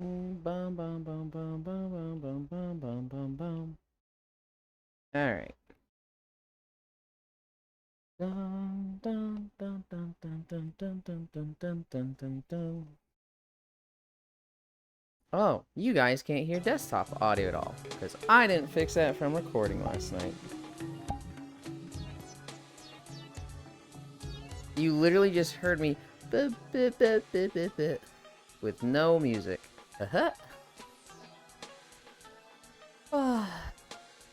Bum bum bum bum bum bum bum bum bum bum bum. All right. Dun, dun, dun, dun, dun, dun, dun, dun, dun, dun, dun, dun, dun. Oh, you guys can't hear desktop audio at all because I didn't fix that from recording last night. You literally just heard me with no music. Uh-huh.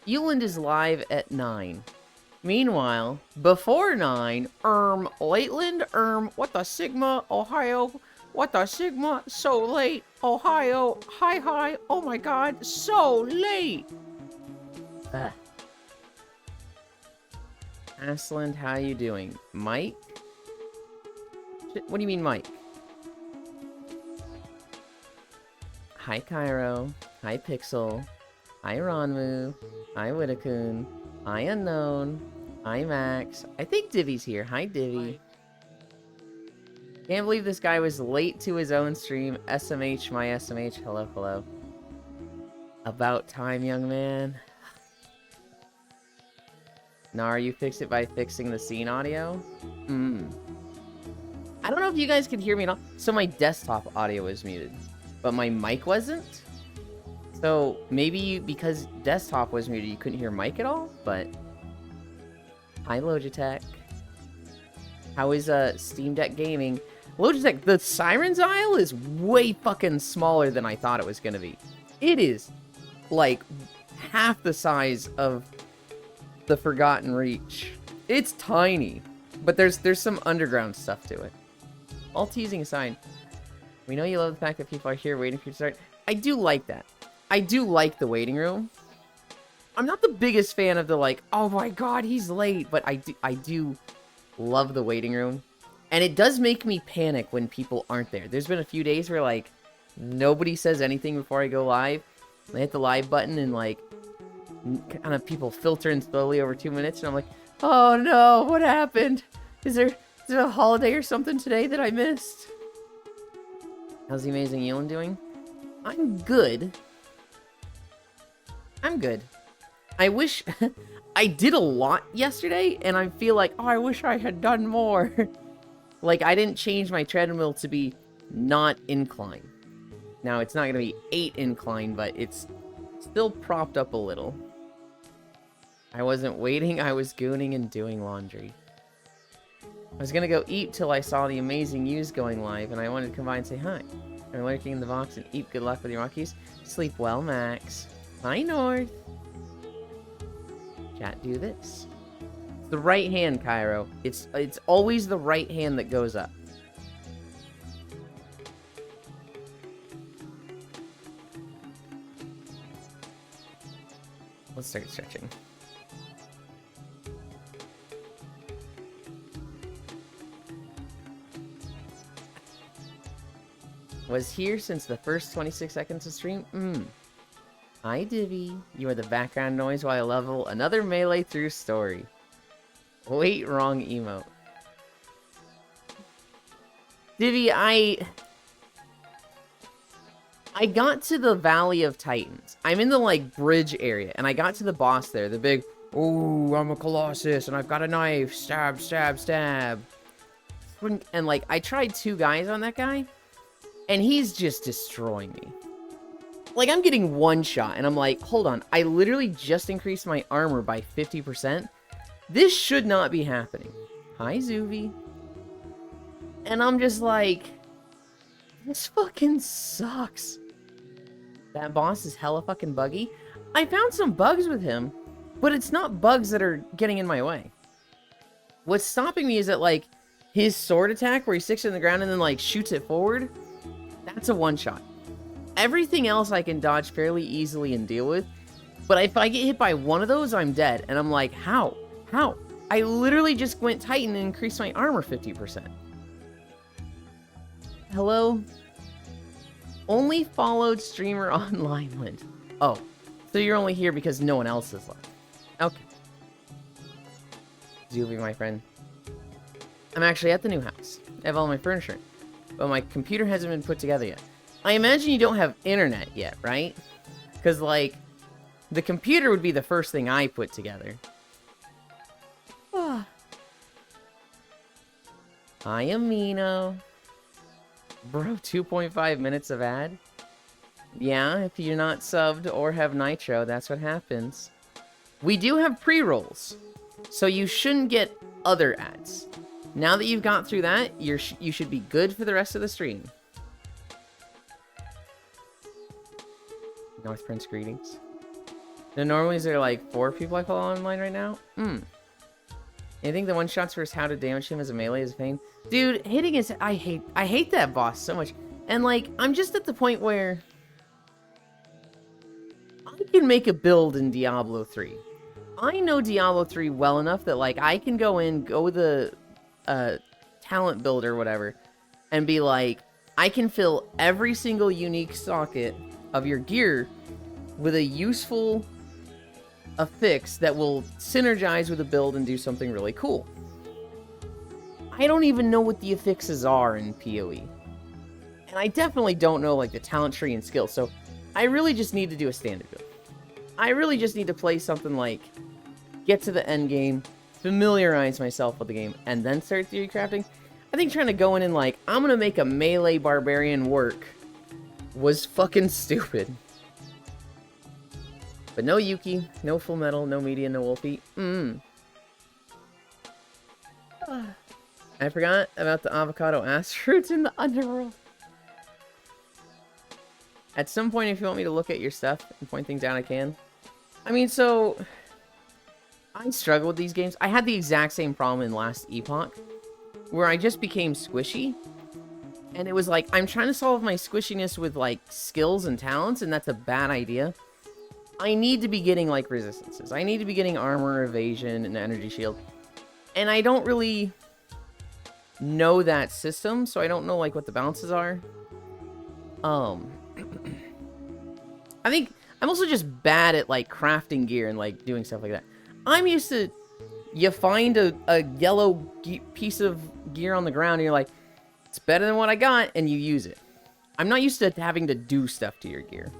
Euland is live at 9. Meanwhile, before 9, Lakeland, what the Sigma, Ohio, what the Sigma, so late, Ohio, hi, oh my god, so late. Asland, how you doing? Mike? What do you mean, Mike? Hi, Cairo. Hi, Pixel. Hi, Ronmu. Hi, Witakun. Hi, Unknown. Hi, Max. I think Divi's here. Hi, Divi. Can't believe this guy was late to his own stream. SMH, my SMH. Hello, hello. About time, young man. Nar, you fixed it by fixing the scene audio? I don't know if you guys could hear me at all. So my desktop audio was muted, but my mic wasn't. So maybe because desktop was muted, you couldn't hear mic at all, but... Hi, Logitech. How is Steam Deck Gaming? Logitech, the Siren's Isle is way fucking smaller than I thought it was gonna be. It is, like, half the size of the Forgotten Reach. It's tiny, but there's some underground stuff to it. All teasing aside, we know you love the fact that people are here waiting for you to start. I do like that. I do like the waiting room. I'm not the biggest fan of the, like, oh my god, he's late, but I do love the waiting room. And it does make me panic when people aren't there. There's been a few days where, like, nobody says anything before I go live. I hit the live button and, like, kind of people filter in slowly over 2 minutes, and I'm like, oh no, what happened? Is there a holiday or something today that I missed? How's the amazing Elon doing? I'm good. I'm good. I wish... I did a lot yesterday, and I feel like, oh, I wish I had done more. Like, I didn't change my treadmill to be not incline. Now, it's not going to be 8 incline, but it's still propped up a little. I wasn't waiting, I was gooning and doing laundry. I was going to go eat till I saw the amazing Yous going live, and I wanted to come by and say hi. I'm lurking in the box and eat. Good luck with your Rockies. Sleep well, Max. Hi, North. Chat, do this. It's the right hand, Cairo. It's always the right hand that goes up. Let's start stretching. Was here since the first 26 seconds of stream? Hi, Divi. You are the background noise while I level another Melee through story. Wait, wrong emote. Divi, I got to the Valley of Titans. I'm in the, like, bridge area, and I got to the boss there. The big, ooh, I'm a Colossus, and I've got a knife. Stab, stab, stab. And, like, I tried 2 guys on that guy, and he's just destroying me. Like, I'm getting 1 shot, and I'm like, hold on. I literally just increased my armor by 50%. This should not be happening. Hi, Zuvi. And I'm just like, this fucking sucks. That boss is hella fucking buggy. I found some bugs with him, but it's not bugs that are getting in my way. What's stopping me is that, like, his sword attack where he sticks it in the ground and then, like, shoots it forward, that's a 1-shot. Everything else I can dodge fairly easily and deal with, but if I get hit by one of those, I'm dead. And I'm like, how? How? I literally just went Titan and increased my armor 50%. Hello? Only followed streamer on Lineland. Oh, so you're only here because no one else is left. Okay. Zuvi, my friend. I'm actually at the new house. I have all my furniture, but my computer hasn't been put together yet. I imagine you don't have internet yet, right? Because, like, the computer would be the first thing I put together. Hi, Amino. Bro, 2.5 minutes of ad? Yeah, if you're not subbed or have Nitro, that's what happens. We do have pre-rolls, so you shouldn't get other ads. Now that you've got through that, you should be good for the rest of the stream. North Prince, greetings. No, normally is there like 4 people I follow online right now? You think the one-shots versus how to damage him as a melee is a pain? Dude, hitting his... I hate that boss so much. And, like, I'm just at the point where... I can make a build in Diablo 3. I know Diablo 3 well enough that, like, I can go with a talent build or whatever, and be like, I can fill every single unique socket of your gear with a useful affix that will synergize with a build and do something really cool. I don't even know what the affixes are in PoE. And I definitely don't know, like, the talent tree and skills, so I really just need to do a standard build. I really just need to play something like, get to the end game, familiarize myself with the game, and then start theory crafting. I think trying to go in and, like, I'm gonna make a melee barbarian work was fucking stupid. But no Yuki, no Full Metal, no Media, no Wolfie. I forgot about the avocado ass fruits in the underworld. At some point, if you want me to look at your stuff and point things out, I can. I mean, so... I struggle with these games. I had the exact same problem in last Epoch, where I just became squishy. And it was like, I'm trying to solve my squishiness with, like, skills and talents, and that's a bad idea. I need to be getting, like, resistances. I need to be getting armor, evasion, and energy shield. And I don't really know that system, so I don't know, like, what the balances are. I think I'm also just bad at, like, crafting gear and, like, doing stuff like that. I'm used to, you find a yellow piece of gear on the ground, and you're like, it's better than what I got, and you use it. I'm not used to having to do stuff to your gear.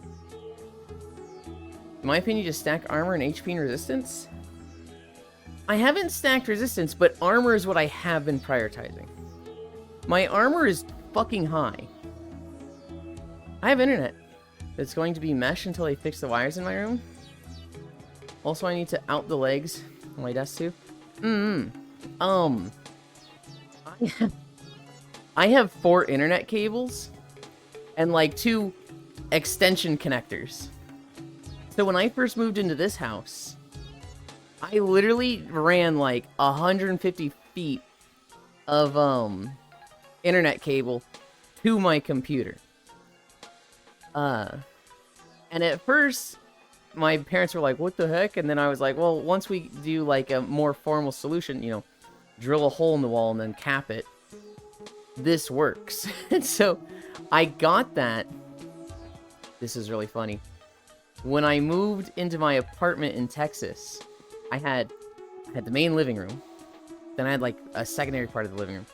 In my opinion, just stack armor and HP and resistance. I haven't stacked resistance, but armor is what I have been prioritizing. My armor is fucking high. I have internet. It's going to be mesh until they fix the wires in my room. Also, I need to out the legs on my desk too. I have 4 internet cables and like 2 extension connectors. So when I first moved into this house, I literally ran like 150 feet of internet cable to my computer. And at first, my parents were like, what the heck? And then I was like, well, once we do like a more formal solution, you know, drill a hole in the wall and then cap it, this works. And so I got that. This is really funny. When I moved into my apartment in Texas, I had the main living room. Then I had like a secondary part of the living room.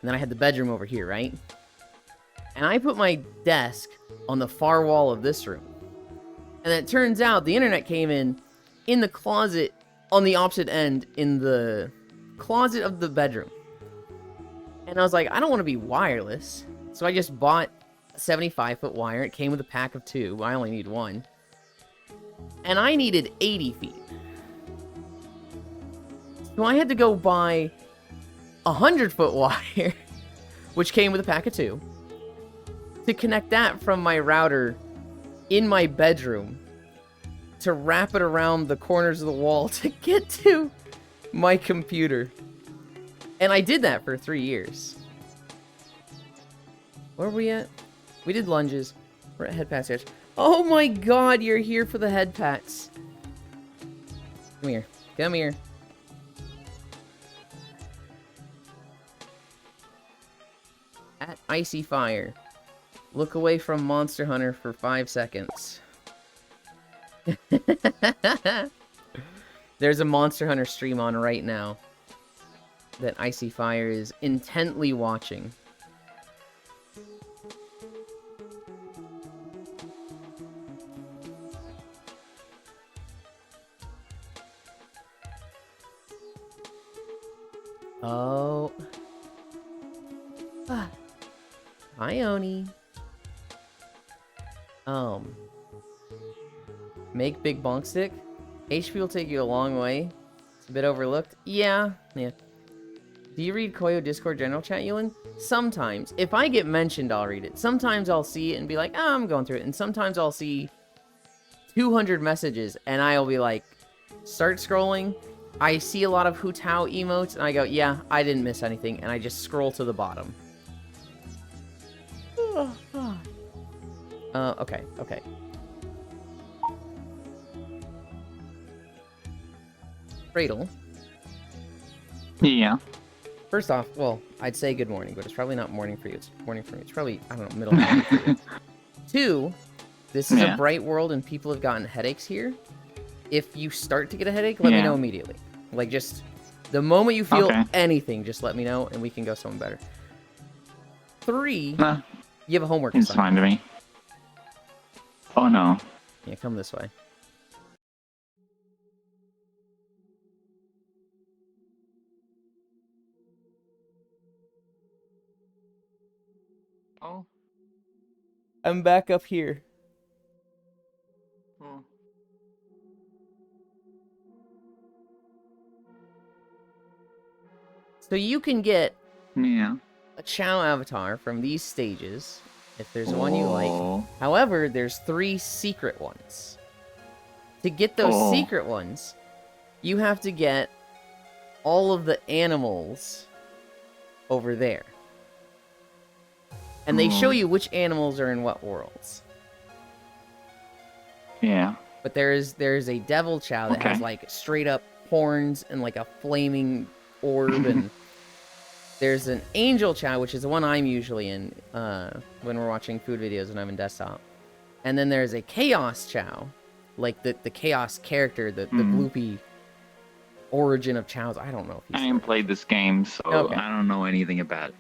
And then I had the bedroom over here, right? And I put my desk on the far wall of this room. And it turns out the internet came in the closet on the opposite end in the closet of the bedroom. And I was like, I don't want to be wireless. So I just bought a 75-foot wire. It came with a pack of 2. I only need 1. And I needed 80 feet. So I had to go buy a 100-foot wire, which came with a pack of 2, to connect that from my router in my bedroom to wrap it around the corners of the wall to get to my computer. And I did that for 3 years. Where are we at? We did lunges. We're at head pat stage. Oh my god, you're here for the head pats. Come here. Come here. At Icy Fire. Look away from Monster Hunter for 5 seconds. There's a Monster Hunter stream on right now that Icy Fire is intently watching. Oh. Ah. Hi, Oni. Make big bonk stick. HP will take you a long way. It's a bit overlooked. Yeah. Do you read Koyo Discord general chat, Yulin? Sometimes. If I get mentioned, I'll read it. Sometimes I'll see it and be like, oh, I'm going through it. And sometimes I'll see 200 messages and I'll be like, start scrolling. I see a lot of Hu Tao emotes and I go, yeah, I didn't miss anything. And I just scroll to the bottom. Okay. Cradle. Yeah. First off, well, I'd say good morning, but it's probably not morning for you. It's morning for me. It's probably, I don't know, middle of the morning for you. 2, this is a bright world and people have gotten headaches here. If you start to get a headache, let me know immediately. Like, just the moment you feel anything, just let me know and we can go something better. 3, you have a homework assignment. It's fine to me. Oh, no. Yeah, come this way. Oh. I'm back up here. Oh. So you can get a Chao avatar from these stages, if there's one you like. However, there's 3 secret ones. To get those secret ones, you have to get all of the animals over there. And they show you which animals are in what worlds. Yeah. But there's a devil Chao that has like straight up horns and like a flaming orb, and there's an angel Chao, which is the one I'm usually in when we're watching food videos when I'm in desktop. And then there's a chaos Chao, like the chaos character, the bloopy origin of Chaos. I don't know if I haven't played this game, so I don't know anything about it.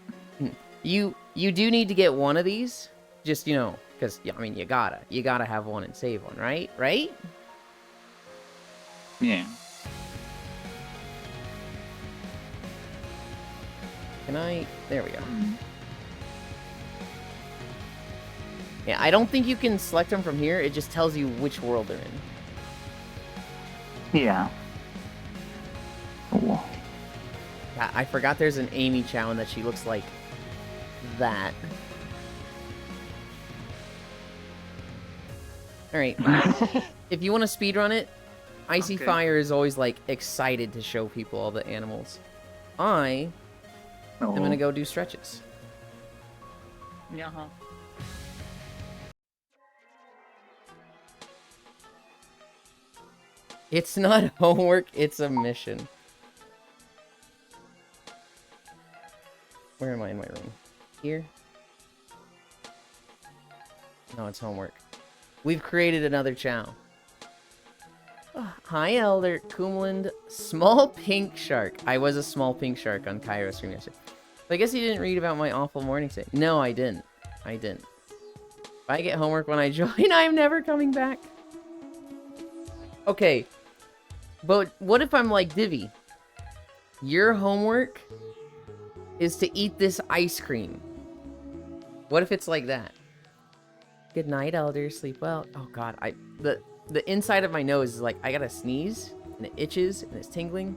You do need to get one of these, just, you know, because, I mean, you gotta have one and save one, right? Right? Yeah. Can I? There we go. Yeah, I don't think you can select them from here. It just tells you which world they're in. Yeah. Cool. Yeah, I forgot there's an Amy Chao and that she looks like that. Alright. If you want to speedrun it, Icy Fire is always, like, excited to show people all the animals. I am gonna go do stretches. Yeah. It's not homework, it's a mission. Where am I in my room? Here? No, it's homework. We've created another Chao. Oh, hi, Elder Kumland. Small pink shark. I was a small pink shark on Cairo stream yesterday. So I guess you didn't read about my awful morning today. No, I didn't. If I get homework when I join, I'm never coming back. Okay. But what if I'm like Divi? Your homework is to eat this ice cream. What if it's like that? Good night, Elder. Sleep well. Oh god, the inside of my nose is like, I gotta sneeze, and it itches, and it's tingling.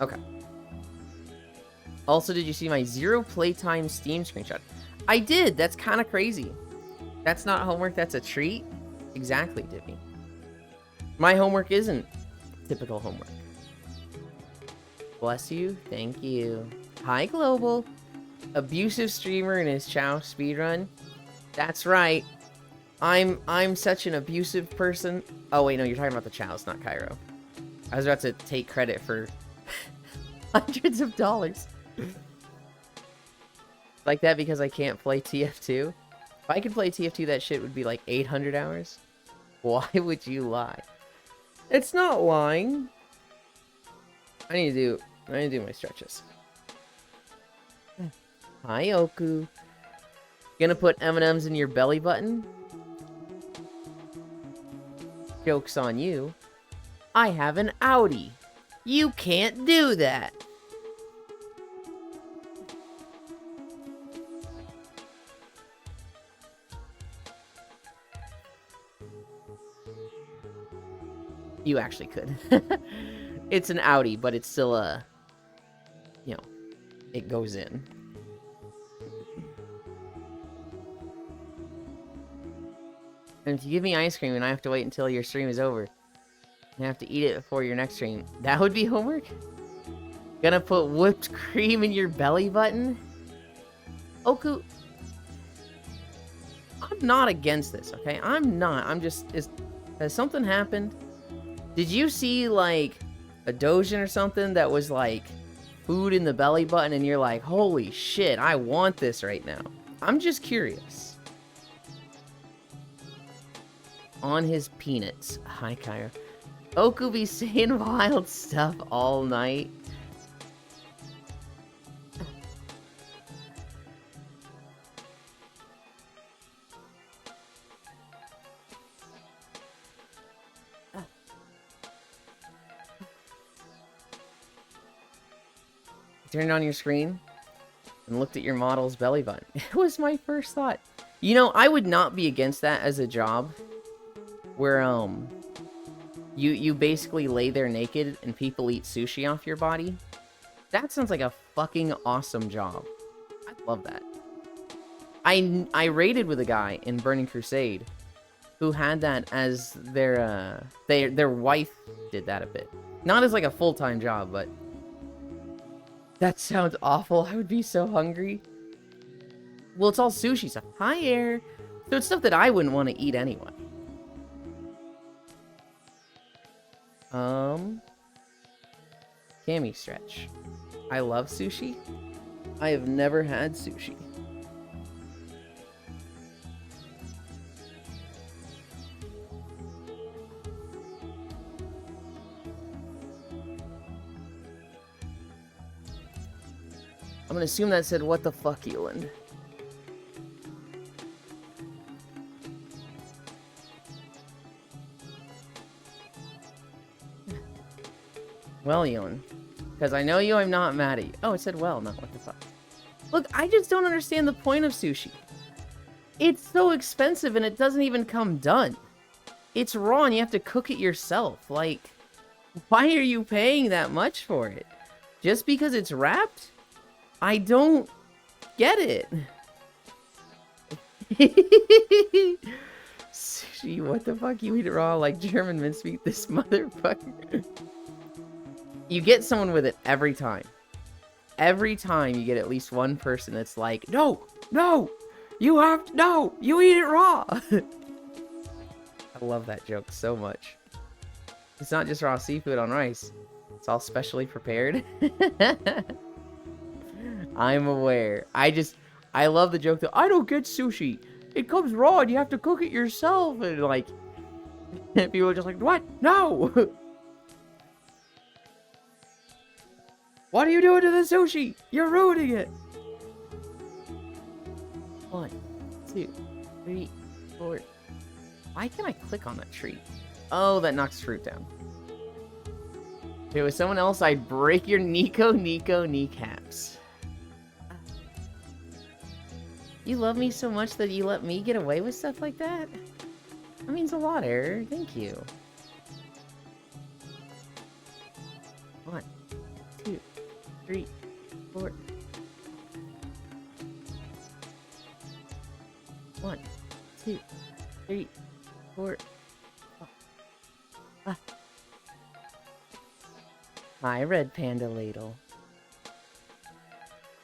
Okay. Also, did you see my 0 playtime Steam screenshot? I did! That's kind of crazy. That's not homework, that's a treat? Exactly, Dippy. My homework isn't typical homework. Bless you. Thank you. Hi, Global. Abusive streamer in his Chao speedrun. That's right. I'm such an abusive person. Oh, wait, no, you're talking about the Chaos, not Cairo. I was about to take credit for hundreds of dollars. Like that because I can't play TF2? If I could play TF2, that shit would be like 800 hours. Why would you lie? It's not lying. I need to do my stretches. Hi, Oku. Gonna put M&M's in your belly button? Joke's on you. I have an Audi. You can't do that. You actually could. It's an Audi, but it's still a, you know, it goes in. And if you give me ice cream and I have to wait until your stream is over, and I have to eat it before your next stream, that would be homework? Gonna put whipped cream in your belly button? Oku, I'm not against this, okay? I'm not. I'm just, has something happened? Did you see, like, a Dojin or something that was, like, food in the belly button and you're like, holy shit, I want this right now? I'm just curious. On his peanuts. Hi, Kyra. Oku be saying wild stuff all night. Turned on your screen and looked at your model's belly button. It was my first thought. You know, I would not be against that as a job where, you basically lay there naked and people eat sushi off your body. That sounds like a fucking awesome job. I love that. I raided with a guy in Burning Crusade who had that as their wife did that a bit. Not as like a full-time job, but that sounds awful. I would be so hungry. Well, it's all sushi stuff. Hi, Air. So it's stuff that I wouldn't want to eat anyway. Cami stretch. I love sushi. I have never had sushi. I'm gonna assume that said, what the fuck, Eland? Well, Ewan, because I know you, I'm not mad at you. Oh, it said well, not what the fuck. Look, I just don't understand the point of sushi. It's so expensive and it doesn't even come done. It's raw and you have to cook it yourself. Like, why are you paying that much for it? Just because it's wrapped? I don't get it. Sushi, what the fuck? You eat it raw like German mincemeat, this motherfucker. You get someone with it every time. Every time you get at least one person that's like, no, no, you have to, no, you eat it raw. I love that joke so much. It's not just raw seafood on rice. It's all specially prepared. I'm aware. I love the joke that I don't get sushi. It comes raw and you have to cook it yourself. And like, people are just like, what? No. What are you doing to the sushi? You're ruining it. 1, 2, 3, 4. Why can't I click on that tree? Oh, that knocks fruit down. If it was someone else, I'd break your Nico kneecaps. You love me so much that you let me get away with stuff like that? That means a lot, Error. Thank you. 1, 2, 3, 4. 1, 2, 3, 4. Hi, Red Panda Ladle.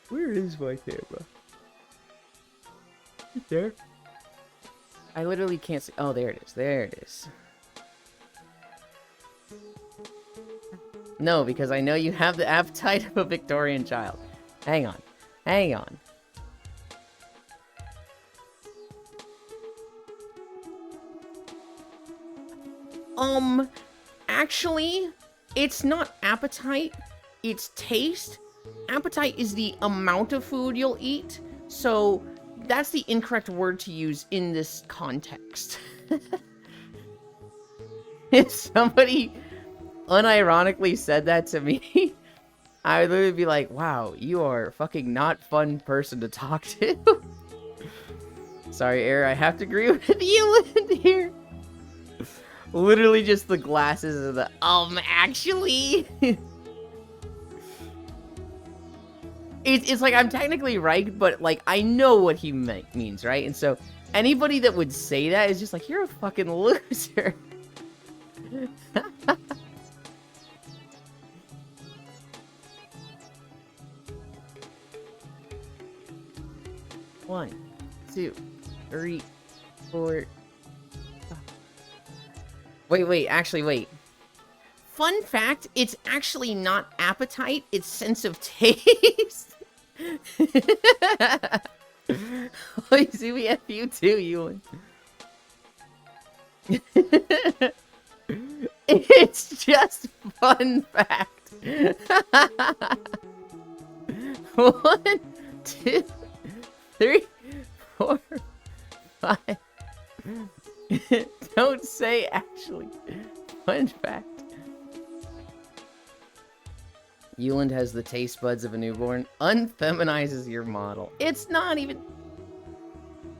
Where is my camera? Is there? I literally can't see. Oh, there it is. There it is. No, because I know you have the appetite of a Victorian child. Hang on. Hang on. Actually, it's not appetite, it's taste. Appetite is the amount of food you'll eat, so that's the incorrect word to use in this context. if somebody unironically said that to me, I would literally be like, wow, you are a fucking not fun person to talk to. Sorry, Air, I have to agree with you here. Literally just the glasses of the, actually. It's like I'm technically right, but like I know what he means, right? And so anybody that would say that is just like, you're a fucking loser. One, two, three, four. Wait, actually, wait. Fun fact, it's actually not appetite, it's sense of taste. Oh, you see, we have you too, Ewan. It's just fun fact. 1, 2, 3, 4, 5. Don't say actually. Fun fact. Euland has the taste buds of a newborn. Unfeminizes your model. It's not even...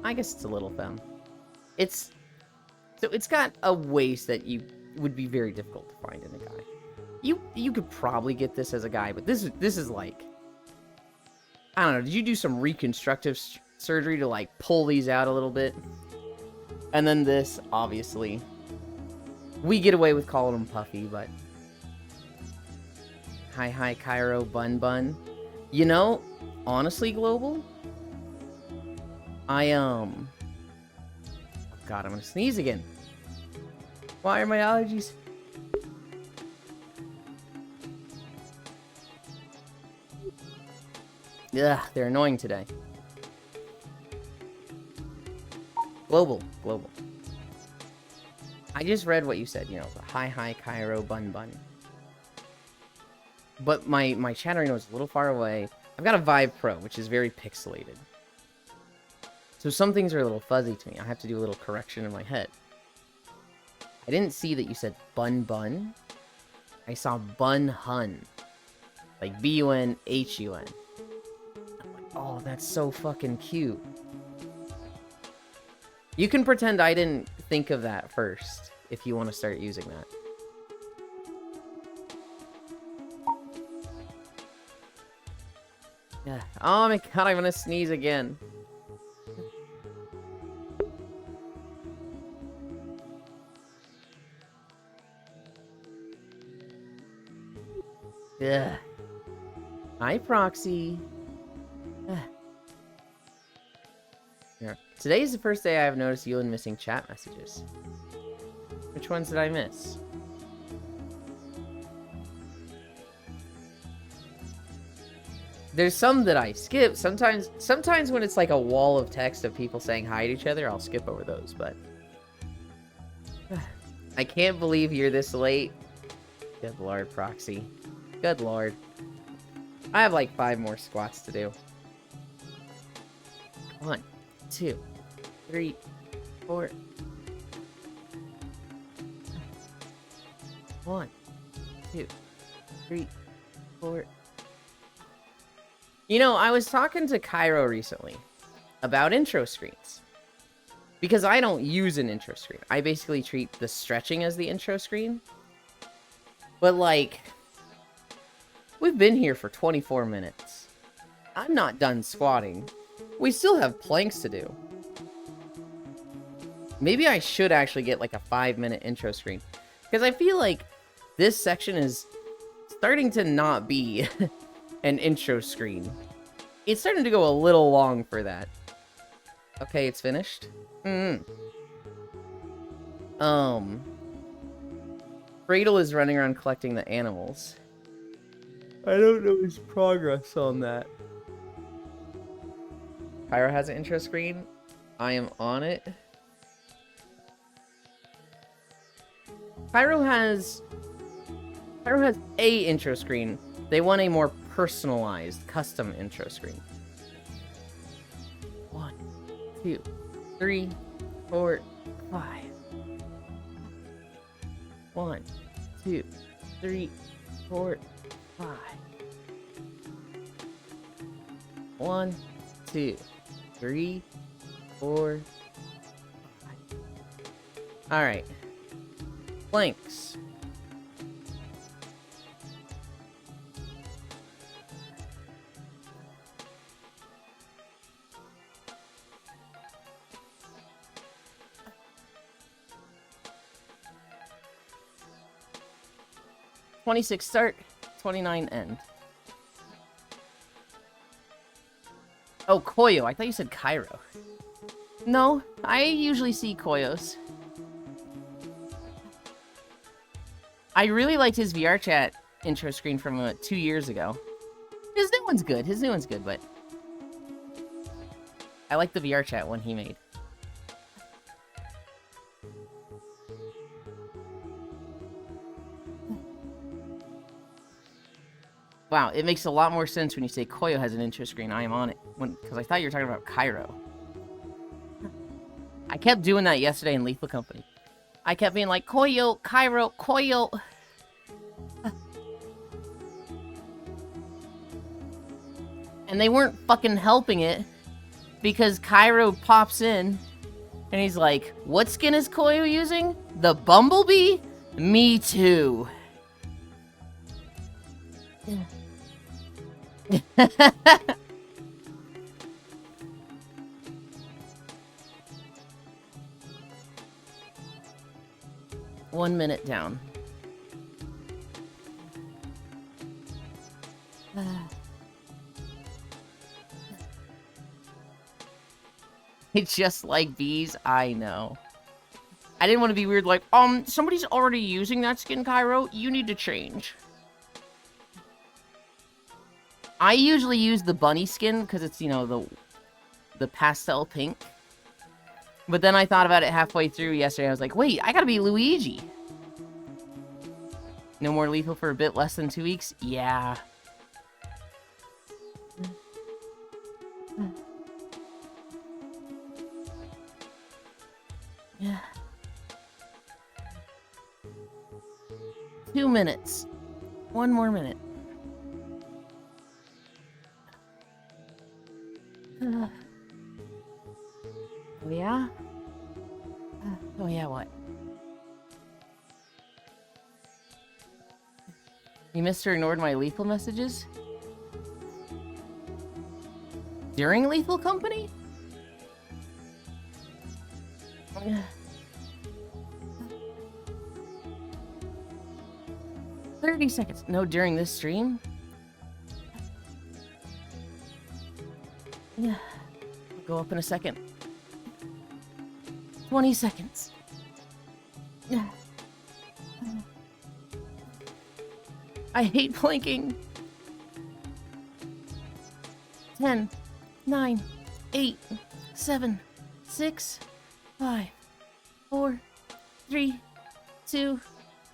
I guess it's a little femme. It's... So it's got a waist that you would be very difficult to find in a guy. You could probably get this as a guy, but this is like... I don't know, did you do some reconstructive surgery to like pull these out a little bit? And then this, obviously. We get away with calling them puffy, but... Hi, Cairo, bun. You know, honestly, Global, God, I'm gonna sneeze again. Why are my allergies? Ugh, they're annoying today. Global. I just read what you said, you know, the hi, Cairo, bun. But my chattering was a little far away. I've got a Vive Pro, which is very pixelated. So some things are a little fuzzy to me. I have to do a little correction in my head. I didn't see that you said bun. I saw bun hun. Like B-U-N-H-U-N. I'm like, oh, that's so fucking cute. You can pretend I didn't think of that first, if you want to start using that. Yeah. Oh my god, I'm gonna sneeze again. Ugh. Hi, Proxy. Here. Today is the first day I've noticed Ewan missing chat messages. Which ones did I miss? There's some that I skip. Sometimes when it's like a wall of text of people saying hi to each other, I'll skip over those, but... I can't believe you're this late. Good lord, Proxy. Good lord. I have like 5 more squats to do. 1, 2, 3, 4. 1, 2, 3, 4. You know, I was talking to Cairo recently about intro screens. Because I don't use an intro screen. I basically treat the stretching as the intro screen. But like, we've been here for 24 minutes. I'm not done squatting. We still have planks to do. Maybe I should actually get like a 5-minute intro screen. Because I feel like this section is starting to not be an intro screen. It's starting to go a little long for that. Okay, it's finished. Cradle is running around collecting the animals. I don't know his progress on that. Pyro has an intro screen. I am on it. Pyro has a intro screen. They want a more personalized, custom intro screen. 1, 2, 3, 4, 5. 1, 2, 3, 4, 5. 1, 2, 3, 4, 5. Alright. Planks. $26 start, $29 end. Oh, Koyo. I thought you said Cairo. No, I usually see Koyos. I really liked his VR chat intro screen from 2 years ago. His new one's good. His new one's good, but I like the VR chat one he made. Wow, it makes a lot more sense when you say Koyo has an intro screen. I am on it. Because I thought you were talking about Cairo. I kept doing that yesterday in Lethal Company. I kept being like, Koyo, Cairo, Koyo. And they weren't fucking helping it. Because Cairo pops in. And he's like, what skin is Koyo using? The Bumblebee? Me too. 1 minute down. It's just like bees, I know. I didn't want to be weird like, somebody's already using that skin, Cairo. You need to change. I usually use the bunny skin because it's, you know, the pastel pink. But then I thought about it halfway through yesterday. I was like, wait, I gotta be Luigi. No more Lethal for a bit less than 2 weeks? Yeah. Yeah. 2 minutes. 1 more minute. Oh yeah? Oh yeah, what? You missed or ignored my Lethal messages? During Lethal Company? 30 seconds. No, during this stream? Yeah. I'll go up in a second. 20 seconds. Yeah. I hate blinking. 10, 9, 8, 7, 6, 5, 4, 3, 2,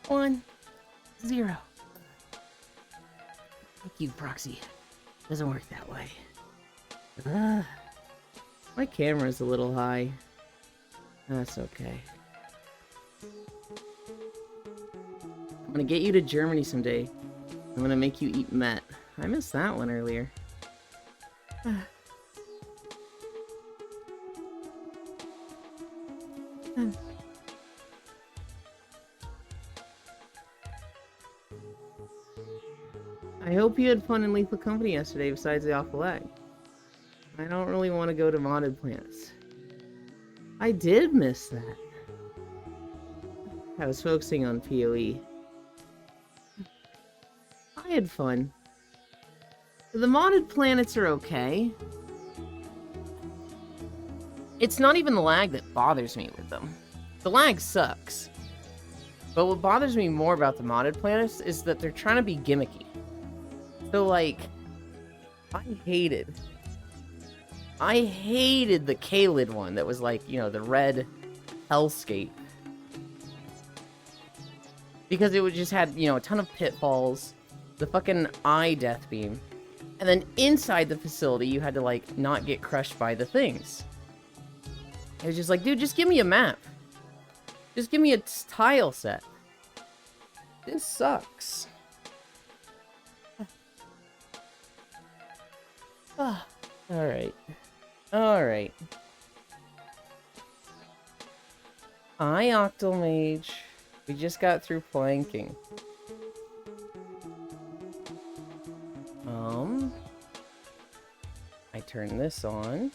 1, 0. Fuck you, Proxy. Doesn't work that way. My camera's a little high. That's okay. I'm gonna get you to Germany someday. I'm gonna make you eat Met. I missed that one earlier. I hope you had fun in Lethal Company yesterday besides the awful lag. I don't really want to go to Modded Planets. I did miss that. I was focusing on PoE. I had fun. The Modded Planets are okay. It's not even the lag that bothers me with them. The lag sucks. But what bothers me more about the Modded Planets is that they're trying to be gimmicky. So, like, I hated the Kaled one that was like, you know, the red hellscape. Because it would just had, you know, a ton of pitfalls, the fucking eye death beam, and then inside the facility you had to, like, not get crushed by the things. It was just like, dude, just give me a map. Just give me a tile set. This sucks. Alright. Alright. Hi, Octomage. We just got through planking. I turn this on.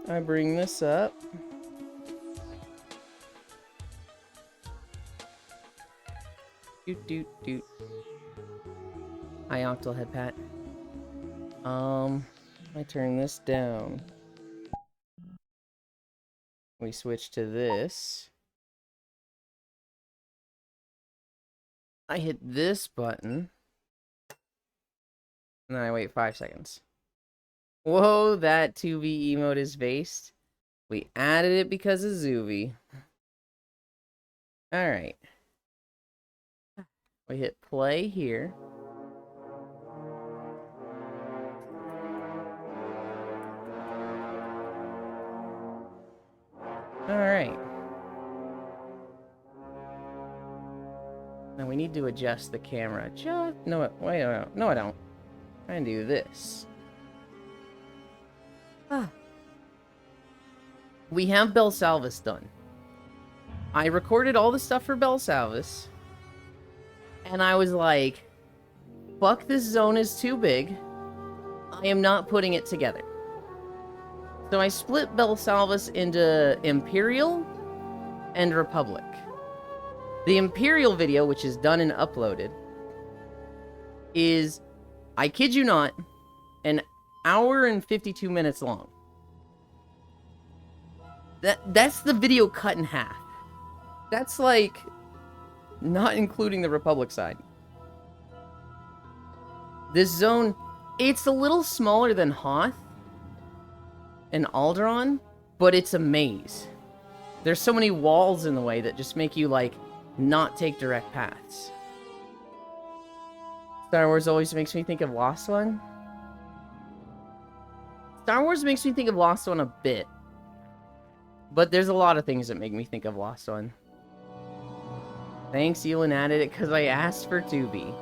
I bring this up. Doot doot doot. Hi, Octal Head Pat. I turn this down. We switch to this. I hit this button. And then I wait 5 seconds. Whoa, that 2B emote is based. We added it because of Zuby. Alright. We hit play here. Alright. Now we need to adjust the camera. No, wait, no, I don't. I can do this. We have Belsalvis done. I recorded all the stuff for Belsalvis. And I was like, fuck, this zone is too big. I am not putting it together. So I split Belsalvis into Imperial and Republic. The Imperial video, which is done and uploaded, is, I kid you not, an hour and 52 minutes long. That's the video cut in half. That's like, not including the Republic side. This zone, it's a little smaller than Hoth and Alderaan, but it's a maze. There's so many walls in the way that just make you, like, not take direct paths. Star Wars always makes me think of Lost One. Star Wars makes me think of Lost One a bit. But there's a lot of things that make me think of Lost One. Thanks, Elin added it because I asked for 2B.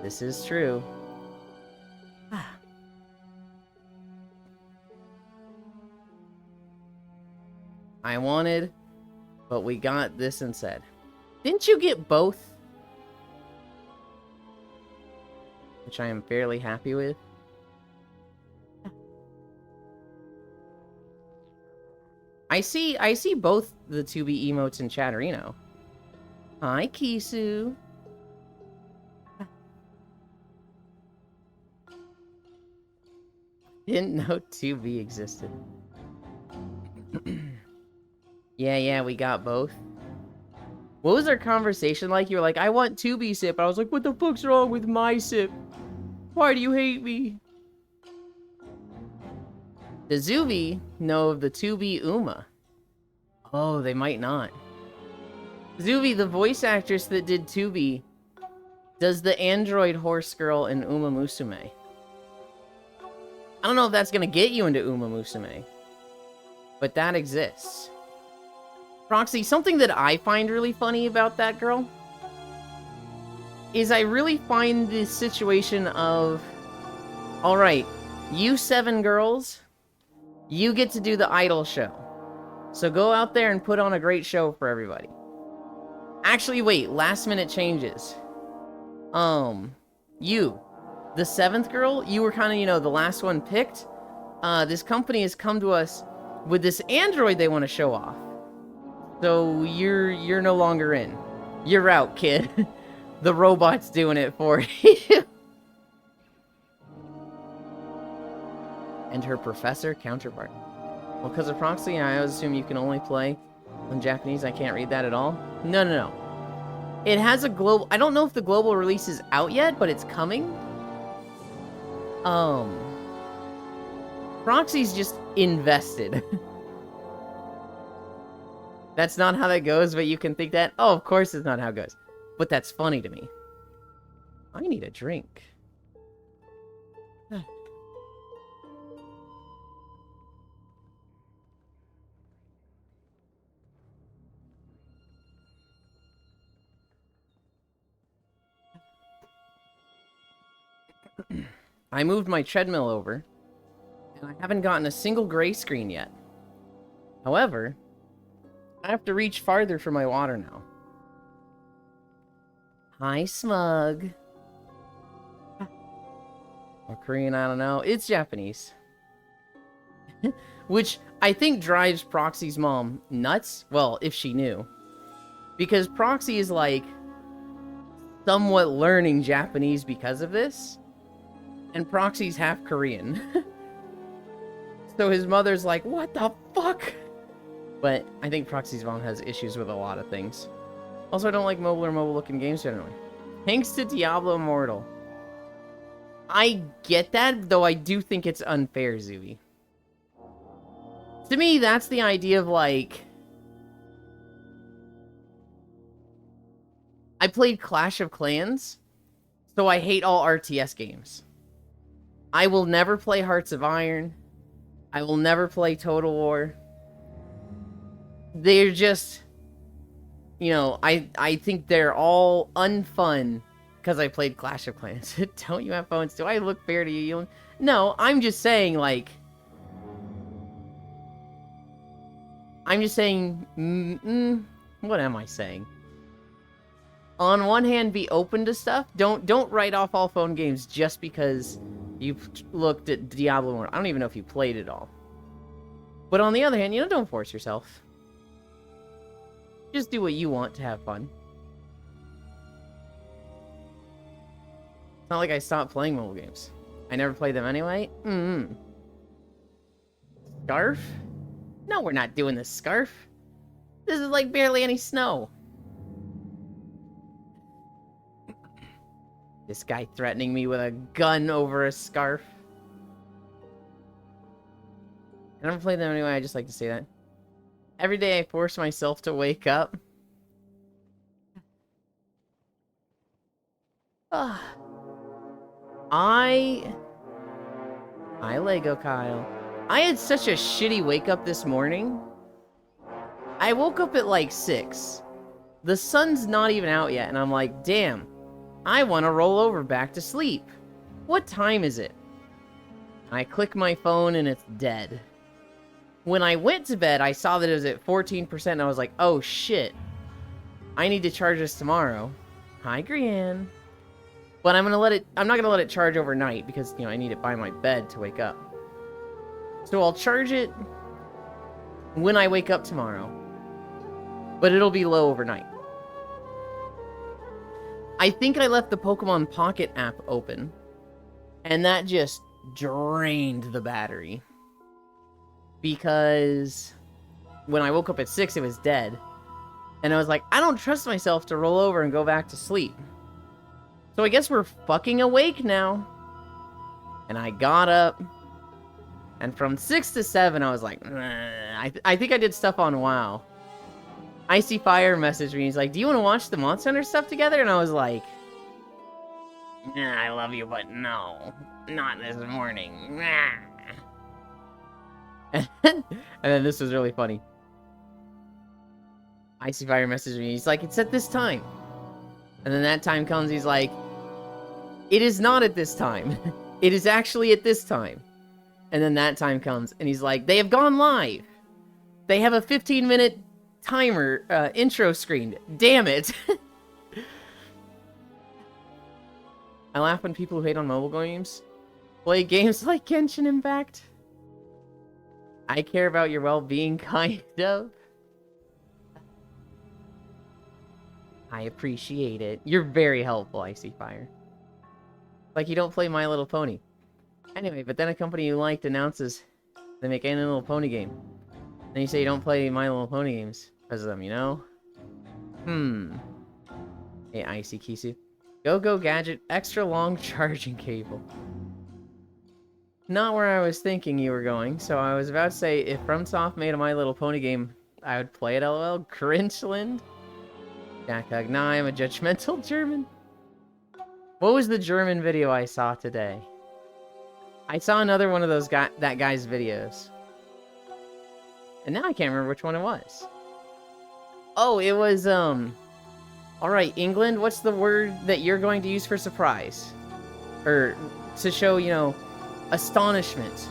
This is true. I wanted, but we got this instead. Didn't you get both? Which I am fairly happy with. I see both the 2B emotes in Chatterino. Hi, Kisu. Didn't know 2B existed. Yeah, we got both. What was our conversation like? You were like, I want 2B sip. I was like, what the fuck's wrong with my sip? Why do you hate me? Does Zuby know of the 2B Uma? Oh, they might not. Zuby, the voice actress that did 2B, does the android horse girl in Uma Musume. I don't know if that's gonna get you into Uma Musume, but that exists. Proxy, something that I find really funny about that girl is I really find this situation of, alright, you 7 girls, you get to do the idol show. So go out there and put on a great show for everybody. Actually, wait, last minute changes. You, the 7th girl, you were kind of, the last one picked. This company has come to us with this android they want to show off. So you're no longer in. You're out, kid. The robot's doing it for you. And her professor counterpart. Well, because of proxy, I always assume you can only play in Japanese. I can't read that at all. No. It has a global... I don't know if the global release is out yet, but it's coming. Proxy's just invested. That's not how that goes, but you can think that. Oh, of course it's not how it goes. But that's funny to me. I need a drink. I moved my treadmill over, and I haven't gotten a single gray screen yet. However, I have to reach farther for my water now. Hi, Smug. Or Korean, I don't know. It's Japanese. Which I think drives Proxy's mom nuts. Well, if she knew. Because Proxy is like somewhat learning Japanese because of this. And Proxy's half Korean. So his mother's like, what the fuck? But I think Proxy's mom has issues with a lot of things. Also, I don't like mobile or mobile-looking games generally. Thanks to Diablo Immortal. I get that, though I do think it's unfair, Zooey. To me, that's the idea of, like... I played Clash of Clans, so I hate all RTS games. I will never play Hearts of Iron. I will never play Total War. They're just... You know, I think they're all unfun because I played Clash of Clans. Don't you have phones? Do I look fair to you? No, I'm just saying, like... I'm just saying... what am I saying? On one hand, be open to stuff. Don't write off all phone games just because you looked at Diablo Immortal. I don't even know if you played it all. But on the other hand, you know, don't force yourself. Just do what you want to have fun. It's not like I stopped playing mobile games. I never played them anyway. Scarf? No, we're not doing this scarf. This is like barely any snow. This guy threatening me with a gun over a scarf. I never played them anyway, I just like to say that. Every day I force myself to wake up. Hi, Lego Kyle. I had such a shitty wake up this morning. I woke up at like 6. The sun's not even out yet, and I'm like, damn, I want to roll over back to sleep. What time is it? I click my phone and it's dead. When I went to bed, I saw that it was at 14%, and I was like, oh shit. I need to charge this tomorrow. Hi, Grianne. But I'm not gonna let it charge overnight because, you know, I need it by my bed to wake up. So I'll charge it when I wake up tomorrow. But it'll be low overnight. I think I left the Pokemon Pocket app open, and that just drained the battery. Because when I woke up at 6, it was dead. And I was like, I don't trust myself to roll over and go back to sleep. So I guess we're fucking awake now. And I got up. And from 6 to 7, I was like, I think I did stuff on WoW. Icy Fire messaged me. He's like, do you want to watch the Monster Hunter stuff together? And I was like, I love you, but no. Not this morning. And then this was really funny. Icy Fire messaged me. He's like, it's at this time. And then that time comes, he's like, it is not at this time. It is actually at this time. And then that time comes, and he's like, they have gone live. They have a 15-minute timer intro screen. Damn it. I laugh when people who hate on mobile games play games like Genshin Impact. I care about your well-being, kind of. I appreciate it. You're very helpful, Icy Fire. Like you don't play My Little Pony. Anyway, but then a company you liked announces they make any Little Pony game. Then you say you don't play My Little Pony games because of them, you know? Hey, Icy Kisu. Go Gadget, extra long charging cable. Not where I was thinking you were going, so I was about to say, if FromSoft made a My Little Pony game, I would play it, lol. Grinchland? Jack Hug. Nah, I'm a judgmental German. What was the German video I saw today? I saw another one of those that guy's videos. And now I can't remember which one it was. Oh, it was, Alright, England, what's the word that you're going to use for surprise? Or, to show, you know, astonishment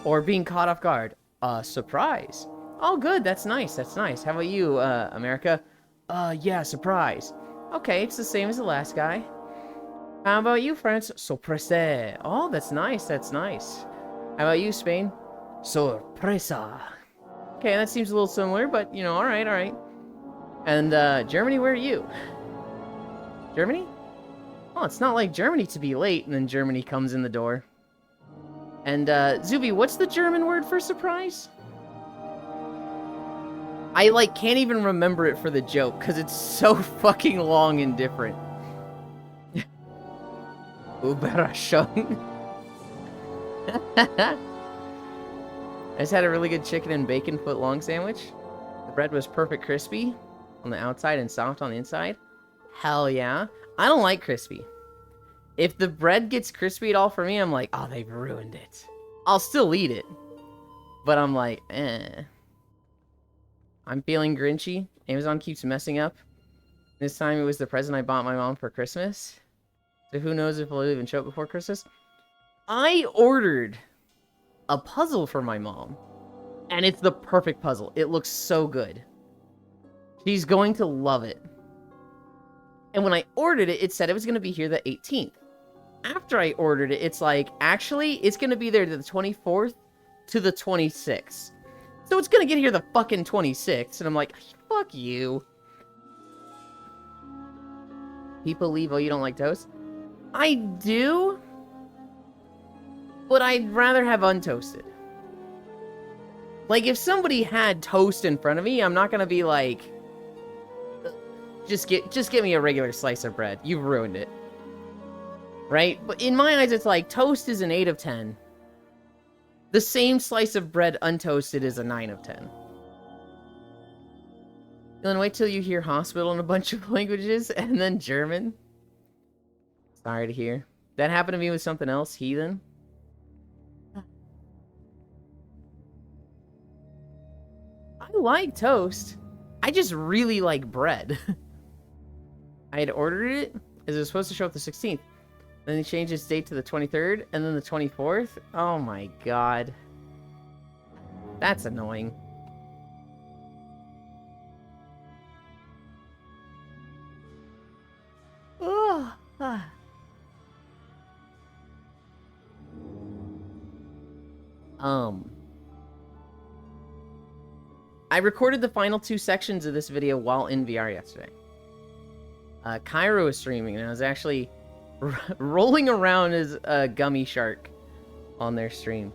or being caught off guard. Surprise. Oh, good. That's nice. That's nice. How about you, America? Yeah, surprise. Okay, it's the same as the last guy. How about you, France? Sorpresa. Oh, that's nice. That's nice. How about you, Spain? Sorpresa. Okay, that seems a little similar, but, you know, all right, all right. And, Germany, where are you? Germany? Oh, it's not like Germany to be late, and then Germany comes in the door. And, Zuby, what's the German word for surprise? I, like, can't even remember it for the joke, because it's so fucking long and different. Überraschung. I just had a really good chicken and bacon foot long sandwich. The bread was perfect crispy on the outside and soft on the inside. Hell yeah. I don't like crispy. If the bread gets crispy at all for me, I'm like, oh, they've ruined it. I'll still eat it. But I'm like, eh. I'm feeling grinchy. Amazon keeps messing up. This time it was the present I bought my mom for Christmas. So who knows if it'll even show up before Christmas. I ordered a puzzle for my mom. And it's the perfect puzzle. It looks so good. She's going to love it. And when I ordered it, it said it was going to be here the 18th. After I ordered it, it's like, actually, it's going to be there the 24th to the 26th. So it's going to get here the fucking 26th. And I'm like, fuck you. People leave, oh, you don't like toast? I do. But I'd rather have untoasted. Like, if somebody had toast in front of me, I'm not going to be like, just get me a regular slice of bread. You've ruined it. Right? But in my eyes, it's like, toast is an 8 of 10. The same slice of bread untoasted is a 9 of 10. Then wait till you hear hospital in a bunch of languages, and then German. Sorry to hear. That happened to me with something else, heathen. I like toast. I just really like bread. I had ordered it, as it was supposed to show up the 16th. Then they changed its date to the 23rd, and then the 24th. Oh my god. That's annoying. Ugh. I recorded the final 2 sections of this video while in VR yesterday. Cairo was streaming, and I was actually rolling around as a gummy shark on their stream.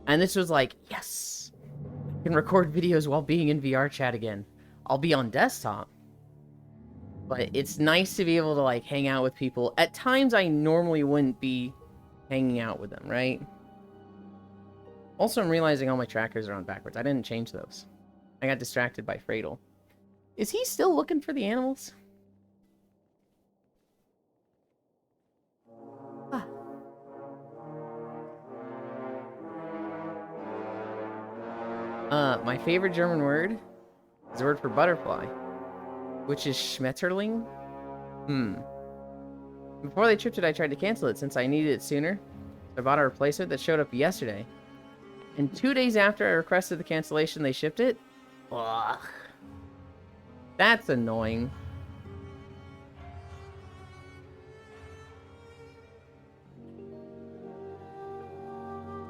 And this was like, yes! I can record videos while being in VR chat again. I'll be on desktop. But it's nice to be able to, like, hang out with people. At times, I normally wouldn't be hanging out with them, right? Also, I'm realizing all my trackers are on backwards. I didn't change those. I got distracted by Fradel. Is he still looking for the animals? My favorite German word is the word for butterfly, which is Schmetterling. Before they tripped it, I tried to cancel it since I needed it sooner. So I bought a replacement that showed up yesterday. And 2 days after I requested the cancellation, they shipped it. Ugh. That's annoying.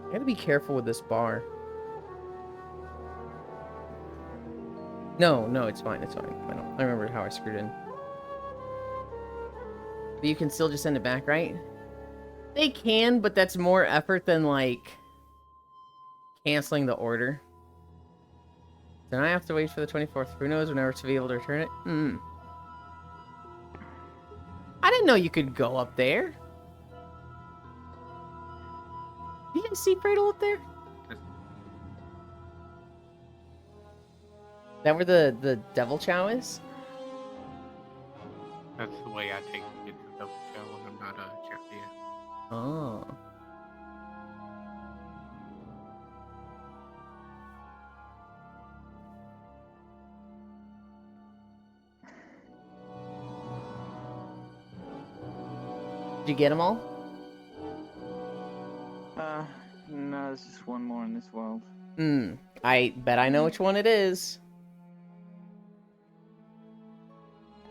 I gotta be careful with this bar. No, it's fine, it's fine. I remember how I screwed in. But you can still just send it back, right? They can, but that's more effort than, like, canceling the order. Then I have to wait for the 24th. Who knows whenever to be able to return it? I didn't know you could go up there. Do you see Cradle up there? That where the Devil Chow is? That's the way I take to get to Double Chow when I'm not champion. Oh. Did you get them all? No, there's just one more in this world. I bet I know which one it is.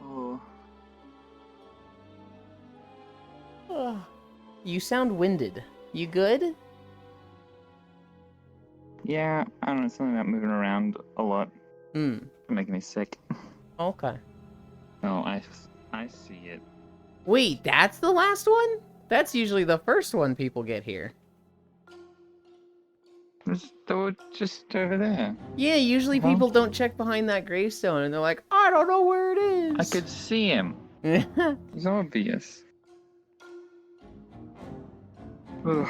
Oh. Ugh. You sound winded. You good? Yeah, I don't know, something about moving around a lot. Making me sick. Okay. Oh, I see it. Wait, that's the last one? That's usually the first one people get here. It's just over there. Yeah, usually Huh? people don't check behind that gravestone and they're like, I don't know where it is. I could see him. It's obvious. Ugh.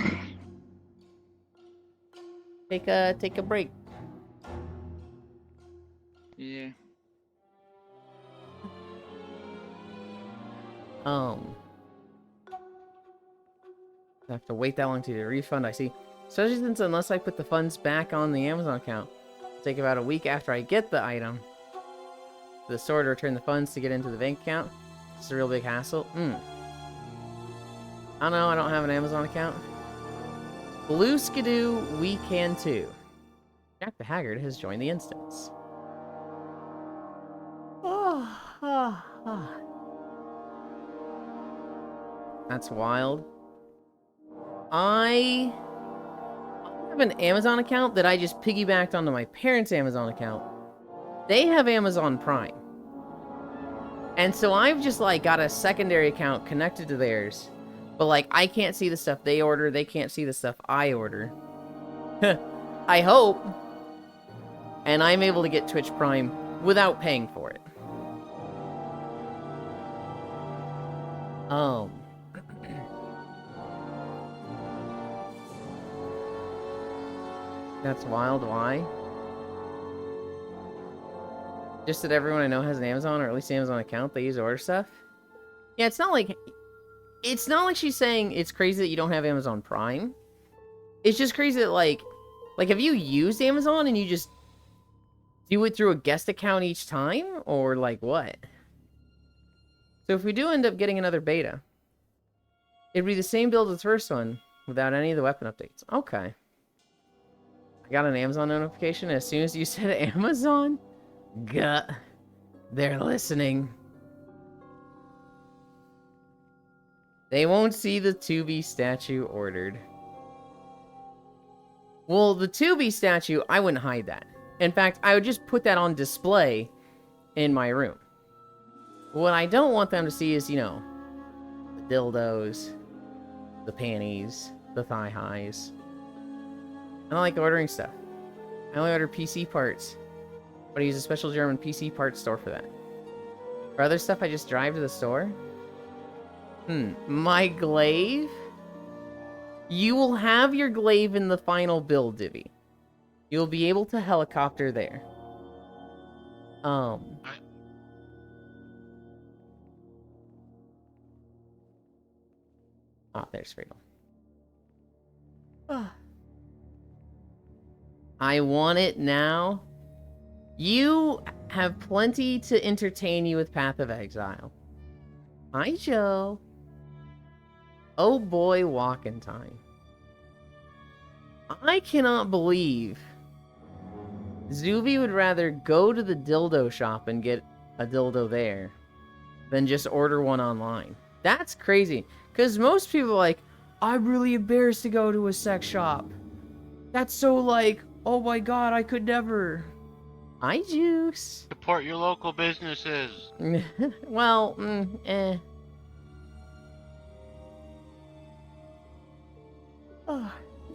Take a break. Yeah. I have to wait that long to get a refund, I see. Especially since unless I put the funds back on the Amazon account, it'll take about a week after I get the item for the store to return the funds to get into the bank account. It's a real big hassle. I don't know, I don't have an Amazon account. Blue Skidoo, we can too. Jack the Haggard has joined the instance. That's wild. I have an Amazon account that I just piggybacked onto my parents' Amazon account. They have Amazon Prime. And so I've just, like, got a secondary account connected to theirs. But, like, I can't see the stuff they order. They can't see the stuff I order. I hope. And I'm able to get Twitch Prime without paying for it. That's wild. Why? Just that everyone I know has an Amazon, or at least an Amazon account. They use order stuff. Yeah, it's not like she's saying it's crazy that you don't have Amazon Prime. It's just crazy that like have you used Amazon and you just do it through a guest account each time, or like what? So if we do end up getting another beta, it'd be the same build as the first one without any of the weapon updates. Okay. I got an Amazon notification as soon as you said Amazon. Gut. They're listening. They won't see the 2B statue ordered. Well, the 2B statue, I wouldn't hide that. In fact, I would just put that on display in my room. What I don't want them to see is, you know, the dildos, the panties, the thigh highs. I don't like ordering stuff. I only order PC parts, but I use a special German PC parts store for that. For other stuff, I just drive to the store. My glaive? You will have your glaive in the final build, Divvy. You'll be able to helicopter there. Oh, there's Freedom. I want it now. You have plenty to entertain you with Path of Exile. Hi, Joe. Oh boy, walking time. I cannot believe Zuby would rather go to the dildo shop and get a dildo there than just order one online. That's crazy. Because most people are like, I'm really embarrassed to go to a sex shop. That's so like, oh my god, I could never. Hi, Juice. Support your local businesses. Well,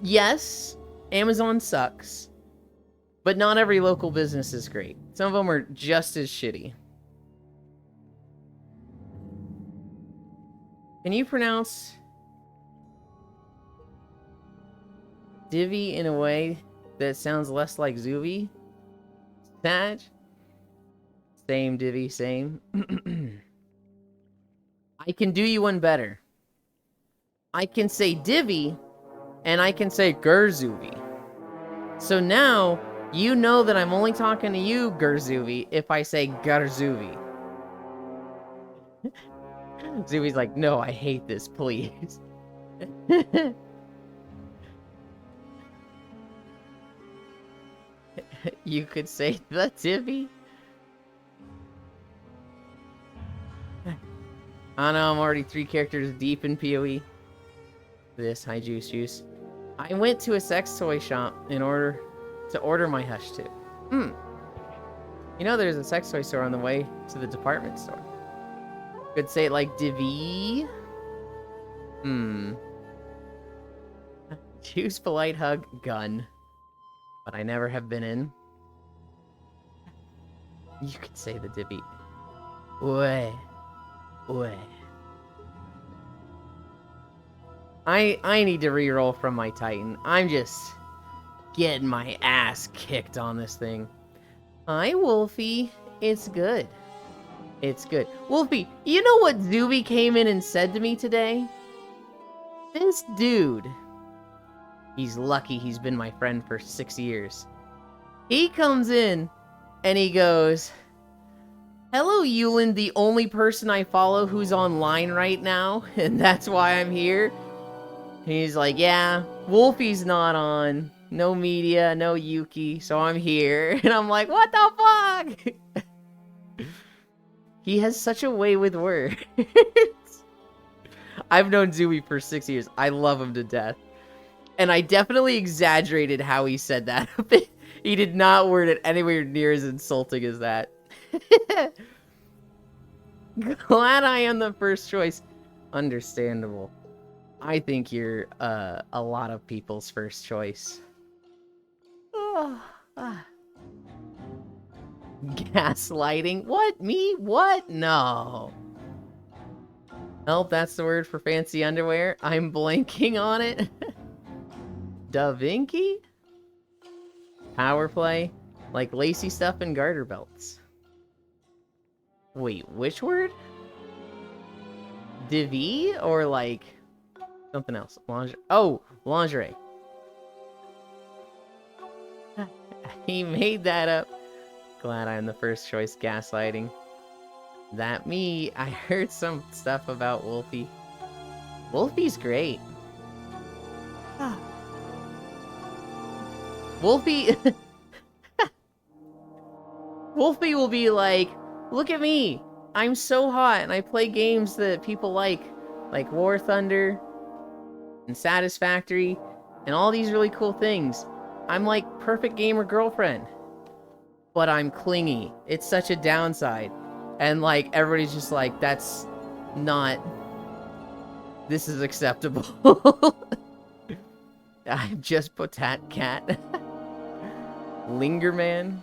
Yes, Amazon sucks. But not every local business is great. Some of them are just as shitty. Can you pronounce Divvy in a way that sounds less like Zuby? Sag? Same, Divvy, same. I can do you one better. I can say Divvy, and I can say Gerzuvi. So now, you know that I'm only talking to you, Gerzuvi, if I say Gerzuvi. Zubi's like, no, I hate this, please. You could say the Tibby. I know I'm already 3 characters deep in PoE. This, hi Juice. I went to a sex toy shop in order to order my Hush 2. You know there's a sex toy store on the way to the department store. Could say it like Divi. Juice, polite hug, gun. But I never have been in. You could say the Divi. Way. I need to reroll from my Titan. I'm just getting my ass kicked on this thing. Hi, Wolfie. It's good. It's good. Wolfie, you know what Zuby came in and said to me today? This dude. He's lucky he's been my friend for 6 years. He comes in and he goes, "Hello, Yulin, the only person I follow who's online right now, and that's why I'm here." And he's like, "Yeah, Wolfie's not on. No media, no Yuki, so I'm here." And I'm like, what the fuck? He has such a way with words. I've known Zooey for 6 years. I love him to death. And I definitely exaggerated how he said that. He did not word it anywhere near as insulting as that. Glad I am the first choice. Understandable. I think you're a lot of people's first choice. Gaslighting? What? Me? What? No. Nope, that's the word for fancy underwear. I'm blanking on it. Da Vinci? Power play? Like lacy stuff and garter belts. Wait, which word? Divi? Or like something else? Lingerie. Oh, lingerie. He made that up. Glad I'm the first choice. Gaslighting. That me. I heard some stuff about Wolfie. Wolfie's great. Wolfie... Wolfie will be like, "Look at me. I'm so hot and I play games that people like War Thunder and Satisfactory and all these really cool things. I'm like perfect gamer girlfriend. But I'm clingy. It's such a downside." And like everybody's just like, "That's not... This is acceptable." I'm just Potat Cat. Linger Man.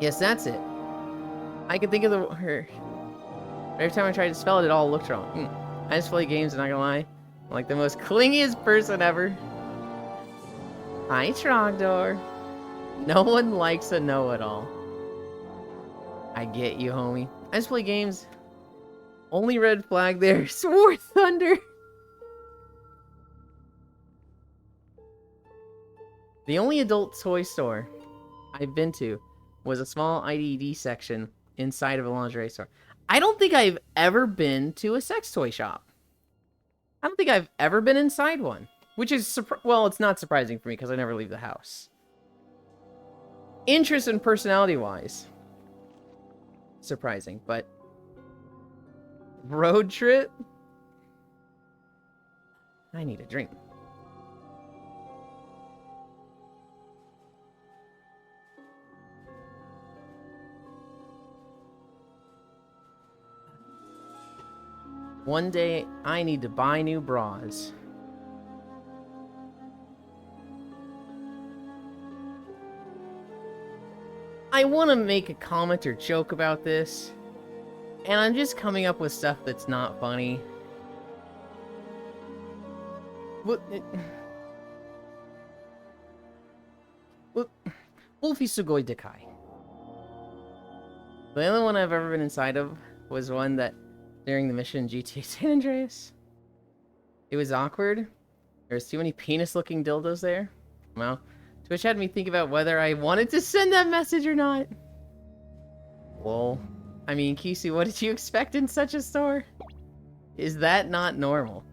Yes, that's it. I can think of her. Every time I tried to spell it, it all looked wrong. I just play games, I'm not gonna lie. I'm like the most clingiest person ever. Hi, Trogdor. No one likes a know-it-all. I get you, homie. I just play games. Only red flag there. War Thunder. The only adult toy store I've been to was a small IDD section inside of a lingerie store. I don't think I've ever been to a sex toy shop. I don't think I've ever been inside one. Which is, well, it's not surprising for me because I never leave the house. Interest and personality-wise, surprising, but... Road trip? I need a drink. One day, I need to buy new bras. I want to make a comment or joke about this, and I'm just coming up with stuff that's not funny. Wolfie Sugoi Dekai. The only one I've ever been inside of was one that during the mission in GTA San Andreas. It was awkward. There was too many penis-looking dildos there. Well, Twitch had me think about whether I wanted to send that message or not. Well, I mean, Kisu, what did you expect in such a store? Is that not normal?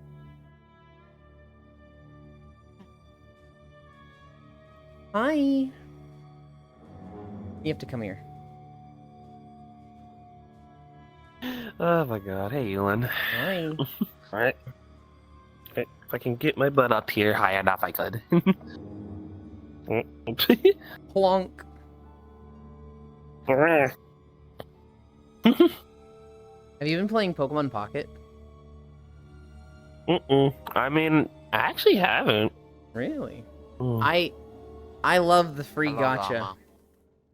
Hi. You have to come here. Oh my god. Hey, Elon. Hi. Alright. If I can get my butt up here high enough, I could. Plonk. Have you been playing Pokemon Pocket? I mean, I actually haven't. Really? Mm. I love the free Hello, gacha. Llama.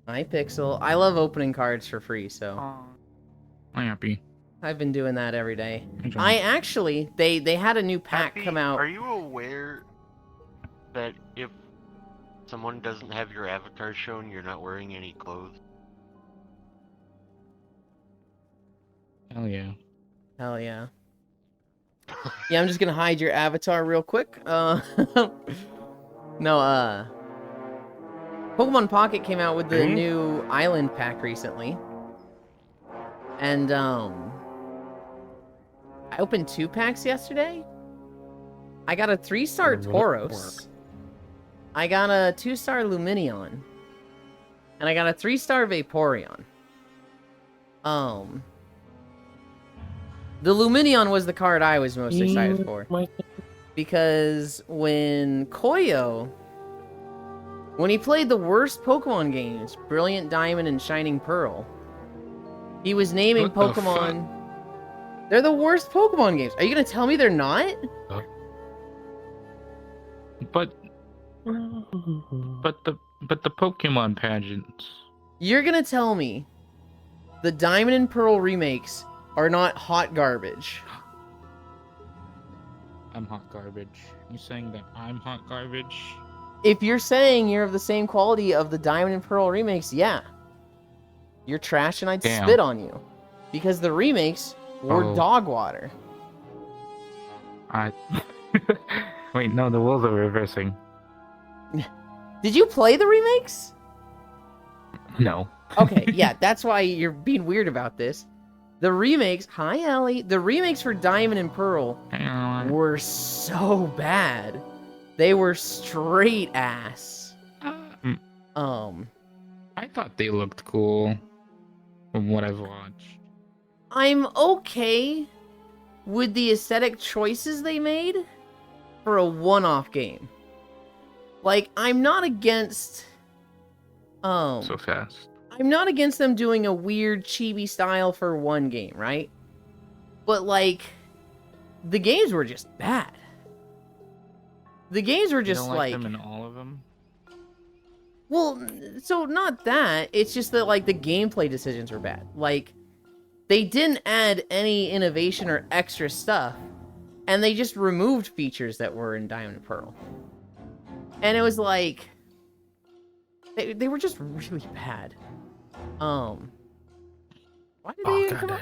Hi, Pixel. I love opening cards for free, so I'm happy. I've been doing that every day. Enjoy. I actually, they had a new pack Happy, come out. Are you aware that if someone doesn't have your avatar shown, you're not wearing any clothes? Hell yeah. Hell yeah. Yeah, I'm just gonna hide your avatar real quick. No, Pokemon Pocket came out with the new island pack recently. And, I opened 2 packs yesterday. I got a 3-star Tauros. I got a 2-star Lumineon. And I got a 3-star Vaporeon. The Lumineon was the card I was most excited for. Because when Koyo, when he played the worst Pokemon games, Brilliant Diamond and Shining Pearl, he was naming What the Pokemon... They're the worst Pokemon games. Are you gonna tell me they're not? But the Pokemon pageants. You're gonna tell me the Diamond and Pearl remakes are not hot garbage. I'm hot garbage. You saying that I'm hot garbage? If you're saying you're of the same quality of the Diamond and Pearl remakes, yeah. You're trash and I'd Damn. spit on you. Because the remakes were Oh. dog water. Wait, no, the roles are reversing. Did you play the remakes? No. Okay, yeah, that's why you're being weird about this. The remakes, hi Ellie, the remakes for Diamond and Pearl Hang on. were so bad. They were straight ass. I thought they looked cool from what I've watched. I'm okay with the aesthetic choices they made for a one-off game. Like, I'm not against... So fast. I'm not against them doing a weird chibi style for one game, right? But, like, the games were just bad. The games were just you don't like them in all of them? Well, so not that. It's just that, like, the gameplay decisions were bad. Like, they didn't add any innovation or extra stuff, and they just removed features that were in Diamond and Pearl. And it was like... They were just really bad. Why did they even come up?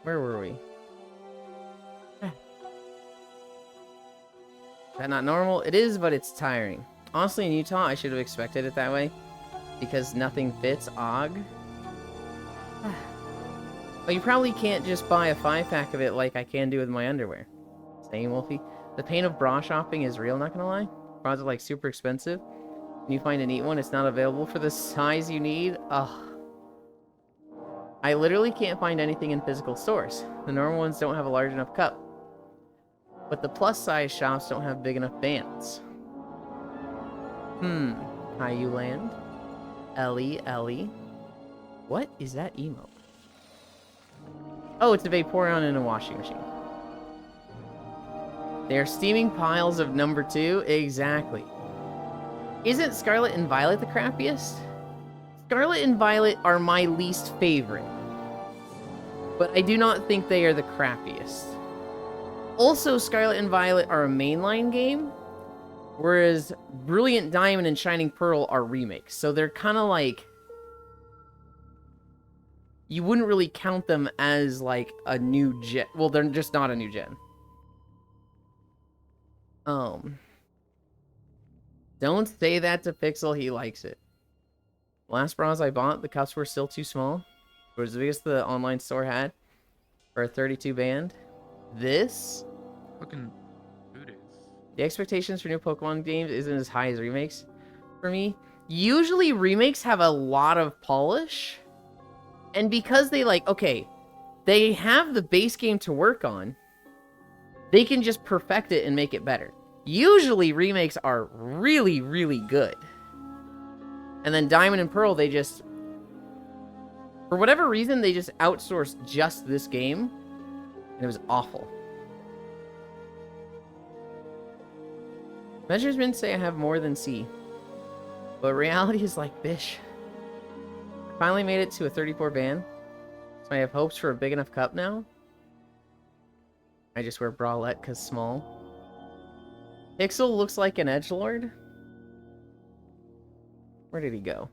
Where were we? Is that not normal? It is, but it's tiring. Honestly, in Utah, I should have expected it that way. Because nothing fits, Og. But you probably can't just buy a 5-pack of it like I can do with my underwear. Same, Wolfie. The pain of bra shopping is real, not gonna lie. Bras are like super expensive. When you find a neat one, it's not available for the size you need. Ugh. I literally can't find anything in physical stores. The normal ones don't have a large enough cup. But the plus size shops don't have big enough bands. Hi, you land. Ellie. What is that emote? Oh, it's a Vaporeon in a washing machine. They're steaming piles of number 2? Exactly. Isn't Scarlet and Violet the crappiest? Scarlet and Violet are my least favorite. But I do not think they are the crappiest. Also, Scarlet and Violet are a mainline game, whereas Brilliant Diamond and Shining Pearl are remakes. So they're kind of like... You wouldn't really count them as, like, a new gen. Well, they're just not a new gen. Don't say that to Pixel, he likes it. Last bras I bought, the cups were still too small. It was the biggest the online store had. For a 32 band. this, Fucking voodoo. the expectations for new Pokemon games isn't as high as remakes for me. Usually remakes have a lot of polish, and because they they have the base game to work on, they can just perfect it and make it better. Usually remakes are really, really good. And then Diamond and Pearl, they just, for whatever reason, they just outsourced just this game, and it was awful. Measurements say I have more than C, but reality is like Bish. I finally made it to a 34 band, so I have hopes for a big enough cup now. I just wear bralette because small. Pixel looks like an edgelord. Where did he go?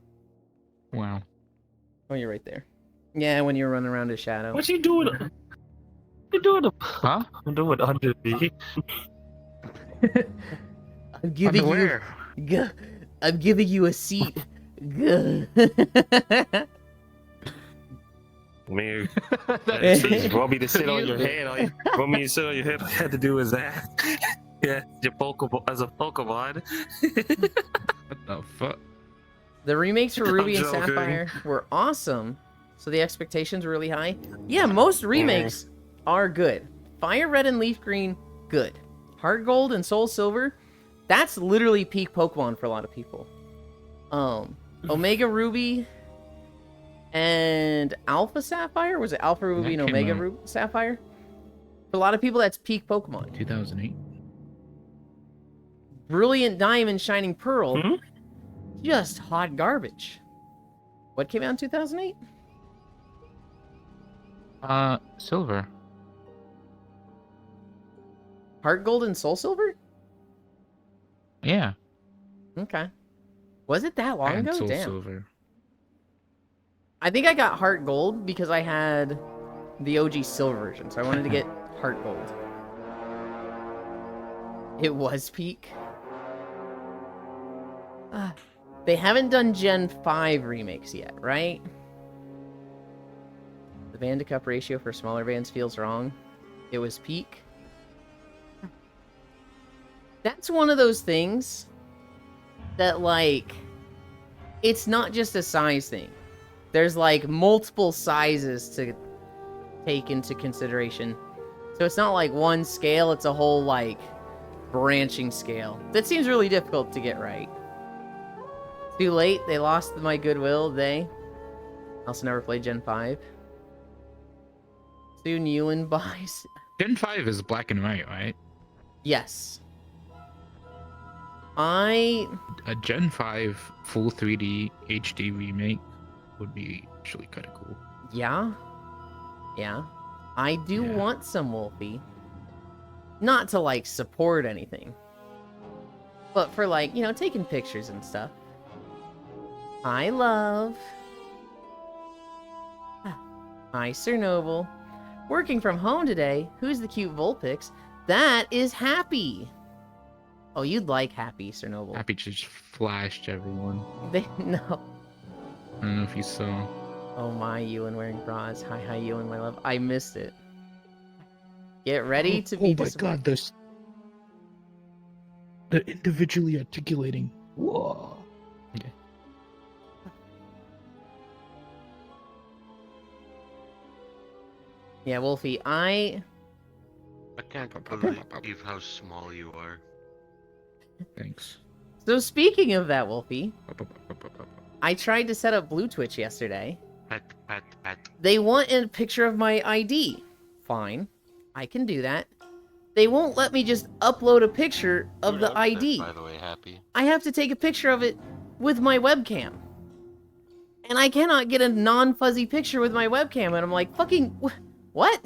Wow. Oh, you're right there. Yeah, when you were running around his shadow. What you doing? You doing? Huh? I'm doing under me. I'm giving Underwear. I'm giving you a seat. Man, That's you want me to sit on your head? All you want me to sit on your head? All you had to do is that. Yeah, your Pokemon as a Pokemon. What the fuck? The remakes for I'm Ruby and joking. Sapphire were awesome, so the expectations were really high. Yeah, most remakes are good. Fire Red and Leaf Green, good. Heart Gold and Soul Silver, that's literally peak Pokemon for a lot of people. Omega Ruby and Alpha Sapphire, was it Alpha Ruby and That came Omega out- Ruby Sapphire? For a lot of people, that's peak Pokemon. 2008. Brilliant Diamond, Shining Pearl, Hmm? just hot garbage. What came out in 2008? Silver. Heart Gold and Soul Silver? Yeah. Okay. Was it that long And ago? Soul Damn. Silver. I think I got Heart Gold because I had the OG Silver version, so I wanted to get Heart Gold. It was peak. They haven't done Gen 5 remakes yet, right? The Van to Cup ratio for smaller vans feels wrong. It was peak. That's one of those things that, like, it's not just a size thing. There's, like, multiple sizes to take into consideration. So it's not like one scale, it's a whole, like, branching scale. That seems really difficult to get right. Too late, they lost my goodwill, they. Also never played Gen 5. Soon Ewan buys. Gen 5 is black and white, right? Yes. A Gen 5 full 3D HD remake would be actually kind of cool. Yeah. Yeah. I do Yeah. want some Wolfie. Not to, like, support anything. But for, like, you know, taking pictures and stuff. Hi, love. Hi, Sir Noble. Working from home today. Who's the cute Vulpix? That is Happy. Oh, you'd like Happy, Sir Noble. Happy just flashed everyone. No. I don't know if you saw. Oh my, Ewan wearing bras. Hi, Ewan, my love. I missed it. Get ready to be Oh my disappointed. god, this. The individually articulating. Whoa. Yeah, Wolfie, I can't believe how small you are. Thanks. So speaking of that, Wolfie, I tried to set up Blue Twitch yesterday. Pet. They want a picture of my ID. Fine, I can do that. They won't let me just upload a picture of the ID. By the way, Happy. I have to take a picture of it with my webcam. And I cannot get a non-fuzzy picture with my webcam. And I'm like, fucking, what?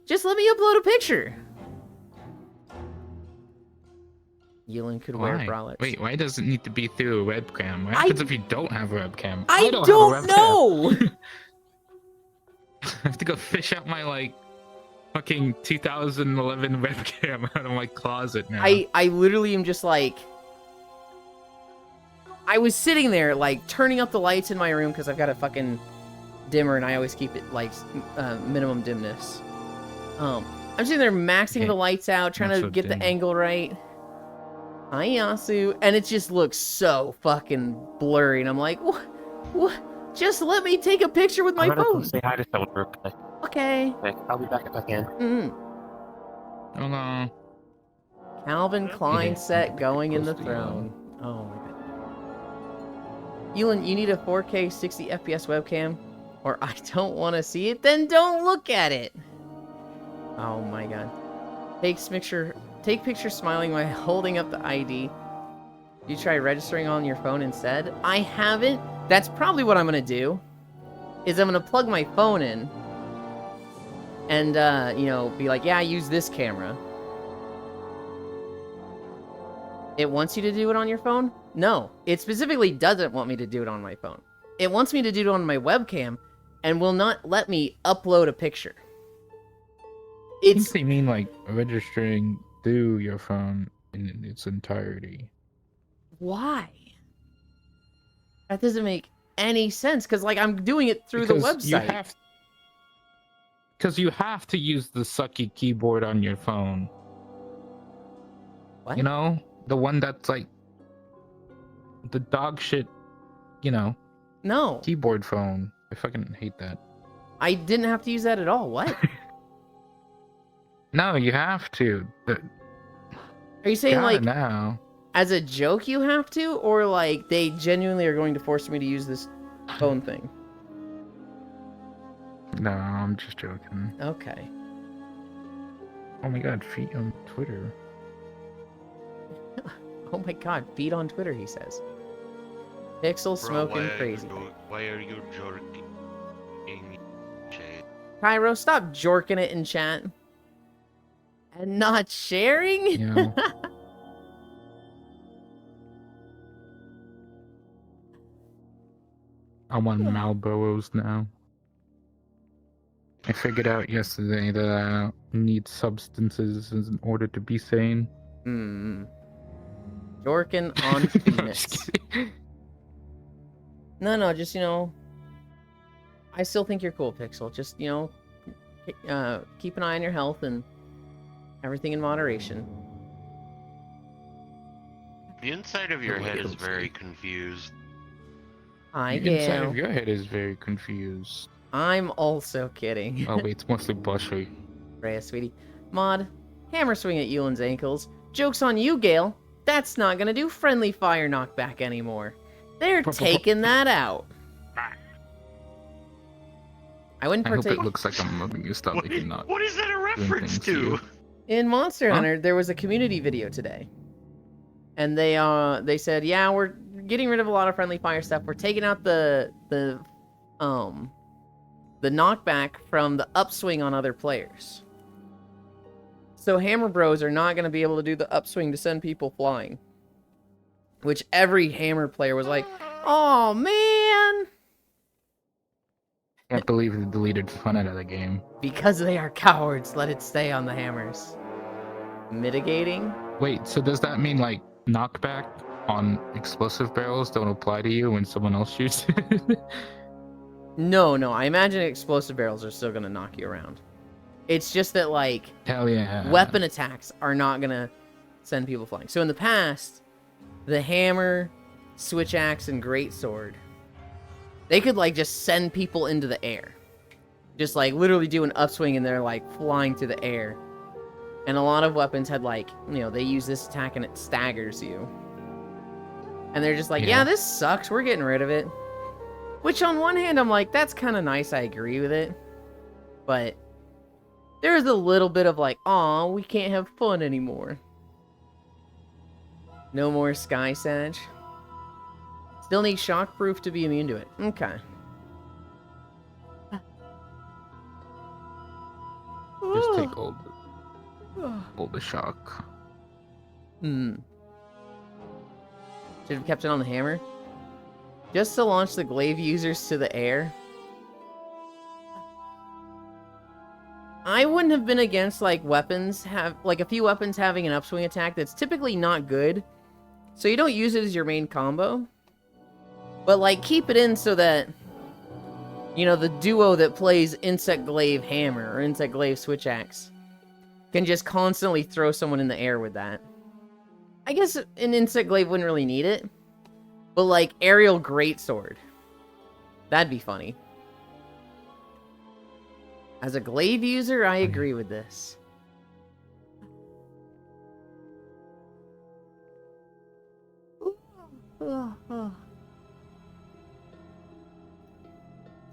Just let me upload a picture. Yulin could wear Why? bralettes. Wait, why does it need to be through a webcam? What I- happens if you don't have a webcam? I don't don't have a webcam. know! I have to go fish out my, like, fucking 2011 webcam out of my closet now. I literally am just like... I was sitting there, like, turning up the lights in my room because I've got a fucking dimmer and I always keep it, like, minimum dimness. I'm sitting there maxing Okay. the lights out, trying Not to so get the dim. angle right. Hi, Yasu. And it just looks so fucking blurry. And I'm like, what? Just let me take a picture with my I'm gonna go phone. say hi to someone real quick. Okay. I'll be back if I can. Oh no. Calvin Klein Yeah, set going in the close to throne. Oh my god. Elon, you need a 4K 60 FPS webcam? Or I don't want to see it? Then don't look at it! Oh my god. Take picture smiling while holding up the ID. You try registering on your phone instead? I haven't. That's probably what I'm gonna do. Is I'm gonna plug my phone in. And, you know, be like, yeah, use this camera. It wants you to do it on your phone? No. It specifically doesn't want me to do it on my phone. It wants me to do it on my webcam and will not let me upload a picture. I think It's they mean like registering through your phone in its entirety. why? That doesn't make any sense because like I'm doing it through the website. Because you have to use the sucky keyboard on your phone. What? You know? The one that's like the dog shit, you know, No. keyboard phone. I fucking hate that. I didn't have to use that at all. What? No, you have to. Are you saying Gotta like now. as a joke you have to, or like they genuinely are going to force me to use this phone thing? No, I'm just joking. Okay. Oh my god, feet on Twitter. Oh my god, feed on Twitter, he says. Pixel smoking crazy. Why are you joking? Cairo, stop jorking it in chat. And not sharing? You know. I'm on Malboros now. I figured out yesterday that I need substances in order to be sane. Jorkin on I'm Phoenix. just kidding. No, just, you know, I still think you're cool, Pixel. Just, you know, keep an eye on your health and everything in moderation. The inside of your Oh, head I is don't very see. confused. Hi, The inside Gail. of your head is very confused. I'm also kidding. Oh wait, it's mostly blushy. Rhea, sweetie. Mod, hammer swing at Yulin's ankles. Joke's on you, Gale. That's not gonna do friendly fire knockback anymore. They're taking that out. I wouldn't I hope partake. it looks like I'm loving you. Stop making not. What is that a reference things to you. to? In Monster Huh? Hunter, there was a community video today. And they said, yeah, we're getting rid of a lot of friendly fire stuff. We're taking out the knockback from the upswing on other players. So Hammer Bros are not going to be able to do the upswing to send people flying. Which every Hammer player was like, oh man! Can't believe they deleted fun out of the game. Because they are cowards, let it stay on the hammers. Mitigating? Wait, so does that mean like knockback on explosive barrels don't apply to you when someone else shoots it? No, I imagine explosive barrels are still going to knock you around. It's just that, like, Hell yeah. weapon attacks are not going to send people flying. So in the past, the hammer, switch axe, and greatsword, they could, like, just send people into the air. Just, like, literally do an upswing and they're, like, flying through the air. And a lot of weapons had, like, you know, they use this attack and it staggers you. And they're just like, yeah, this sucks. We're getting rid of it. Which on one hand, I'm like, that's kind of nice. I agree with it. But there's a little bit of like, aw, we can't have fun anymore. No more Sky Sag. Still need shockproof to be immune to it. Okay. Just take all the shock. Should have kept it on the hammer. Just to launch the glaive users to the air. I wouldn't have been against like weapons a few weapons having an upswing attack that's typically not good. So you don't use it as your main combo. But like keep it in so that you know the duo that plays Insect Glaive Hammer or Insect Glaive Switch Axe can just constantly throw someone in the air with that. I guess an Insect Glaive wouldn't really need it. But like aerial greatsword. That'd be funny. As a glaive user, I agree with this.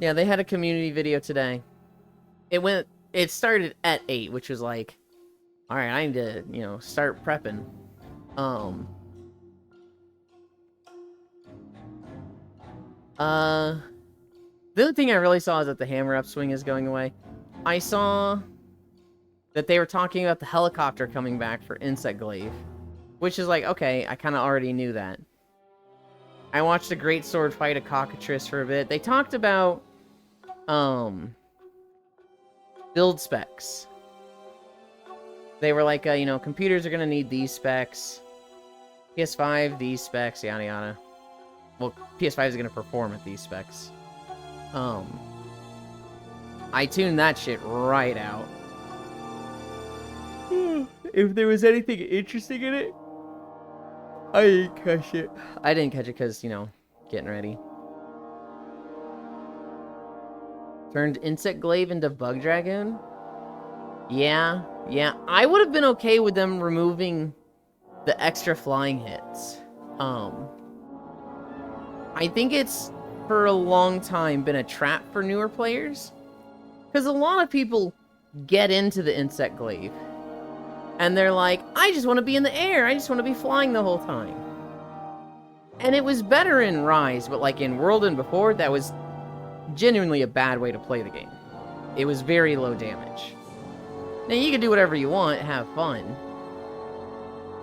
Yeah, they had a community video today. It started at 8, which was like, alright, I need to, you know, start prepping. The other thing I really saw is that the hammer upswing is going away. I saw that they were talking about the helicopter coming back for Insect Glaive, which is like, okay, I kind of already knew that. I watched a greatsword fight a cockatrice for a bit. They talked about build specs. They were like, you know, computers are gonna need these specs. PS5, these specs, yada yada. Well, PS5 is gonna perform at these specs. I tuned that shit right out. If there was anything interesting in it, I didn't catch it. I didn't catch it because, you know, getting ready. Turned Insect Glaive into Bug Dragoon? Yeah. I would have been okay with them removing the extra flying hits. I think it's, for a long time, been a trap for newer players. Because a lot of people get into the Insect Glaive. And they're like, I just want to be in the air. I just want to be flying the whole time. And it was better in Rise, but like in World and before, that was genuinely a bad way to play the game. It was very low damage. Now, you can do whatever you want, have fun.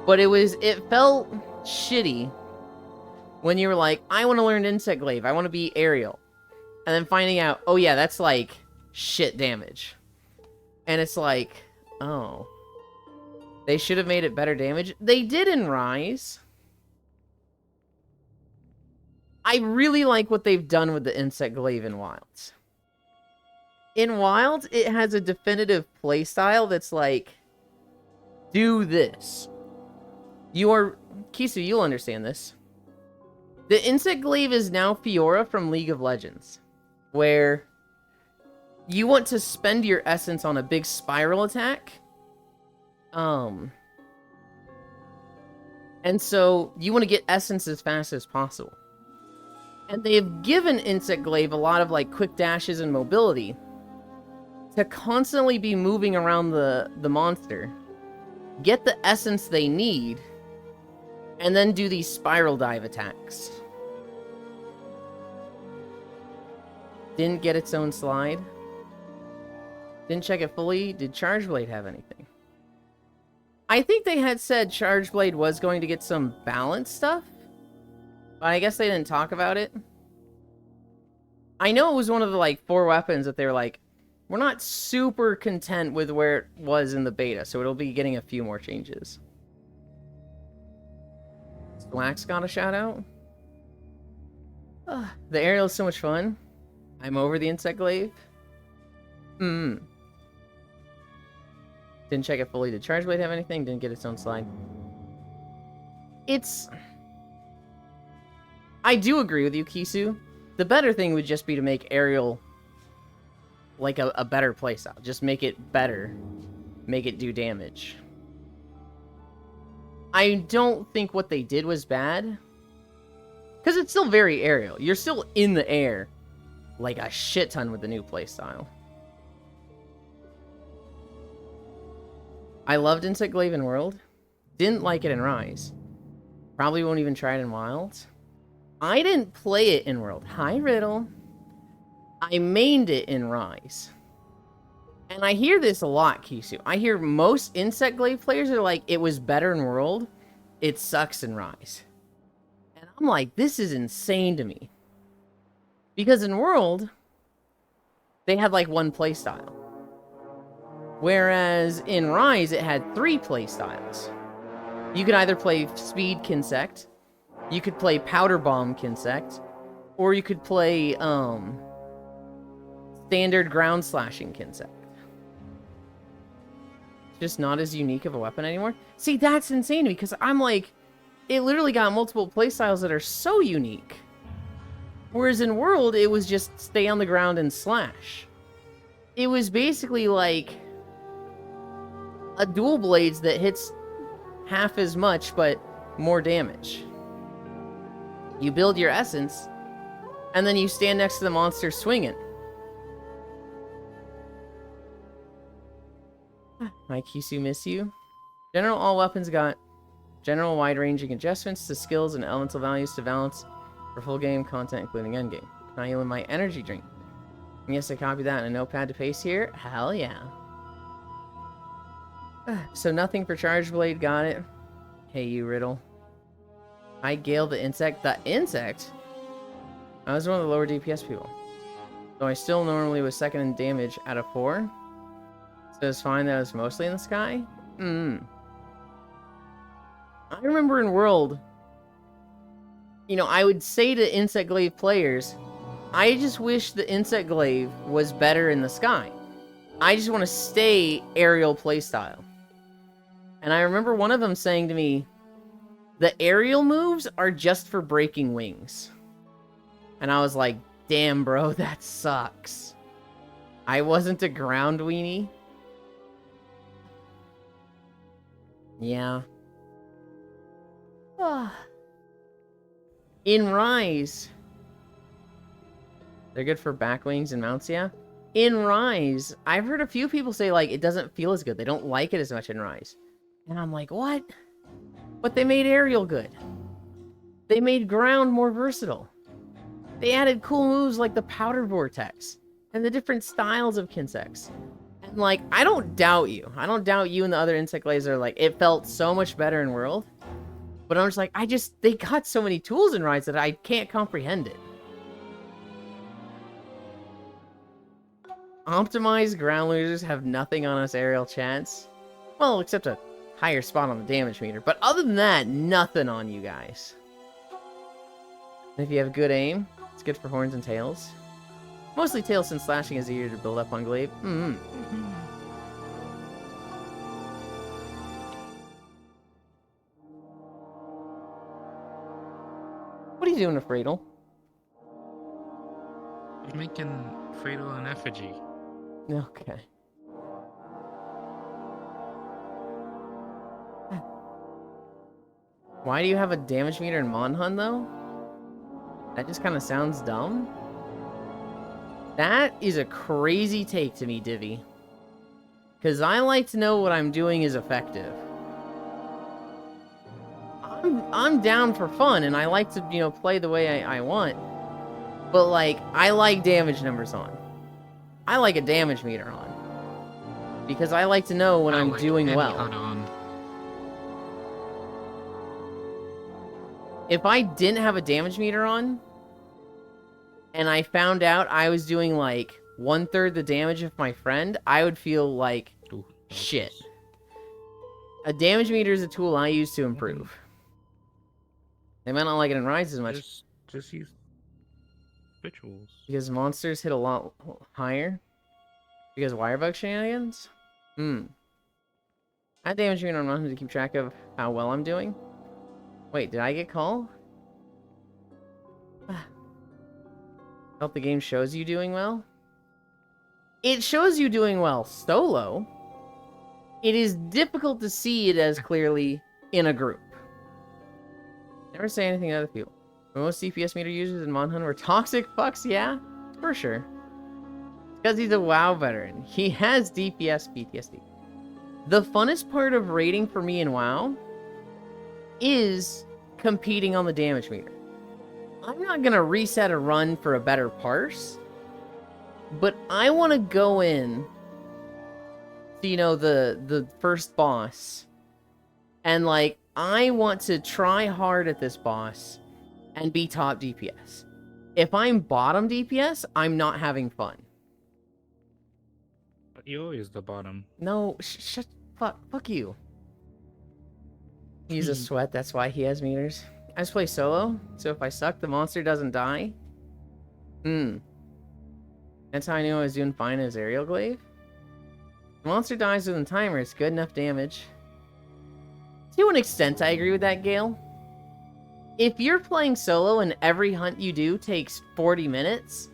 But it felt shitty when you were like, I want to learn Insect Glaive. I want to be aerial. And then finding out, oh yeah, that's like shit damage. And it's like, oh. They should have made it better damage. They did in Rise. I really like what they've done with the Insect Glaive in Wilds. In Wilds, it has a definitive playstyle that's like, do this. Kisu, you'll understand this. The Insect Glaive is now Fiora from League of Legends, where you want to spend your essence on a big spiral attack. And so you want to get essence as fast as possible. And they've given Insect Glaive a lot of like quick dashes and mobility to constantly be moving around the monster, get the essence they need, and then do these spiral dive attacks. Didn't get its own slide. Didn't check it fully. Did Charge Blade have anything? I think they had said Charge Blade was going to get some balance stuff, but I guess they didn't talk about it. I know it was one of the like 4 weapons that they were like, we're not super content with where it was in the beta, so it'll be getting a few more changes. Swax got a shout out. The aerial is so much fun. I'm over the Insect Glaive. Didn't check it fully. Did Charge Blade have anything? Didn't get its own slide. I do agree with you, Kisu. The better thing would just be to make aerial like a better playstyle. Just make it better. Make it do damage. I don't think what they did was bad. Because it's still very aerial. You're still in the air like a shit ton with the new playstyle. I loved Insect Glaive in World. Didn't like it in Rise. Probably won't even try it in Wilds. I didn't play it in World. Hi, Riddle. I mained it in Rise. And I hear this a lot, Kisu. I hear most Insect Glaive players are like, it was better in World. It sucks in Rise. And I'm like, this is insane to me. Because in World, they had like 1 playstyle. Whereas in Rise, it had 3 playstyles. You could either play Speed Kinsect, you could play Powder Bomb Kinsect, or you could play Standard Ground Slashing Kinsect. just not as unique of a weapon anymore. See, that's insane because I'm like, it literally got multiple playstyles that are so unique. Whereas in World, it was just stay on the ground and slash. It was basically like a dual blades that hits half as much, but more damage. You build your essence, and then you stand next to the monster swinging. My Kisu, miss you. General, all weapons got general wide-ranging adjustments to skills and elemental values to balance for full game content, including endgame. Can I heal in my energy drink? Yes, I copy that in a notepad to paste here. Hell yeah. So nothing for Charge Blade, got it. Hey, you Riddle. I Gale the insect. The insect? I was one of the lower DPS people. So I still normally was second in damage out of 4. So it's fine that it was mostly in the sky? I remember in World, you know, I would say to Insect Glaive players, I just wish the Insect Glaive was better in the sky. I just want to stay aerial playstyle. And I remember one of them saying to me, the aerial moves are just for breaking wings. And I was like, damn bro, that sucks. I wasn't a ground weenie. Yeah. In Rise, they're good for back wings and mounts, yeah? In Rise, I've heard a few people say, like, it doesn't feel as good. They don't like it as much in Rise. And I'm like, what? But they made aerial good. They made ground more versatile. They added cool moves like the Powder Vortex and the different styles of Kinsects. And, like, I don't doubt you. I don't doubt you and the other Insect Glaives are like, it felt so much better in World. But I'm just like, they got so many tools in Rise that I can't comprehend it. Optimized ground losers have nothing on us aerial chance. Well, except a higher spot on the damage meter. But other than that, nothing on you guys. And if you have good aim, it's good for horns and tails. Mostly tails since slashing is easier to build up on glaive. What are you doing to Freydle? I'm making Freydle an effigy. Okay. Why do you have a damage meter in Monhun, though? That just kind of sounds dumb. That is a crazy take to me, Divi. Because I like to know what I'm doing is effective. I'm down for fun, and I like to, you know, play the way I want. But, like, I like damage numbers on. I like a damage meter on. Because I like to know when I'm doing well. If I didn't have a damage meter on, and I found out I was doing, like, 1/3 the damage of my friend, I would feel like shit. A damage meter is a tool I use to improve. They might not like it in Rise as much. Just use rituals. Because monsters hit a lot higher? Because Wirebug shenanigans? I damage meter on Monhun to keep track of how well I'm doing. Wait, did I get called? Hope the game shows you doing well? It shows you doing well solo. It is difficult to see it as clearly in a group. Never say anything to other people. Most CPS meter users in Monhun were toxic fucks, yeah? For sure. Because he's a WoW veteran. He has DPS PTSD. The funnest part of raiding for me in WoW is competing on the damage meter. I'm not gonna reset a run for a better parse, but I want to go in to, you know, the first boss, and, like, I want to try hard at this boss and be top DPS. If I'm bottom DPS, I'm not having fun. But you're always the bottom. No, fuck you. He's a sweat, that's why he has meters. I just play solo, so if I suck, the monster doesn't die. That's how I knew I was doing fine as Aerial Glaive. The monster dies within timer, it's good enough damage. To an extent, I agree with that, Gale. If you're playing solo and every hunt you do takes 40 minutes,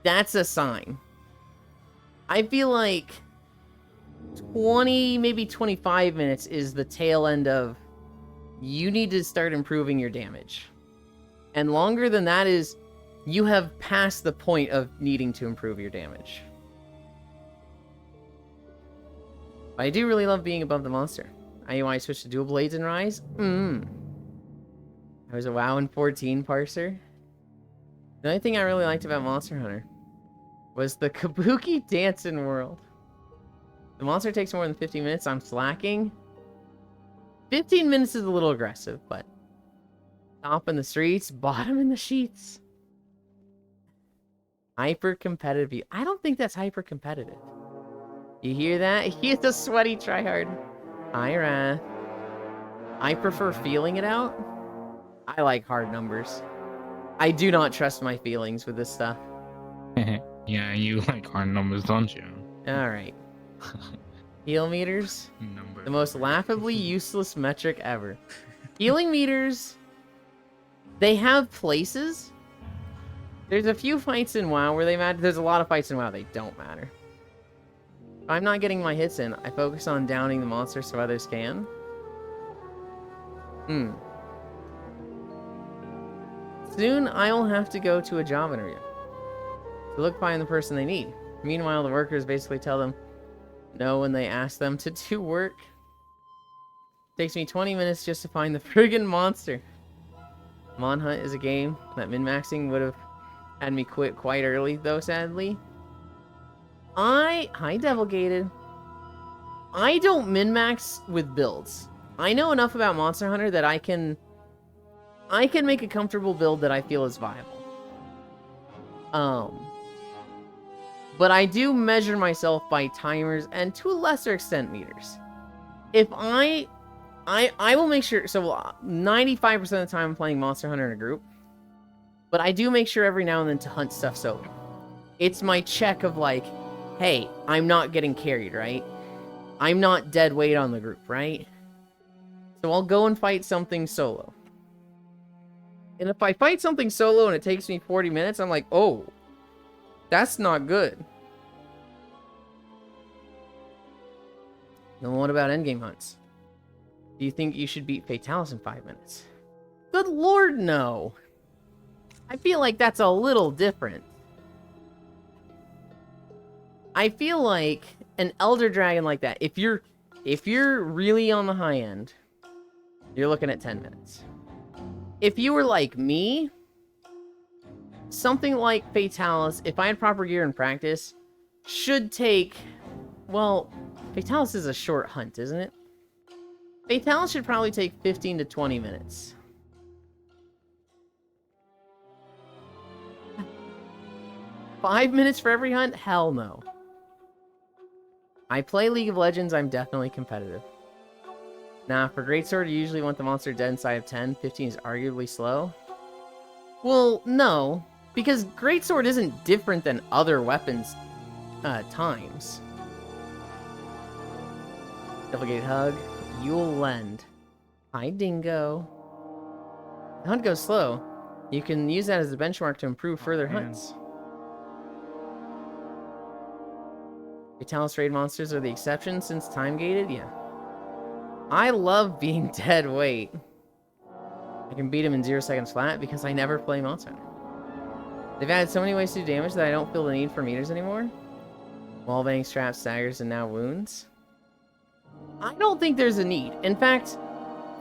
that's a sign. I feel like 20, maybe 25 minutes is the tail end of you need to start improving your damage. And longer than that is you have passed the point of needing to improve your damage. But I do really love being above the monster. I switched to dual blades and Rise. I was a WoW in 14 parser. The only thing I really liked about Monster Hunter was the Kabuki Dancing World. The monster takes more than 15 minutes. I'm slacking. 15 minutes is a little aggressive, but top in the streets, bottom in the sheets. Hyper competitive. I don't think that's hyper competitive. You hear that? He's a sweaty tryhard. Hi, Wrath. I prefer feeling it out. I like hard numbers. I do not trust my feelings with this stuff. Yeah, you like hard numbers, don't you? Alright. Heal meters. The most laughably useless metric ever. Healing meters, they have places. There's a few fights in WoW where they matter. There's a lot of fights in WoW they don't matter. If I'm not getting my hits in, I focus on downing the monster so others can. Soon, I'll have to go to a job interview to look find the person they need. Meanwhile, the workers basically tell them no when they ask them to do work. Takes me 20 minutes just to find the friggin' monster. Mon Hunt is a game that min-maxing would have had me quit quite early, though, sadly. Hi, Devilgated. I don't min-max with builds. I know enough about Monster Hunter that I can make a comfortable build that I feel is viable. But I do measure myself by timers and to a lesser extent meters. If I will make sure, so 95% of the time I'm playing Monster Hunter in a group, but I do make sure every now and then to hunt stuff solo. It's my check of like, hey, I'm not getting carried, right? I'm not dead weight on the group, right? So I'll go and fight something solo. And if I fight something solo and it takes me 40 minutes, I'm like, oh, that's not good. Then what about endgame hunts? Do you think you should beat Fatalis in 5 minutes? Good lord, no. I feel like that's a little different. I feel like an Elder Dragon like that, if you're really on the high end, you're looking at 10 minutes. If you were like me, something like Fatalis, if I had proper gear and practice, should take, well, Fatalis is a short hunt, isn't it? Fatalis should probably take 15 to 20 minutes. Five minutes for every hunt? Hell no. I play League of Legends, I'm definitely competitive. Nah, for Greatsword, you usually want the monster dead inside of 10. 15 is arguably slow. Well, no. Because Greatsword isn't different than other weapons times. Double-gate hug. You'll lend. Hi, Dingo. The hunt goes slow. You can use that as a benchmark to improve further hunts. Fatalis raid monsters are the exception since time-gated? Yeah. I love being dead weight. I can beat him in 0 seconds flat because I never play Monster Hunter. They've added so many ways to do damage that I don't feel the need for meters anymore. Wallbang, straps, staggers, and now wounds. I don't think there's a need. In fact,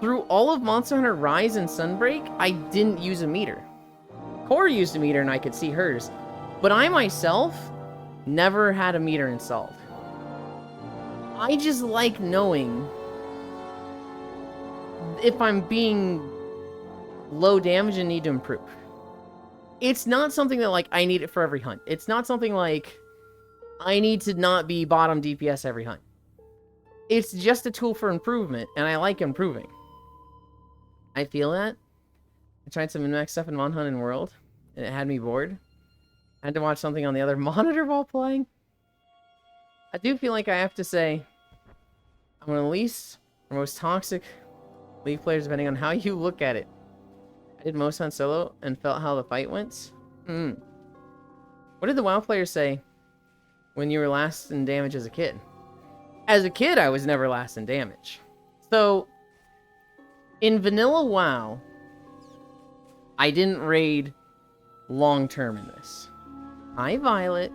through all of Monster Hunter Rise and Sunbreak, I didn't use a meter. Core used a meter and I could see hers. But I myself never had a meter installed. I just like knowing if I'm being low damage and need to improve. It's not something that, like, I need it for every hunt. It's not something like I need to not be bottom DPS every hunt. It's just a tool for improvement, and I like improving. I feel that. I tried some min-max stuff in Mon Hunt and World, and it had me bored. I had to watch something on the other monitor while playing. I do feel like I have to say I'm one of the least or most toxic League players depending on how you look at it. I did most on solo and felt how the fight went. What did the WoW players say when you were last in damage as a kid? As a kid, I was never last in damage. So, in vanilla WoW, I didn't raid long-term in this. Hi, Violet.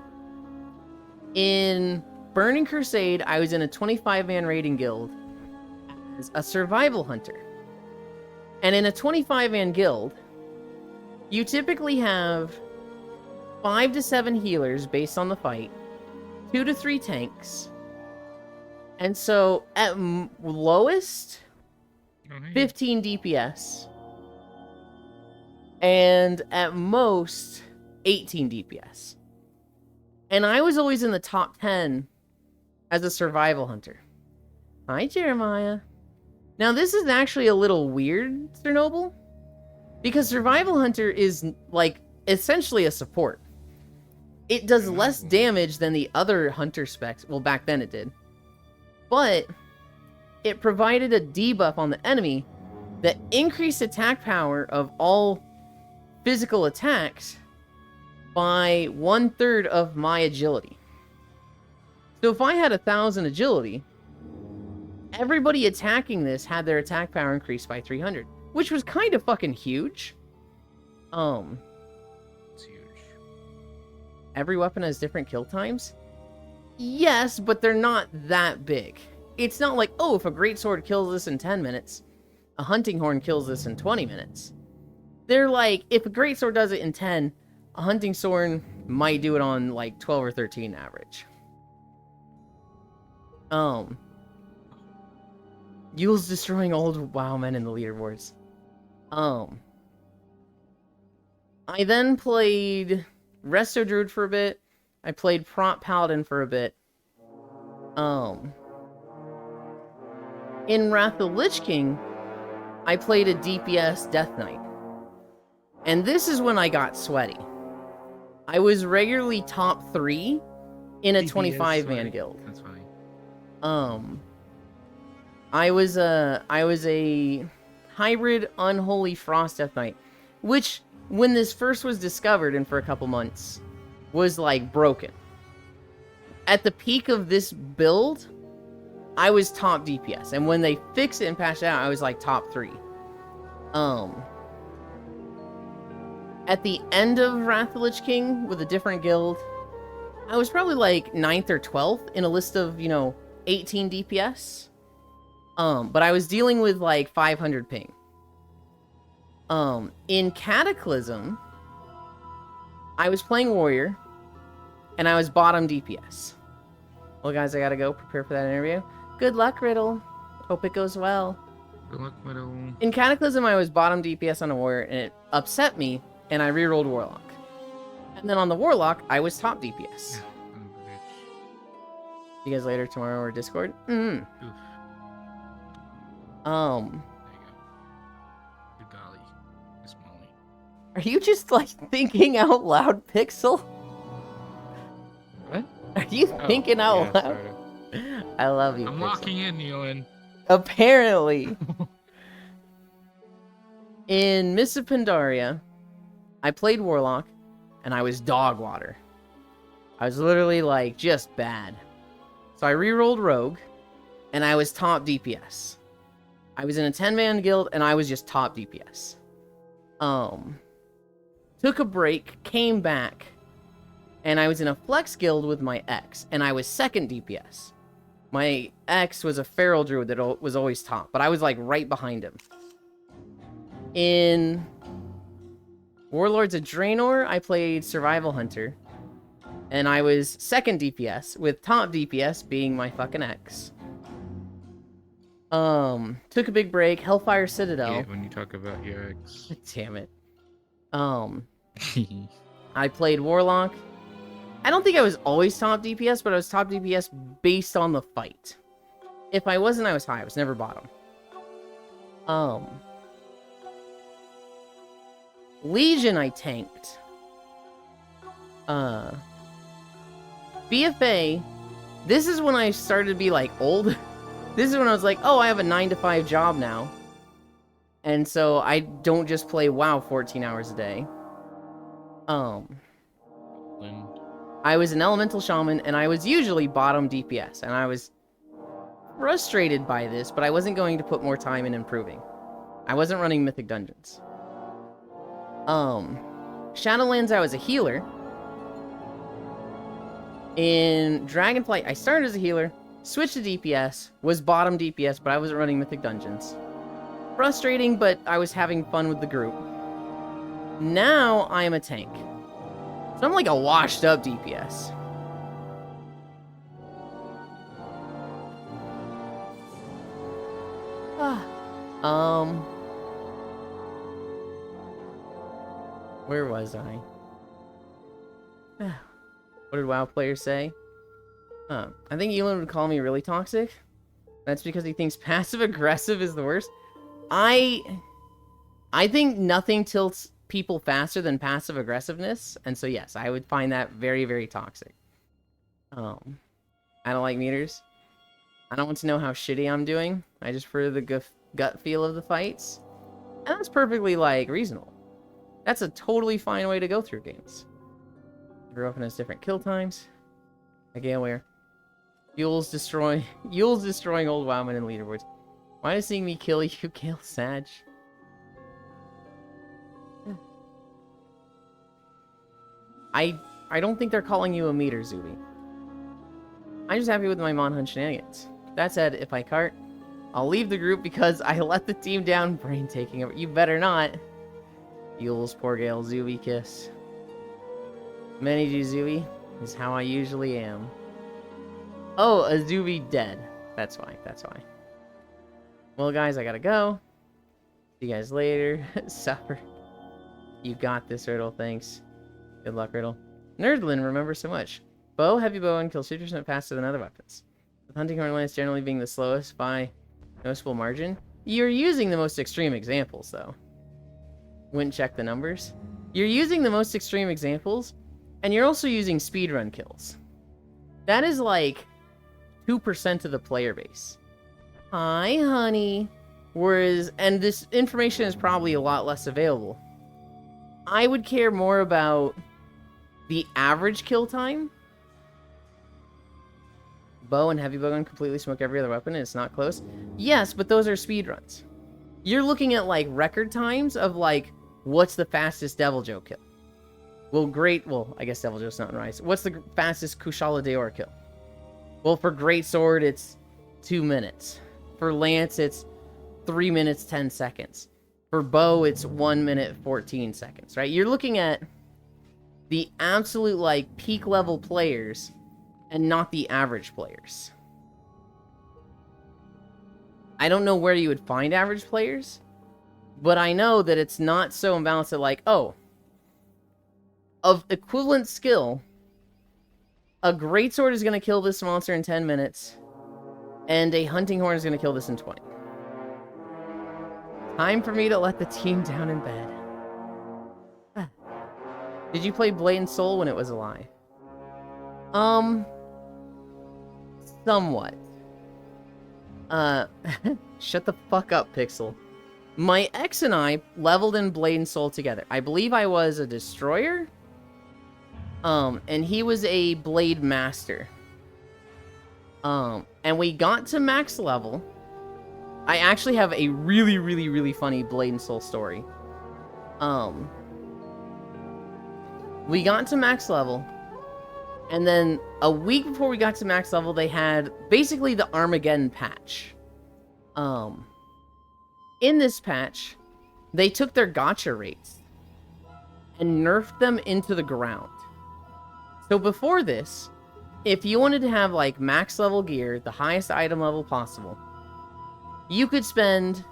In Burning Crusade, I was in a 25-man raiding guild as a survival hunter. And in a 25-man guild, you typically have 5 to 7 healers based on the fight, 2 to 3 tanks, and so at lowest, 15 DPS, and at most, 18 DPS. And I was always in the top 10 as a survival hunter. Hi, Jeremiah. Now, this is actually a little weird, Sir Noble, because survival hunter is, like, essentially a support. It does less damage than the other hunter specs. Well, back then it did. But it provided a debuff on the enemy that increased attack power of all physical attacks by 1/3 of my agility. So if I had 1,000 agility, everybody attacking this had their attack power increased by 300, which was kind of fucking huge. It's huge. Every weapon has different kill times? Yes, but they're not that big. It's not like, oh, if a greatsword kills this in 10 minutes, a hunting horn kills this in 20 minutes. They're like, if a greatsword does it in 10, a hunting sword might do it on like 12 or 13 average. Yule's destroying old WoW men in the leaderboards. I then played Resto Druid for a bit. I played Prompt Paladin for a bit. In Wrath of the Lich King, I played a DPS Death Knight. And this is when I got sweaty. I was regularly top 3 in a DPS 25-man guild. That's funny. I was a hybrid Unholy Frost Death Knight, which, when this first was discovered and for a couple months, was like broken. At the peak of this build, I was top DPS, and when they fixed it and patched it out, I was like top 3. At the end of Wrath of the Lich King with a different guild, I was probably like 9th or 12th in a list of, 18 DPS. But I was dealing with like 500 ping. In Cataclysm, I was playing Warrior, and I was bottom DPS. Well, guys, I gotta go prepare for that interview. Good luck, Riddle. Hope it goes well. Good luck, Widow. In Cataclysm, I was bottom DPS on a Warrior, and it upset me, and I rerolled Warlock. And then on the Warlock, I was top DPS. See you guys later tomorrow or Discord. Oof. Um, There you go. Good golly. Miss Molly. are you just like thinking out loud, Pixel? What? Are you thinking out loud? Sorta. I love you, I'm Pixel. locking in, Ewan. Apparently. In Mists of Pandaria, I played Warlock, and I was dog water. I was literally, like, just bad. So I rerolled Rogue, and I was top DPS. I was in a 10-man guild, and I was just top DPS. Took a break, came back, and I was in a flex guild with my ex, and I was second DPS. My ex was a feral druid that was always top, but I was like right behind him. In Warlords of Draenor, I played Survival Hunter, and I was second DPS, with top DPS being my fucking ex. Took a big break, Hellfire Citadel. Yeah, when you talk about your ex. Damn it. I played Warlock. I don't think I was always top DPS, but I was top DPS based on the fight. If I wasn't, I was high. I was never bottom. Legion, I tanked. BFA, This is when I started to be like old. This is when I was like, oh, I have a 9-to-5 job now. And so I don't just play WoW 14 hours a day. I was an elemental shaman, and I was usually bottom DPS, and I was frustrated by this, but I wasn't going to put more time in improving. I wasn't running Mythic Dungeons. Shadowlands, I was a healer. In Dragonflight, I started as a healer, switched to DPS, was bottom DPS, but I wasn't running Mythic Dungeons. Frustrating, but I was having fun with the group. Now, I am a tank. So I'm like a washed up DPS. Where was I? What did WoW players say? I think Elon would call me really toxic. That's because he thinks passive aggressive is the worst. I think nothing tilts people faster than passive aggressiveness, and so yes, I would find that very, very toxic. I don't like meters. I don't want to know how shitty I'm doing. I just prefer the gut feel of the fights, and that's perfectly like reasonable. That's a totally fine way to go through games. Every weapon has different kill times. I get aware. Yule's destroying old Wowman and leaderboards. Why does seeing me kill you kill Sag? I don't think they're calling you a meter, Zuby. I'm just happy with my Monhunt shenanigans. That said, if I cart, I'll leave the group because I let the team down. Brain taking over. You better not. Yule's poor Gale Zuby kiss. Many do Zuby is how I usually am. Oh, a Zuby dead. That's why. That's why. Well, guys, I gotta go. See you guys later. Supper. You got this, Riddle. Thanks. Good luck, Riddle. Nerdlin, remember so much. Bow, heavy bow, and kills 50% faster than other weapons. With Hunting Horn Lance generally being the slowest by noticeable margin. You're using the most extreme examples, though. Wouldn't check the numbers. You're using the most extreme examples, and you're also using speedrun kills. That is like 2% of the player base. Hi, honey. Whereas, and this information is probably a lot less available. I would care more about the average kill time. Bow and heavy bowgun completely smoke every other weapon and it's not close. Yes, but those are speedruns. You're looking at like record times of like, what's the fastest Deviljho kill? Well, I guess Deviljo's not right. What's the fastest Kushala Daora kill? Well, for Greatsword, it's 2 minutes. For Lance, it's 3 minutes, 10 seconds. For Bow, it's 1 minute, 14 seconds, right? You're looking at the absolute, like, peak level players and not the average players. I don't know where you would find average players, but I know that it's not so imbalanced that, like, oh, of equivalent skill, a Greatsword is going to kill this monster in 10 minutes, and a Hunting Horn is going to kill this in 20. Time for me to let the team down in bed. Did you play Blade and Soul when it was alive? Somewhat. Shut the fuck up, Pixel. My ex and I leveled in Blade and Soul together. I believe I was a Destroyer. And he was a Blade Master. And we got to max level. I actually have a really, really, really funny Blade and Soul story. We got to max level, and then a week before we got to max level, they had basically the Armageddon patch. In this patch, they took their gacha rates and nerfed them into the ground. So before this, if you wanted to have like max level gear, the highest item level possible, you could spend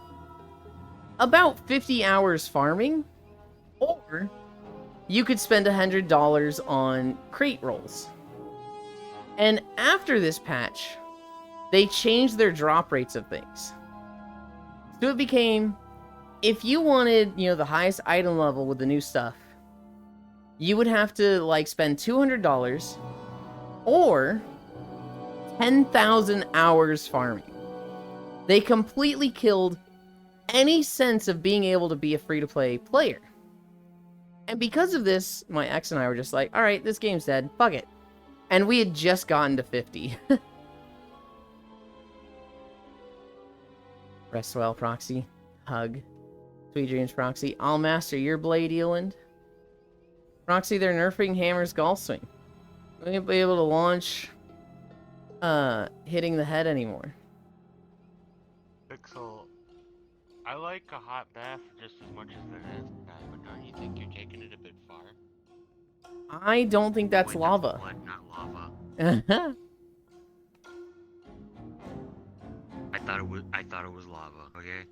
about 50 hours farming, or you could spend $100 on crate rolls. And after this patch, they changed their drop rates of things. So it became, if you wanted, the highest item level with the new stuff, you would have to, like, spend $200 or 10,000 hours farming. They completely killed any sense of being able to be a free-to-play player. And because of this, my ex and I were just like, alright, this game's dead, fuck it. And we had just gotten to 50. Rest well, Proxy. Hug. Sweet dreams, Proxy. I'll master your blade, Eland. Proxy, they're nerfing Hammer's golf swing. We won't be able to launch hitting the head anymore. Pixel, I like a hot bath just as much as it is, but don't you think you're taking it a bit far? I don't think that's Wind lava. Blood, not lava. I thought it was lava. Okay.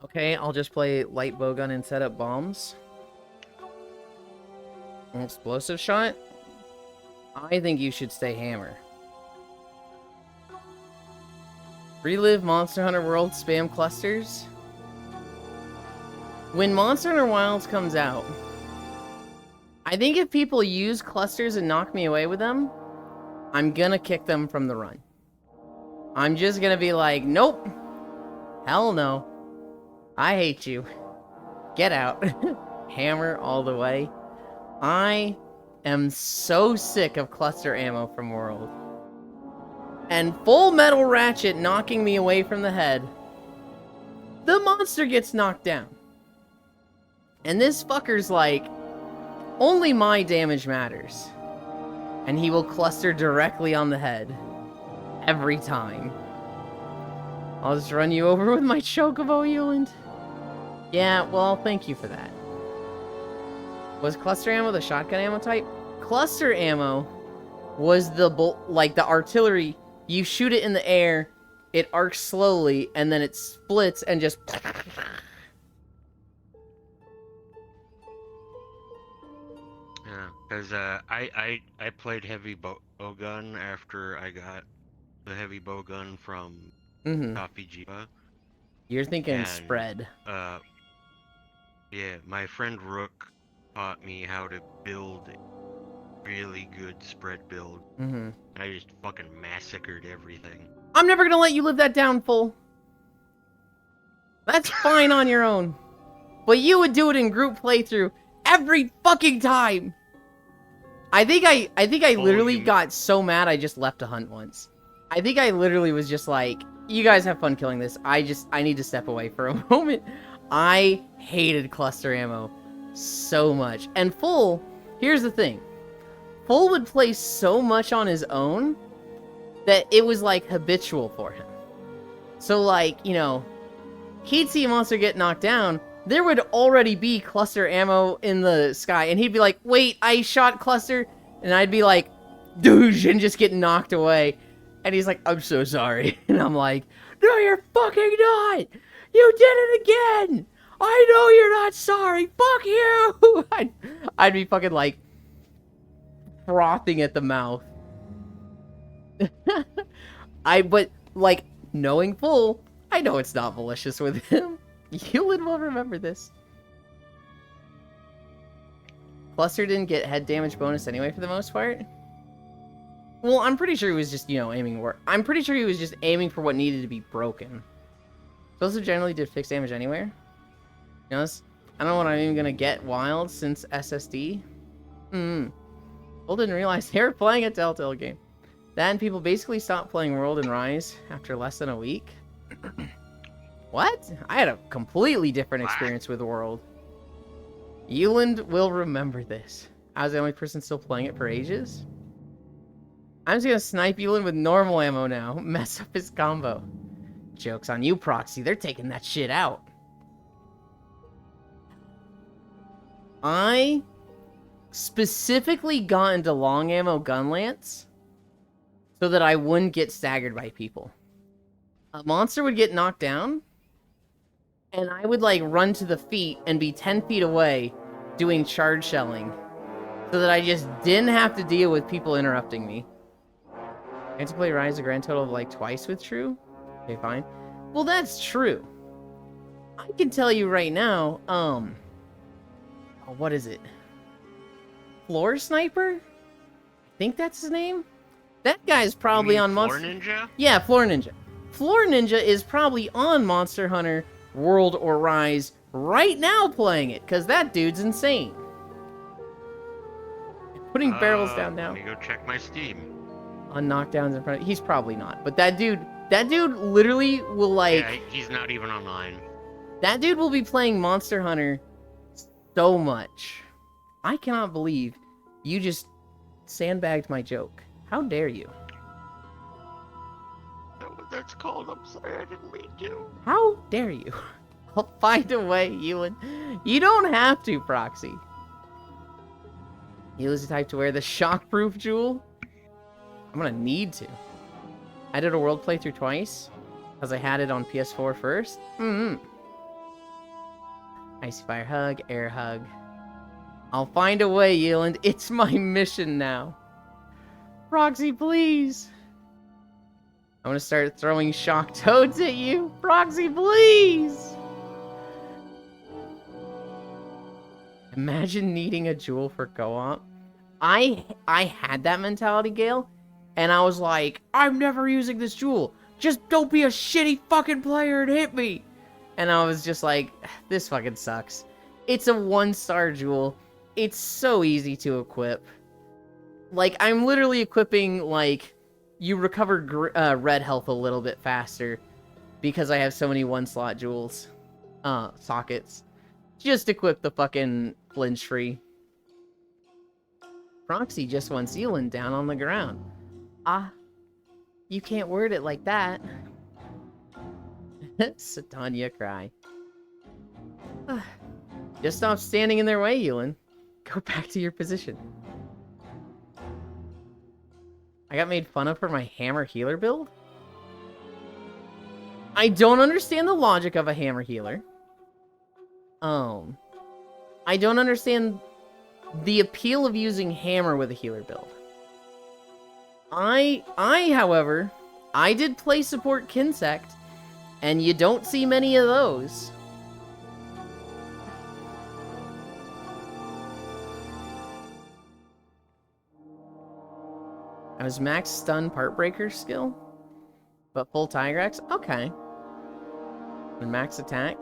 Okay, I'll just play light bowgun and set up bombs. An explosive shot? I think you should stay Hammer. Relive Monster Hunter World spam clusters? When Monster Hunter Wilds comes out, I think if people use clusters and knock me away with them, I'm gonna kick them from the run. I'm just gonna be like, nope. Hell no. I hate you. Get out. Hammer all the way. I am so sick of cluster ammo from World. And Full Metal Ratchet knocking me away from the head. The monster gets knocked down. And this fucker's like, only my damage matters. And he will cluster directly on the head. Every time. I'll just run you over with my Chocobo, Euland. Yeah, well, thank you for that. Was cluster ammo the shotgun ammo type? Cluster ammo was the the artillery. You shoot it in the air, it arcs slowly, and then it splits and just... Yeah, because I played heavy bowgun after I got the heavy bowgun from Coffee Jiba. You're thinking and, spread. Yeah, my friend Rook taught me how to build a really good spread build. I just fucking massacred everything. I'm never gonna let you live that down, Full. That's fine on your own. But you would do it in group playthrough every fucking time. I think I literally got so mad I just left to hunt once. I think I literally was just like, you guys have fun killing this. I need to step away for a moment. I hated cluster ammo so much. And Full, here's the thing. Full would play so much on his own that it was like habitual for him. So like, you know, he'd see a monster get knocked down, there would already be cluster ammo in the sky, and he'd be like, wait, I shot cluster, and I'd be like, douche, and just get knocked away. And he's like, I'm so sorry. And I'm like, no, you're fucking not! You did it again! I know you're not sorry! Fuck you! I'd be fucking like, frothing at the mouth. But, like, knowing Full, I know it's not malicious with him. Hewlin will remember this. Cluster didn't get head damage bonus anyway for the most part. Well, I'm pretty sure he was just, you know, aiming where... I'm pretty sure he was just aiming for what needed to be broken. Those generally did fixed damage anywhere. You know, I don't know what I'm even gonna get wild since SSD. Full didn't realize they were playing a Telltale game. Then people basically stopped playing World and Rise after less than a week. What? I had a completely different experience with World. Euland will remember this. I was the only person still playing it for ages. I'm just gonna snipe Euland with normal ammo now. Mess up his combo. Joke's on you, Proxy. They're taking that shit out. I specifically got into long ammo gun lance so that I wouldn't get staggered by people. A monster would get knocked down, and I would like run to the feet and be 10 feet away doing charge shelling so that I just didn't have to deal with people interrupting me. I had to play Rise a grand total of like twice with True. Okay, fine. Well, that's true. I can tell you right now, oh, what is it? Floor Sniper? I think that's his name? That guy's probably You mean on Floor Monster... Ninja? Yeah, Floor Ninja. Floor Ninja is probably on Monster Hunter World or Rise right now playing it, because that dude's insane. Putting barrels down now. Let me go check my Steam. On knockdowns in front of... He's probably not. But that dude literally will, like... Yeah, he's not even online. That dude will be playing Monster Hunter so much. I cannot believe you just sandbagged my joke. How dare you? That's called. I'm sorry, I didn't mean to. How dare you? I'll find a way, Ewan. You don't have to, Proxy. You was the type to wear the shockproof jewel? I'm gonna need to. I did a world playthrough twice, because I had it on PS4 first. Icy Fire Hug, Air Hug. I'll find a way, Yeland. It's my mission now. Proxy, please. I'm gonna start throwing shock toads at you. Proxy, please. Imagine needing a jewel for co-op. I had that mentality, Gale, and I was like, I'm never using this jewel. Just don't be a shitty fucking player and hit me. And I was just like, this fucking sucks. It's a 1-star jewel. It's so easy to equip. Like, I'm literally equipping, like, you recover red health a little bit faster because I have so many 1-slot jewels. Sockets. Just equip the fucking flinch free. Proxy just wants Zealand down on the ground. Ah, you can't word it like that. Satanya cry. Just stop standing in their way, Ewan. Go back to your position. I got made fun of for my hammer healer build? I don't understand the logic of a hammer healer. I don't understand the appeal of using hammer with a healer build. However, I did play support Kinsect, and you don't see many of those. I was max stun part breaker skill, but full Tigrex? Okay. And max attack?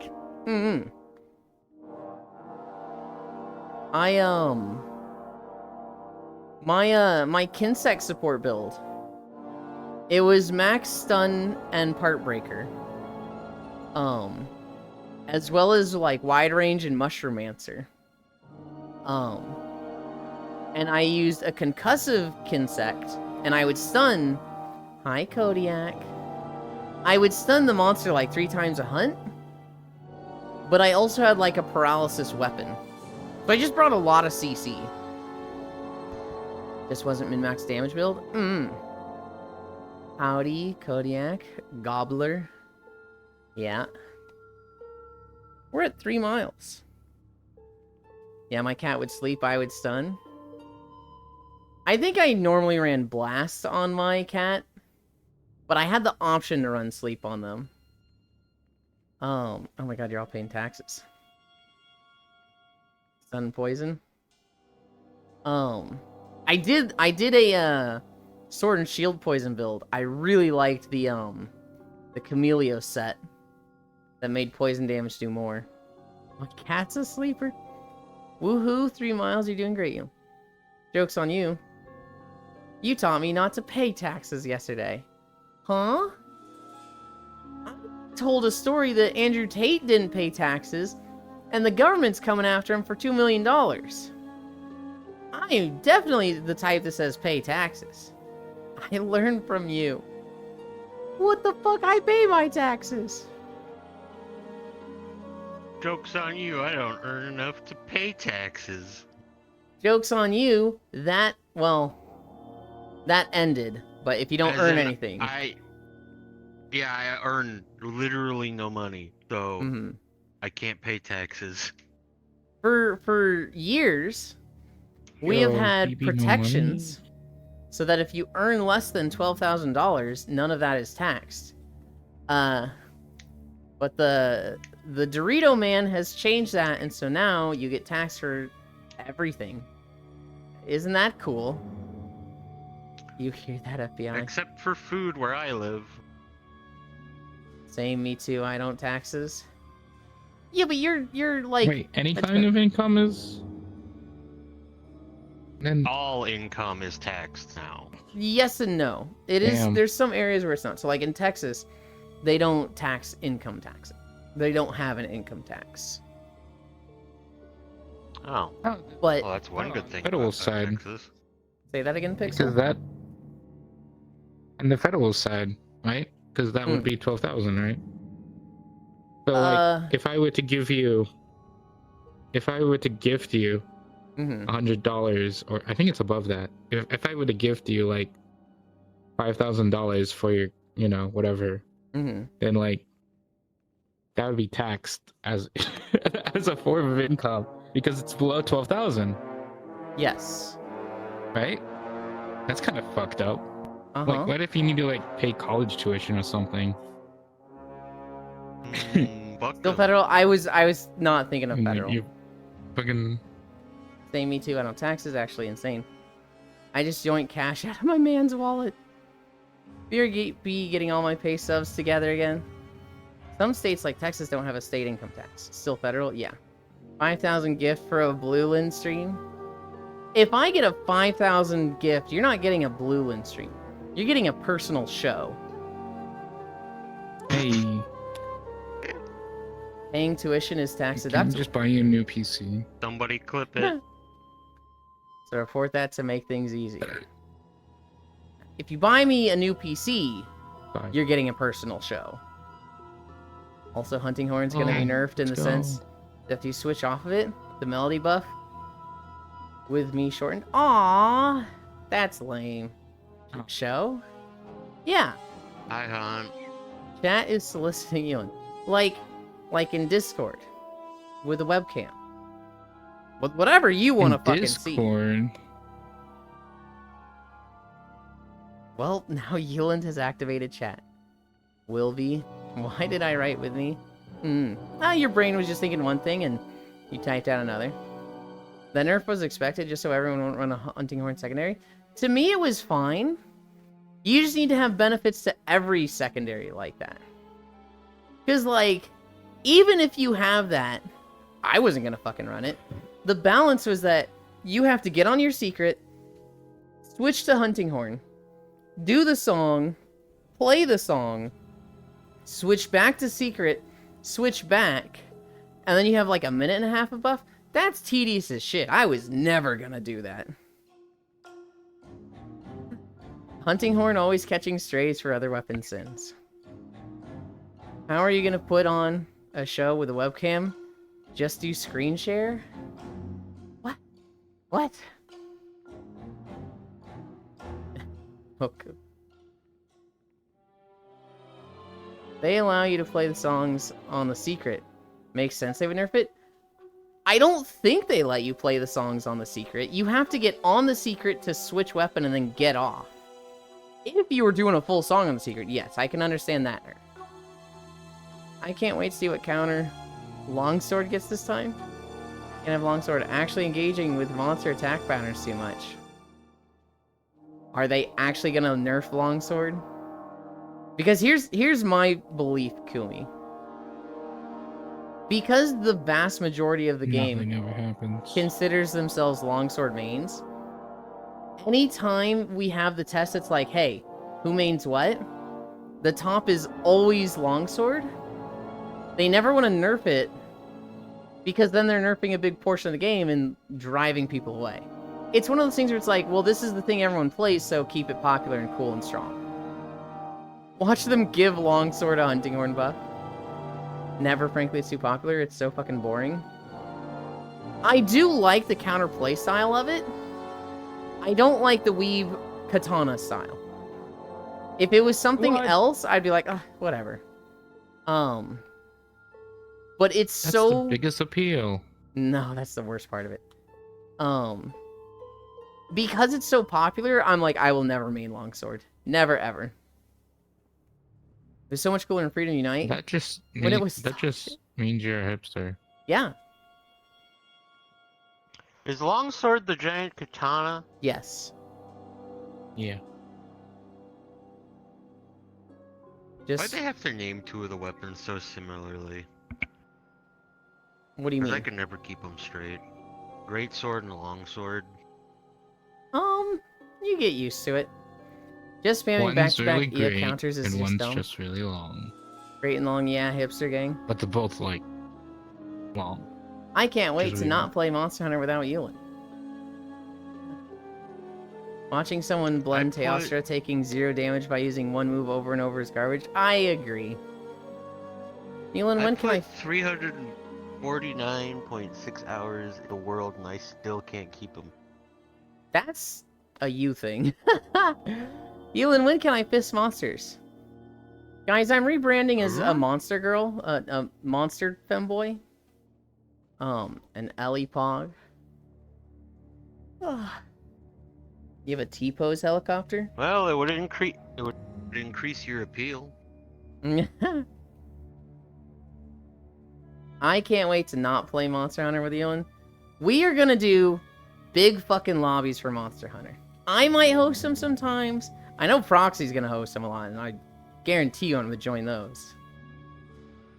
My Kinsect support build. It was max stun and part breaker. As well as like wide range and Mushromancer. And I used a concussive Kinsect, and I would stun. Hi, Kodiak. I would stun the monster like 3 times a hunt, but I also had like a paralysis weapon. So I just brought a lot of CC. This wasn't min-max damage build? Howdy, Kodiak. Gobbler. Yeah. We're at 3 miles. Yeah, my cat would sleep, I would stun. I think I normally ran Blast on my cat, but I had the option to run Sleep on them. Oh my god, you're all paying taxes. Stun poison. I did a Sword and Shield poison build. I really liked the Camelio set that made poison damage do more. My cat's a sleeper. Woohoo, 3 miles, you're doing great, you. Joke's on you. You taught me not to pay taxes yesterday. Huh? I told a story that Andrew Tate didn't pay taxes, and the government's coming after him for $2 million. I am definitely the type that says pay taxes. I learned from you. What the fuck? I pay my taxes. Joke's on you, I don't earn enough to pay taxes. Joke's on you, that ended. But if you don't earn anything... I earn literally no money, so I can't pay taxes. For years, we have had protections so that if you earn less than $12,000, none of that is taxed. But the the Dorito Man has changed that, and so now you get taxed for everything. Isn't that cool? You hear that, FBI? Except for food where I live. Same, me too. I don't taxes. Yeah, but you're like. Wait, any that's kind good. of income is. Then All income is taxed now. Yes and no. It is. Damn. There's some areas where it's not. So like in Texas, they don't tax income tax. They don't have an income tax. Oh, But well, that's one good thing. Federal about side. Texas. say that again, because Pixel. that. And the federal side, right? Because that would Hmm. be 12,000, right? So like, if I were to gift you mhm. $100, or I think it's above that. If I were to gift you like $5,000 for your, whatever, Mhm. then like that would be taxed as as a form of income because it's below 12,000, Yes. right? That's kind of fucked up. Uh Like, huh. what if you need to like pay college tuition or something? Fuck Still them. federal. I was not thinking of And federal. you fucking Same, me too. I don't taxes actually insane. I just yoink cash out of my man's wallet. Be getting all my pay stubs together again. Some states like Texas don't have a state income tax. Still federal, yeah. 5,000 gift for a Blueland stream. If I get a 5,000 gift, you're not getting a Blueland stream. You're getting a personal show. hey, Paying tuition is tax can you deductible. just buy you a new PC? Somebody clip it. So report that to make things easier. If you buy me a new PC, Bye. you're getting a personal show. Also, Hunting Horn's gonna be Oh, nerfed in the let's sense go. that if you switch off of it, the melody buff with me shortened. Aww, that's lame. Oh. Show? Yeah, Hi, hon. chat is soliciting you, like in Discord with a webcam. With whatever you want to In fucking see. Discord. Well, now Yuland has activated chat. Will be. Why did I write with me? Your brain was just thinking one thing and you typed out another. The nerf was expected just so everyone won't run a Hunting Horn secondary. To me, it was fine. You just need to have benefits to every secondary like that. Because, like, even if you have that, I wasn't going to fucking run it. The balance was that you have to get on your secret, switch to Hunting Horn, do the song, play the song, switch back to secret, switch back, and then you have like a minute and a half of buff. That's tedious as shit. I was never gonna do that. Hunting Horn always catching strays for other weapon sins. How are you gonna put on a show with a webcam? Just do screen share? What? What? Okay. They allow you to play the songs on the secret. Makes sense they would nerf it. I don't think they let you play the songs on the secret. You have to get on the secret to switch weapon and then get off. If you were doing a full song on the secret, yes, I can understand that nerf. I can't wait to see what counter Longsword gets this time. Can't have Longsword actually engaging with monster attack patterns too much. Are they actually gonna nerf Longsword? Because here's my belief, Kumi. Because the vast majority of the game Nothing ever happens. considers themselves longsword mains, anytime we have the test, it's like, hey, who mains what? The top is always longsword. They never want to nerf it because then they're nerfing a big portion of the game and driving people away. It's one of those things where it's like, well, this is the thing everyone plays, so keep it popular and cool and strong. Watch them give longsword a Hunting Horn buff. Never, frankly, it's too popular. It's so fucking boring. I do like the counter play style of it. I don't like the weave katana style. If it was something What? else, I'd be like, whatever. But it's That's so... the biggest appeal. No, that's the worst part of it. Because it's so popular, I'm like, I will never main longsword. Never, ever. was so much cooler in Freedom Unite. That just When it was that just means you're a hipster. Yeah. Is Longsword the giant katana? Yes. Yeah. Why'd Just they have to name two of the weapons so similarly? what do you Because I mean? can never keep them straight. Great sword and longsword. You get used to it. Just spamming One's back-to-back really great, counters is and just one's dumb. just really long. Great and long, yeah, hipster gang. But they're both like long. I can't wait Just to really not long. play Monster Hunter without Ewan. Watching someone blend play- Teostra taking 0 damage by using one move over and over is garbage. I agree. Ewan, when can I... 349.6 hours in the world and I still can't keep them. That's a you thing. Ewan, when can I fist monsters? Guys, I'm rebranding as a monster girl, a monster femboy. An Ellie Pog. You have a T-pose helicopter? Well, it would increase your appeal. I can't wait to not play Monster Hunter with Ewan. We are gonna do big fucking lobbies for Monster Hunter. I might host them sometimes. I know Proxy's gonna host them a lot, and I guarantee you I'm gonna join those.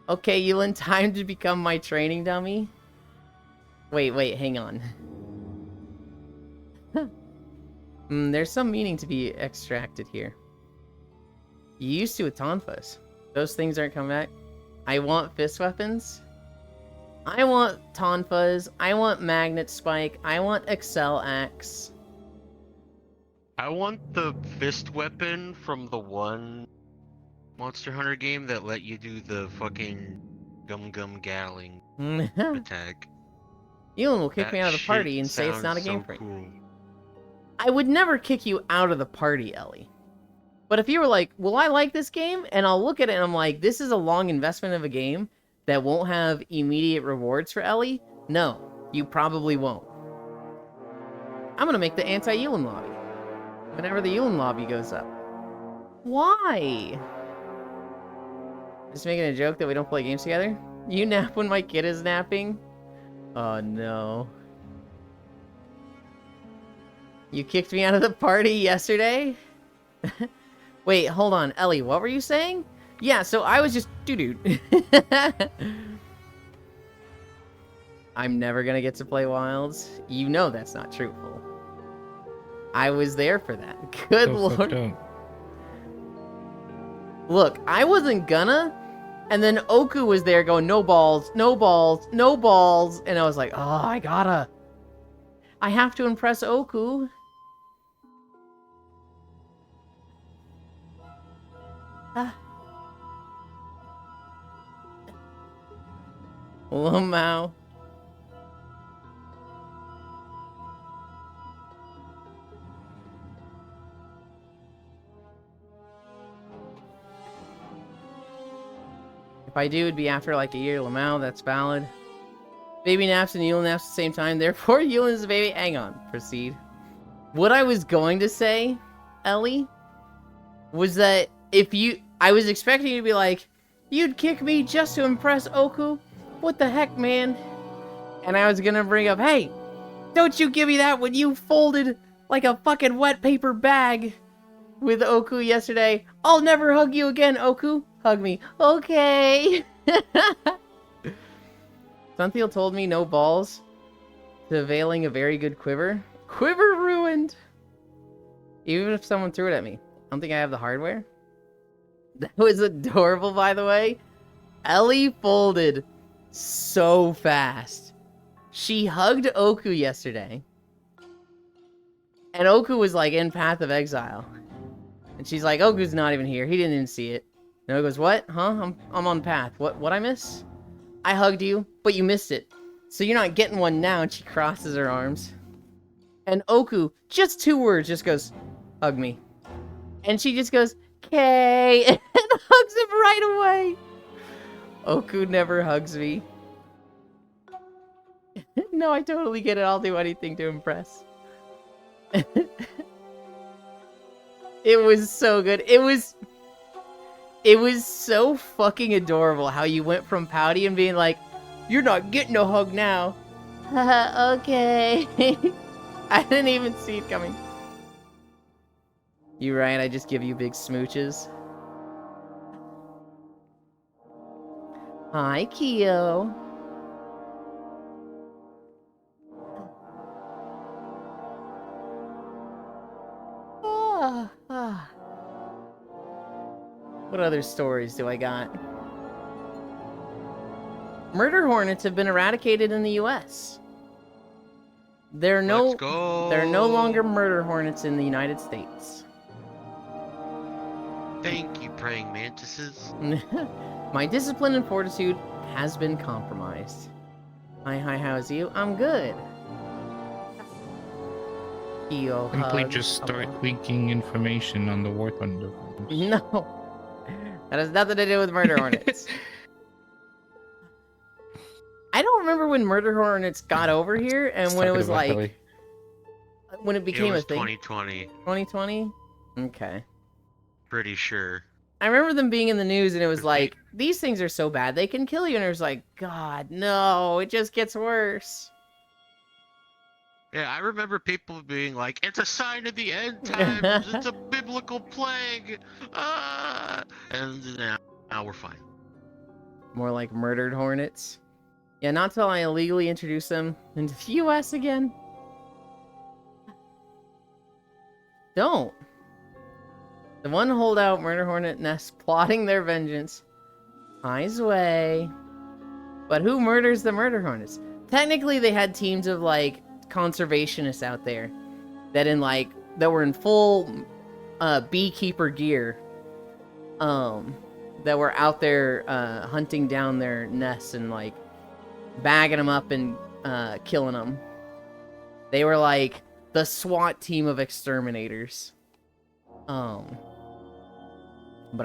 Okay, Ewan, time to become my training dummy. Wait, hang on. There's some meaning to be extracted here. You used to with Tonfas. Those things aren't coming back. I want fist weapons. I want Tonfas. I want Magnet Spike. I want Excel Axe. I want the fist weapon from the one Monster Hunter game that let you do the fucking gum galling attack. Ewan will kick That me out of the shit party and say it's not a sounds game so for you. cool. I would never kick you out of the party, Ellie. But if you were like, well, I like this game, and I'll look at it and I'm like, this is a long investment of a game that won't have immediate rewards for Ellie, no, you probably won't. I'm gonna make the anti-Ewan lobby whenever the Ewan lobby goes up. Why? Just making a joke that we don't play games together? You nap when my kid is napping? Oh no. You kicked me out of the party yesterday? Wait, hold on. Ellie, what were you saying? Yeah, so I was just... Dude. I'm never gonna get to play Wilds. You know that's not truthful. I was there for that. Good So fucked lord. up. Look, I wasn't gonna, and then Oku was there going, no balls, no balls, no balls, and I was like, oh, I gotta. I have to impress Oku. Lamau. If I do, it'd be after like a year. Lamau, that's valid. Baby naps and Yule naps at the same time. Therefore, Yule is a baby. Hang on. Proceed. What I was going to say, Ellie, was that if you... I was expecting you to be like, you'd kick me just to impress Oku? What the heck, man? And I was gonna bring up, hey, don't you give me that when you folded like a fucking wet paper bag with Oku yesterday. I'll never hug you again, Oku. Hug me. Okay. Sunthiel told me no balls to availing a very good quiver. Quiver ruined! Even if someone threw it at me. I don't think I have the hardware. That was adorable, by the way. Ellie folded so fast. She hugged Oku yesterday. And Oku was like in Path of Exile. And she's like, Oku's not even here. He didn't even see it. And Oku goes, what? Huh? I'm on Path. What I miss? I hugged you, but you missed it. So you're not getting one now. And she crosses her arms. And Oku, just 2 words, just goes, hug me. And she just goes, K, and hugs him right away. Oku never hugs me. No, I totally get it. I'll do anything to impress. It was so good. It was It was so fucking adorable how you went from pouty and being like, "You're not getting a hug now." Okay. I didn't even see it coming. You right, I just give you big smooches. Hi, Keo. What other stories do I got? Murder hornets have been eradicated in the US. They're no longer murder hornets in the United States. Thank you, praying mantises. My discipline and fortitude has been compromised. Hi, how's you? I'm good. Keo, Simply hug. just start Hello. leaking information on the War Thunder. No. That has nothing to do with murder hornets. I don't remember when murder hornets got over here and when it was like when it became it was a thing. 2020. 2020? Okay. Pretty sure. I remember them being in the news and it was like, these things are so bad they can kill you, and it was like, God, no, it just gets worse. Yeah, I remember people being like, "It's a sign of the end times. It's a biblical plague." And now we're fine. More like murdered hornets. Yeah, not till I illegally introduce them into the US again. Don't. The one holdout murder hornet nest plotting their vengeance. Eyes way. But who murders the murder hornets? Technically, they had teams of, like, conservationists out there that were in full beekeeper gear. That were out there hunting down their nests and, like, bagging them up and killing them. They were like the SWAT team of exterminators. But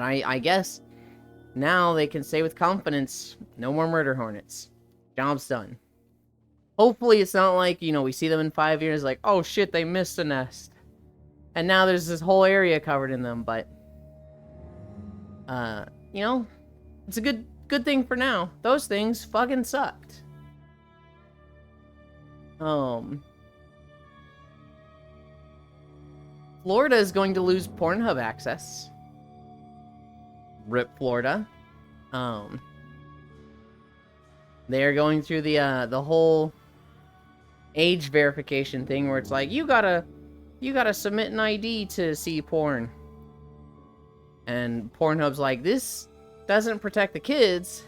I guess now they can say with confidence, no more murder hornets. Job's done. Hopefully it's not like, you know, we see them in 5 years like, oh shit, they missed a nest. And now there's this whole area covered in them, but you know, it's a good thing for now. Those things fucking sucked. Florida is going to lose Pornhub access. RIP Florida. They are going through the whole age verification thing where it's like you gotta submit an ID to see porn. And Pornhub's like, this doesn't protect the kids.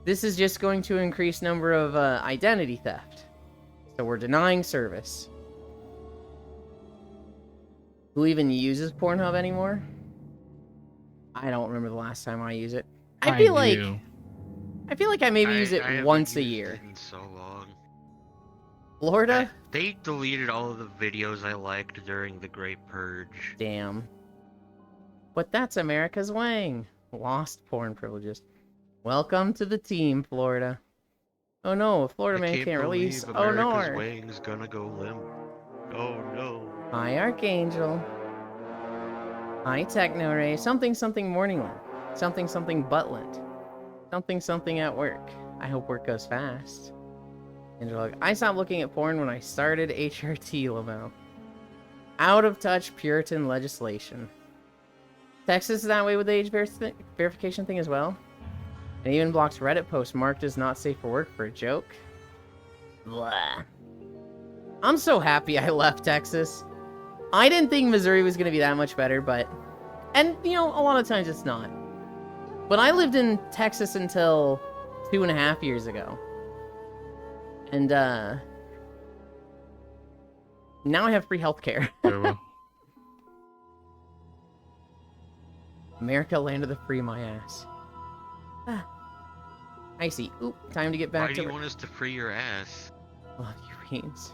This is just going to increase number of identity theft. So we're denying service. Who even uses Pornhub anymore? I don't remember the last time I use it. I feel like I maybe use it haven't once a used year. it in so long. Florida? They deleted all of the videos I liked during the Great Purge. Damn. But that's America's Wang. Lost porn privileges. Welcome to the team, Florida. Oh no, a Florida man can't release. Oh no. America's Wang's gonna go limp. Oh no. Hi, Archangel. Hi, Techno Ray. Something Morningland. Something Buttland. Something at work. I hope work goes fast. Angela, I stopped looking at porn when I started HRT, Lamau. Out of touch Puritan legislation. Texas is that way with the age verification thing as well. And even blocks Reddit posts marked as not safe for work for a joke. Blah. I'm so happy I left Texas. I didn't think Missouri was going to be that much better, but... And, you know, a lot of times it's not. But I lived in Texas until 2.5 years ago. And, now I have free healthcare. America, land of the free, my ass. Ah. I see. Oop, time to get back Why to... do you want us to free your ass? Love you, Beans.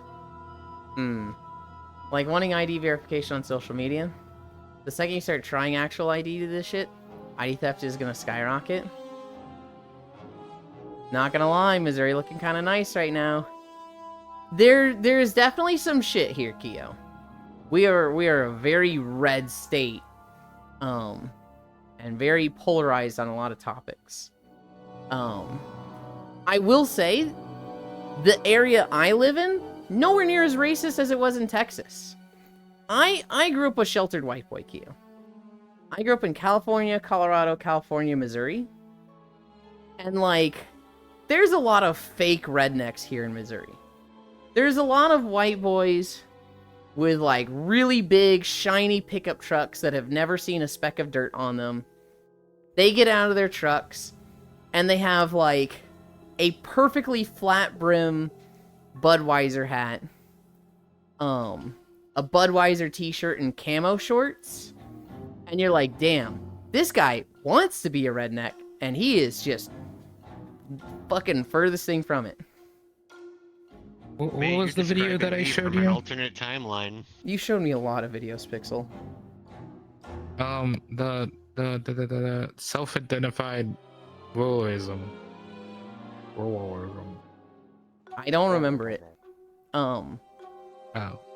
Like wanting ID verification on social media. The second you start trying actual ID to this shit, ID theft is gonna skyrocket. Not gonna lie, Missouri looking kind of nice right now. There's definitely some shit here, Keo. We are a very red state. And and very polarized on a lot of topics. I will say, the area I live in, nowhere near as racist as it was in Texas. I grew up a sheltered white boy, Keo. I grew up in California, Colorado, California, Missouri. And, like, there's a lot of fake rednecks here in Missouri. There's a lot of white boys with, like, really big, shiny pickup trucks that have never seen a speck of dirt on them. They get out of their trucks, and they have, like, a perfectly flat brim Budweiser hat, a Budweiser t-shirt and camo shorts, and you're like, damn, this guy wants to be a redneck, and he is just fucking furthest thing from it. What Mate, was the you're video that describing I me showed from an you? alternate timeline. You showed me a lot of videos, Pixel. The self-identified Woism. I don't remember it. Oh,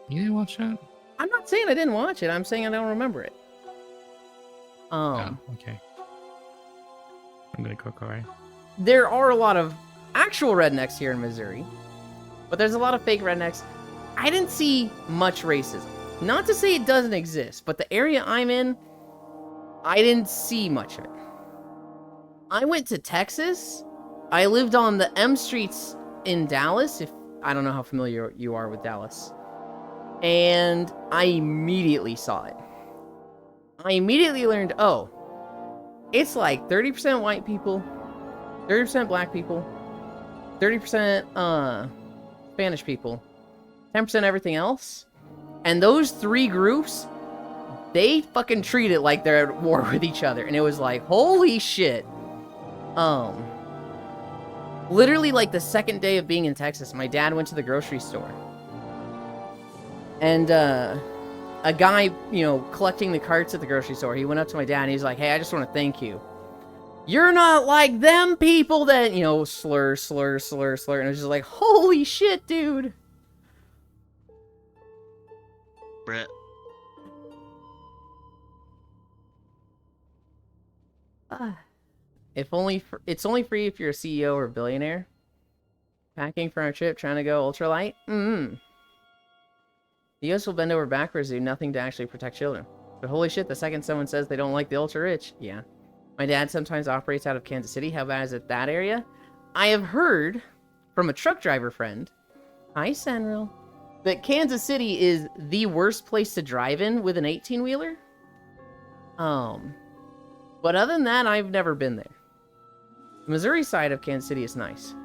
you didn't watch that? I'm not saying I didn't watch it. I'm saying I don't remember it. Oh, okay. I'm gonna go cry. There are a lot of actual rednecks here in Missouri, but there's a lot of fake rednecks. I didn't see much racism. Not to say it doesn't exist, but the area I'm in, I didn't see much of it. I went to Texas. I lived on the M streets in Dallas. I don't know how familiar you are with Dallas. And I immediately saw it. I immediately learned, oh, it's like 30% white people, 30% black people, 30% Spanish people, 10% everything else. And those three groups, they fucking treat it like they're at war with each other. And it was like, holy shit. Literally like the second day of being in Texas, my dad went to the grocery store. And a guy, collecting the carts at the grocery store, he went up to my dad and he's like, hey, I just want to thank you. You're not like them people that, slur. And it was just like, holy shit, dude. Brett. It's only free if you're a CEO or a billionaire. Packing for our trip, trying to go ultralight? The US will bend over backwards and do nothing to actually protect children. But holy shit, the second someone says they don't like the ultra-rich, yeah. My dad sometimes operates out of Kansas City. How bad is it that area? I have heard from a truck driver friend, hi Sanril, that Kansas City is the worst place to drive in with an 18-wheeler. But other than that, I've never been there. The Missouri side of Kansas City is nice.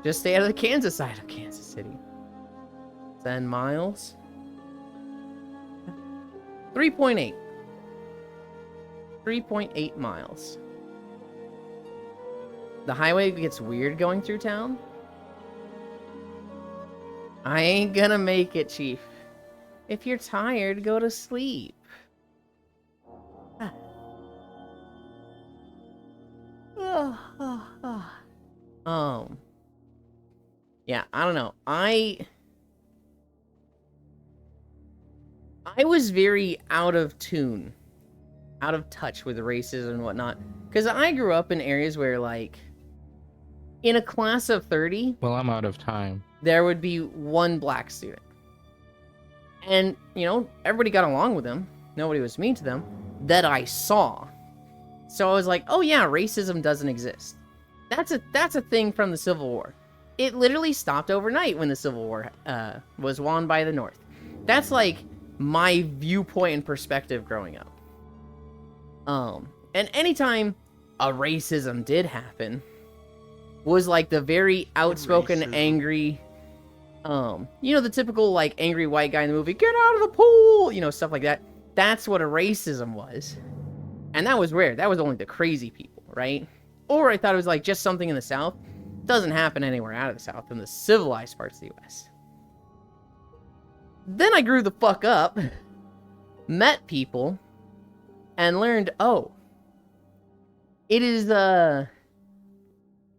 Just stay out of the Kansas side of Kansas City. 10 miles. 3.8. 3.8 miles. The highway gets weird going through town. I ain't gonna make it, Chief. If you're tired, go to sleep. Yeah, I don't know. I was very out of tune, out of touch with racism and whatnot, because I grew up in areas where, like, in a class of 30, Well, I'm out of time. there would be one black student. And, everybody got along with them. Nobody was mean to them. That I saw. So I was like, oh yeah, racism doesn't exist. That's a thing from the Civil War. It literally stopped overnight when the Civil War was won by the North. That's like my viewpoint and perspective growing up. And anytime a racism did happen, was like the very outspoken, Racism. angry, the typical like angry white guy in the movie, get out of the pool, stuff like that. That's what a racism was. And that was rare. That was only the crazy people, right? Or I thought it was like just something in the South. Doesn't happen anywhere out of the South in the civilized parts of the US. Then I grew the fuck up, met people, and learned, oh, it is,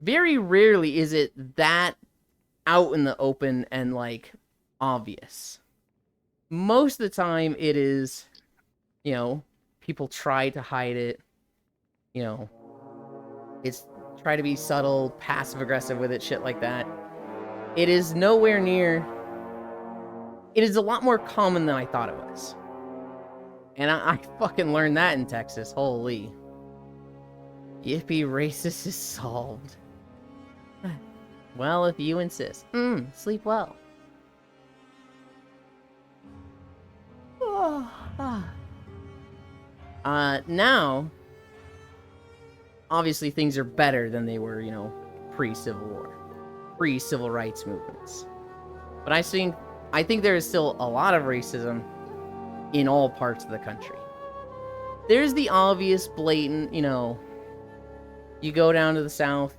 very rarely is it that out in the open and, like, obvious. Most of the time it is, people try to hide it. you know, it's try to be subtle, passive aggressive with it, shit like that. It is nowhere near. It is a lot more common than I thought it was. And I fucking learned that in Texas. Holy. Yippee, racist is solved. Well, if you insist. Sleep well. Now, obviously things are better than they were, you know, pre-Civil War, pre-civil rights movements. But I think there is still a lot of racism in all parts of the country. There's the obvious, blatant, you know, you go down to the South.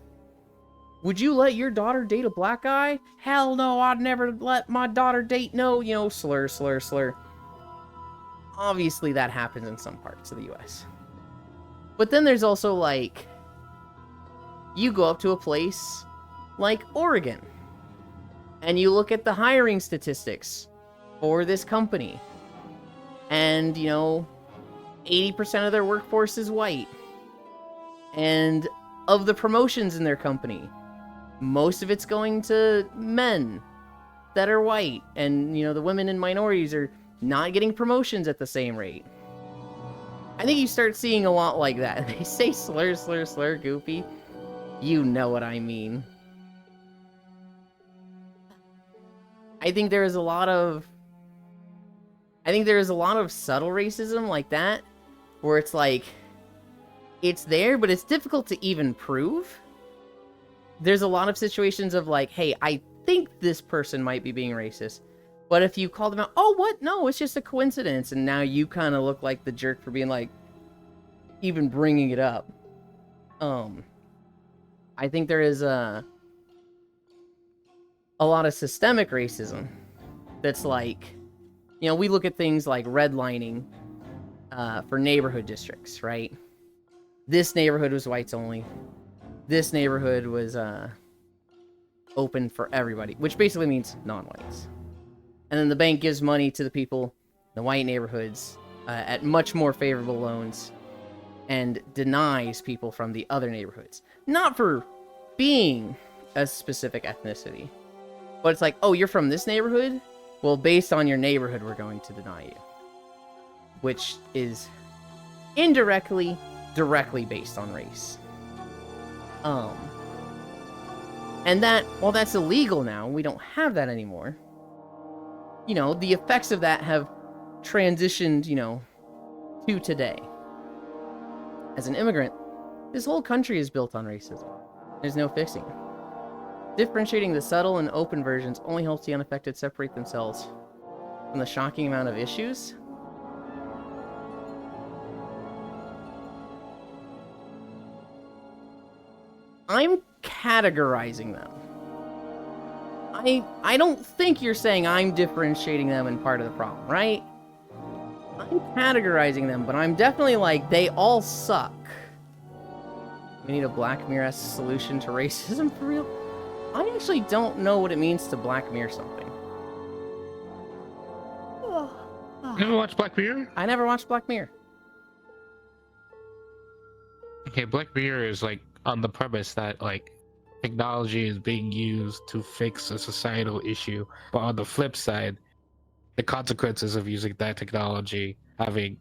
Would you let your daughter date a black guy? Hell no, I'd never let my daughter date no, you know, slur, slur, slur. Obviously that happens in some parts of the US. But then there's also, like, you go up to a place like Oregon, and you look at the hiring statistics for this company, and, you know, 80% of their workforce is white. And of the promotions in their company, most of it's going to men that are white, and, you know, the women and minorities are not getting promotions at the same rate. I think you start seeing a lot like that. They say slur, slur, slur, Goofy. You know what I mean. I think there is a lot of subtle racism like that, where it's like, it's there, but it's difficult to even prove. There's a lot of situations of like, hey, I think this person might be being racist, but if you call them out, oh, what? No, it's just a coincidence, and now you kind of look like the jerk for being like, even bringing it up. I think there is a lot of systemic racism that's like, you know, we look at things like redlining for neighborhood districts, right? This neighborhood was whites only. This neighborhood was open for everybody, which basically means non-whites. And then the bank gives money to the people in the white neighborhoods at much more favorable loans, and denies people from the other neighborhoods. Not for being a specific ethnicity, but it's like, oh, you're from this neighborhood? Well, based on your neighborhood, we're going to deny you. Which is indirectly, directly based on race. And that, while that's illegal now, we don't have that anymore. You know, the effects of that have transitioned, you know, to today. As an immigrant, this whole country is built on racism. There's no fixing it. Differentiating the subtle and open versions only helps the unaffected separate themselves from the shocking amount of issues. I'm categorizing them. I don't think you're saying I'm differentiating them in part of the problem, right? I'm categorizing them, but I'm definitely like, they all suck. We need a Black Mirror-esque solution to racism for real? I actually don't know what it means to Black Mirror something. You ever watch Black Mirror? I never watched Black Mirror. Okay, Black Mirror is like on the premise that like technology is being used to fix a societal issue, but on the flip side, the consequences of using that technology having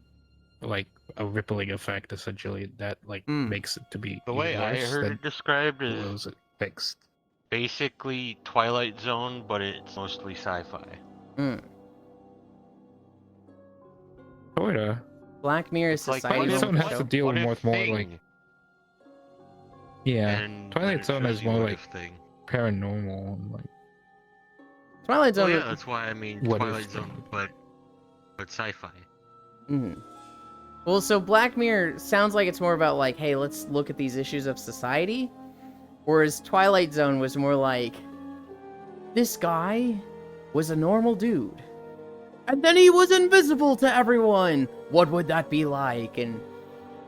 like a rippling effect essentially that like makes it to be The way I heard it described is fixed. Basically Twilight Zone, but it's mostly sci-fi. Sorta. Black Mirror is Like, society. Twilight Zone has to deal what with if more thing? like yeah. And Twilight it Zone shows is you more what like if thing. paranormal and like Twilight Well, Zone. yeah, that's why I mean what Twilight if Zone, thing. but sci-fi. Well, so Black Mirror sounds like it's more about like, hey, let's look at these issues of society. Whereas Twilight Zone was more like, this guy was a normal dude. And then he was invisible to everyone. What would that be like? And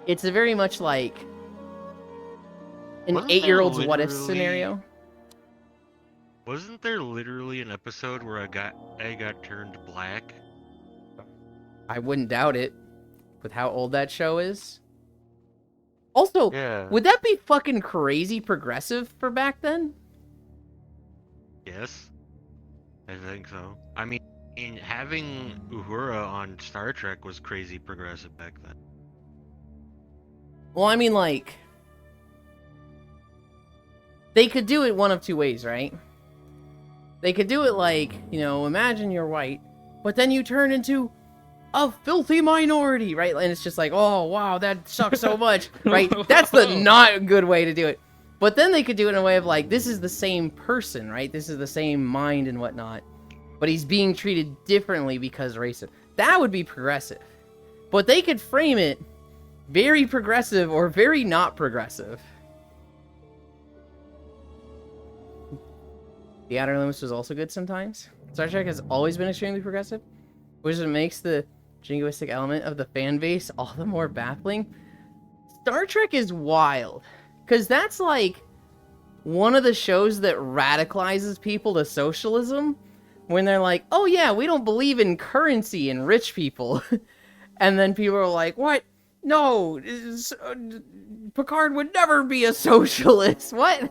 it's a very much like an Wasn't there 8-year-old's what if literally- scenario. Wasn't there literally an episode where I got turned black? I wouldn't doubt it with how old that show is. Also, Yeah. would that be fucking crazy progressive for back then? Yes. I think so. I mean, having Uhura on Star Trek was crazy progressive back then. Well, I mean, like, they could do it one of two ways, right? They could do it like, you know, imagine you're white, but then you turn into a filthy minority, right? And it's just like, oh, wow, that sucks so much, right? That's the not good way to do it. But then they could do it in a way of like, this is the same person, right? This is the same mind and whatnot, but he's being treated differently because racist. That would be progressive. But they could frame it very progressive or very not progressive. The Outer Limits was also good sometimes. Star Trek has always been extremely progressive, which makes the jingoistic element of the fan base all the more baffling. Star Trek is wild, because that's like one of the shows that radicalizes people to socialism, when they're like, oh yeah, we don't believe in currency and rich people. And then people are like, what? No, Picard would never be a socialist. What?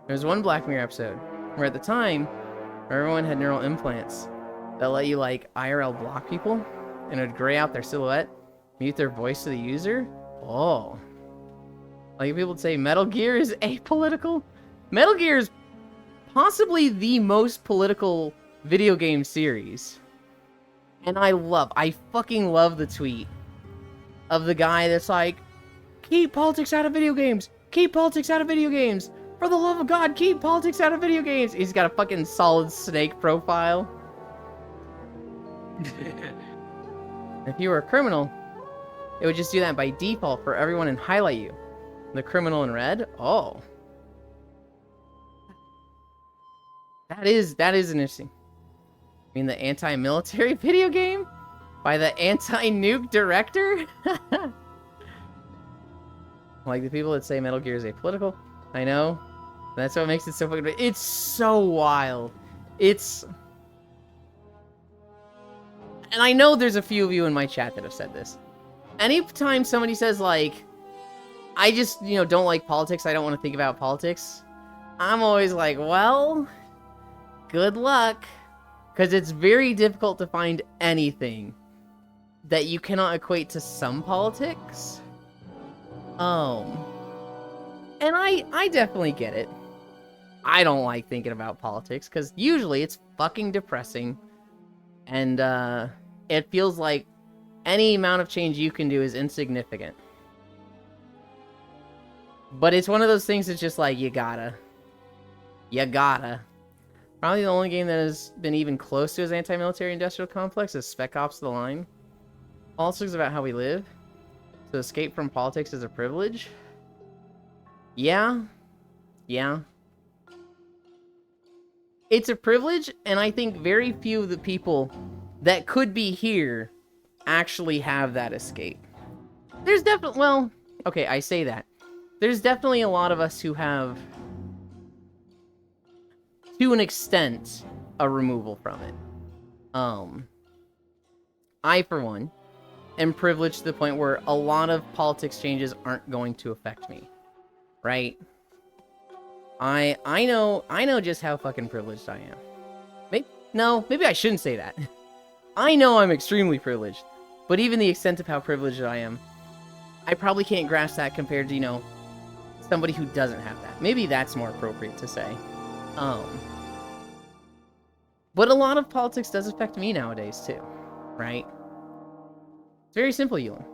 There's one Black Mirror episode where at the time, everyone had neural implants that let you, like, IRL block people, and it would gray out their silhouette, mute their voice to the user. Oh. Like, people would say Metal Gear is apolitical. Metal Gear is possibly the most political video game series. And I fucking love the tweet of the guy that's like, keep politics out of video games! Keep politics out of video games! For the love of God, keep politics out of video games! He's got a fucking Solid Snake profile. If you were a criminal, it would just do that by default for everyone and highlight you. The criminal in red? Oh. That is interesting. I mean, the anti-military video game? By the anti-nuke director? Like the people that say Metal Gear is apolitical. I know. That's what makes it so fucking... It's so wild. It's... And I know there's a few of you in my chat that have said this. Anytime somebody says, like, I just, you know, don't like politics, I don't want to think about politics, I'm always like, well, good luck. Because it's very difficult to find anything that you cannot equate to some politics. And I definitely get it. I don't like thinking about politics, because usually it's fucking depressing. And, it feels like any amount of change you can do is insignificant. But it's one of those things that's just like, you gotta. You gotta. Probably the only game that has been even close to his anti-military industrial complex is Spec Ops: The Line. Politics is about how we live. So escape from politics is a privilege? Yeah. Yeah. It's a privilege, and I think very few of the people that could be here actually have that escape. There's definitely, well, okay, I say that. There's definitely a lot of us who have, to an extent, a removal from it. I, for one, am privileged to the point where a lot of politics changes aren't going to affect me. Right? I know just how fucking privileged I am. Maybe I shouldn't say that. I know I'm extremely privileged, but even the extent of how privileged I am, I probably can't grasp that compared to, you know, somebody who doesn't have that. Maybe that's more appropriate to say. But a lot of politics does affect me nowadays, too. Right? It's very simple, Ewan.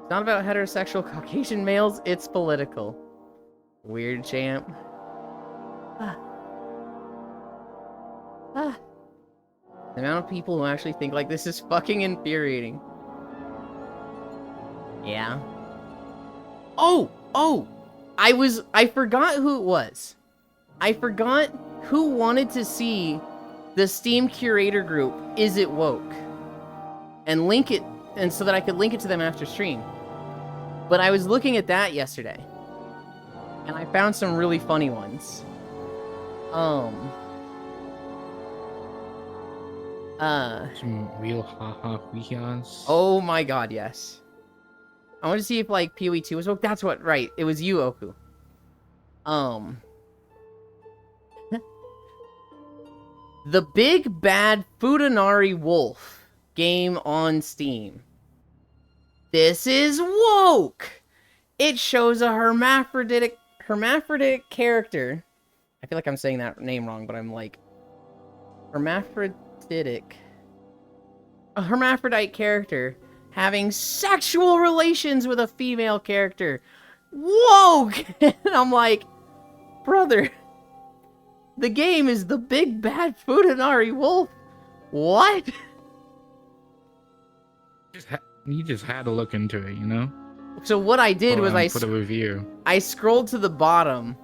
It's not about heterosexual Caucasian males, it's political. Weird champ. The amount of people who actually think like this is fucking infuriating. Yeah. Oh! I forgot who it was. I forgot who wanted to see the Steam curator group, Is It Woke? And link it, and so that I could link it to them after stream. But I was looking at that yesterday. And I found some really funny ones. Some real haha weekends. Oh my god, yes. I want to see if like PoE 2 was woke. That's what, right? It was you, Oku. The Big Bad Futanari Wolf game on Steam. This is woke. It shows a hermaphroditic character. I feel like I'm saying that name wrong, but I'm like hermaphroditic. A hermaphrodite character having sexual relations with a female character. Woke! And I'm like, brother, the game is the Big Bad Futanari Wolf. What? You just had to look into it, you know? So what I did was put a review. I scrolled to the bottom,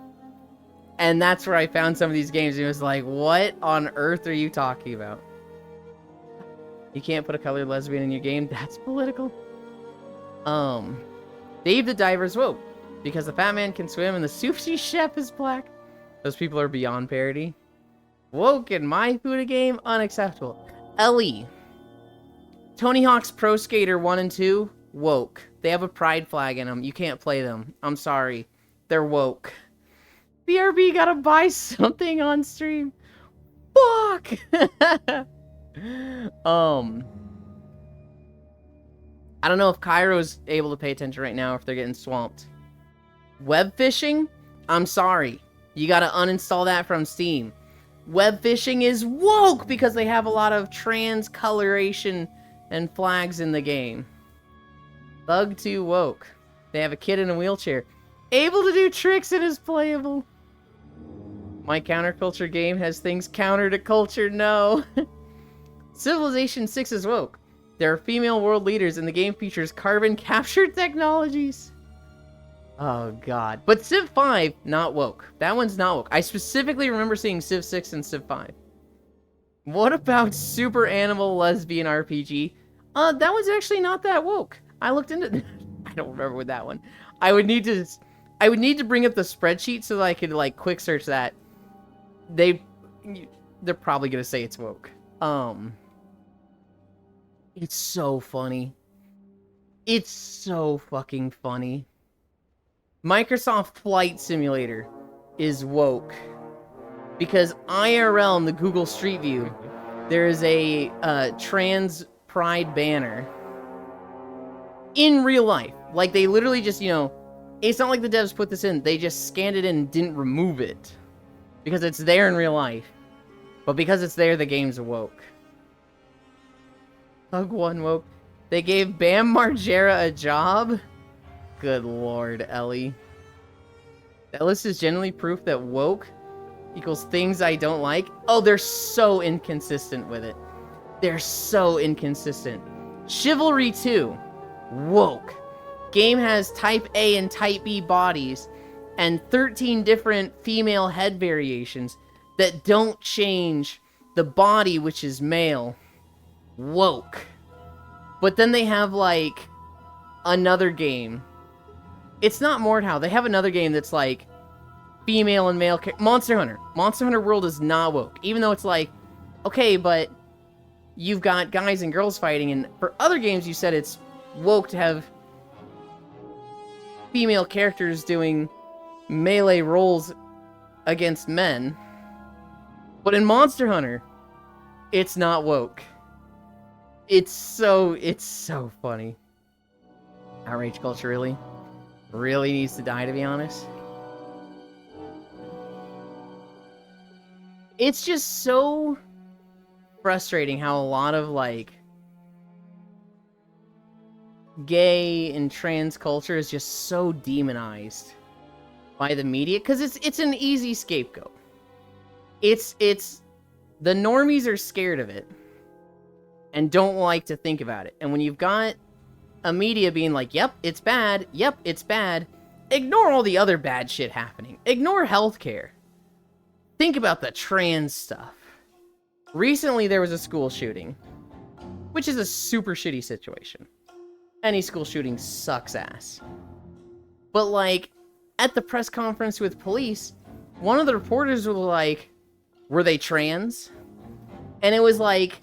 and that's where I found some of these games. And it was like, what on earth are you talking about? You can't put a colored lesbian in your game? That's political. Dave the Diver's woke. Because the fat man can swim and the sushi chef is black. Those people are beyond parody. Woke in my Fuda game? Unacceptable. Ellie. Tony Hawk's Pro Skater 1 and 2? Woke. They have a pride flag in them. You can't play them. I'm sorry. They're woke. BRB gotta buy something on stream. Fuck! I don't know if Cairo's able to pay attention right now, if they're getting swamped. Web phishing? I'm sorry. You gotta uninstall that from Steam. Web phishing is woke because they have a lot of trans coloration and flags in the game. Bug 2 woke. They have a kid in a wheelchair. Able to do tricks and is playable. My counterculture game has things counter to culture. No. Civilization 6 is woke. There are female world leaders and the game features carbon capture technologies. Oh god. But Civ 5, not woke. That one's not woke. I specifically remember seeing Civ 6 and Civ 5. What about Super Animal Lesbian RPG? That one's actually not that woke. I looked into I don't remember with that one. I would need to bring up the spreadsheet so that I could like quick search that. They're probably gonna say it's woke. It's so funny. It's so fucking funny. Microsoft Flight Simulator is woke. Because IRL in the Google Street View, there is a trans pride banner. In real life. Like, they literally just, you know, it's not like the devs put this in. They just scanned it in and didn't remove it. Because it's there in real life. But because it's there, the game's woke. Hug 1 woke. They gave Bam Margera a job? Good lord, Ellie. That list is generally proof that woke equals things I don't like. Oh, they're so inconsistent with it. They're so inconsistent. Chivalry 2. Woke. Game has Type A and Type B bodies and 13 different female head variations that don't change the body, which is male. Woke. But then they have, like, another game. It's not Mordhau. They have another game that's, like, female and male... Monster Hunter. Monster Hunter World is not woke. Even though it's like, okay, but you've got guys and girls fighting, and for other games you said it's woke to have female characters doing melee rolls against men. But in Monster Hunter, it's not woke. It's so funny. Outrage culture really needs to die, to be honest. It's just so frustrating how a lot of, like, gay and trans culture is just so demonized by the media, because it's an easy scapegoat. It's the normies are scared of it and don't like to think about it. And when you've got a media being like, yep, it's bad, ignore all the other bad shit happening. Ignore healthcare. Think about the trans stuff. Recently, there was a school shooting, which is a super shitty situation. Any school shooting sucks ass. But, like, at the press conference with police, one of the reporters was like, were they trans? And it was like,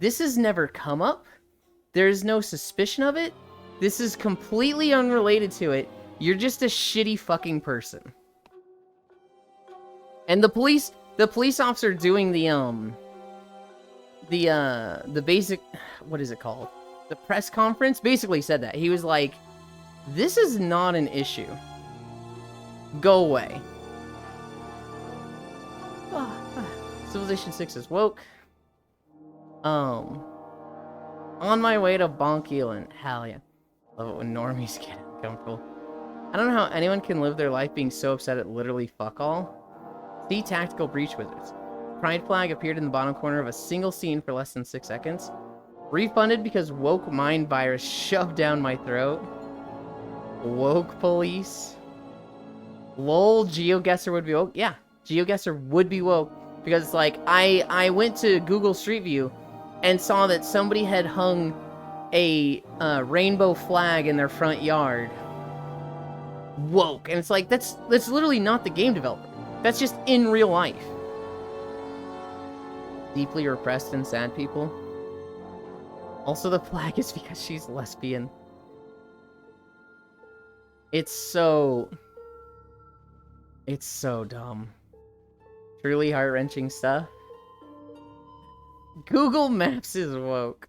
this has never come up. There's no suspicion of it. This is completely unrelated to it. You're just a shitty fucking person. And the police officer doing the basic, what is it called? The press conference basically said that. He was like, this is not an issue. Go away. Civilization 6 is woke. On my way to Bonk Eland. Hell yeah. Love it when normies get uncomfortable. I don't know how anyone can live their life being so upset at literally fuck all. See Tactical Breach Wizards. Pride flag appeared in the bottom corner of a single scene for less than 6 seconds. Refunded because woke mind virus shoved down my throat. Woke police. Lol, GeoGuessr would be woke. Yeah, GeoGuessr would be woke. Because it's like, I went to Google Street View and saw that somebody had hung a rainbow flag in their front yard. Woke. And it's like, that's literally not the game developer. That's just in real life. Deeply repressed and sad people. Also, the flag is because she's lesbian. It's so dumb. Truly heart-wrenching stuff. Google Maps is woke.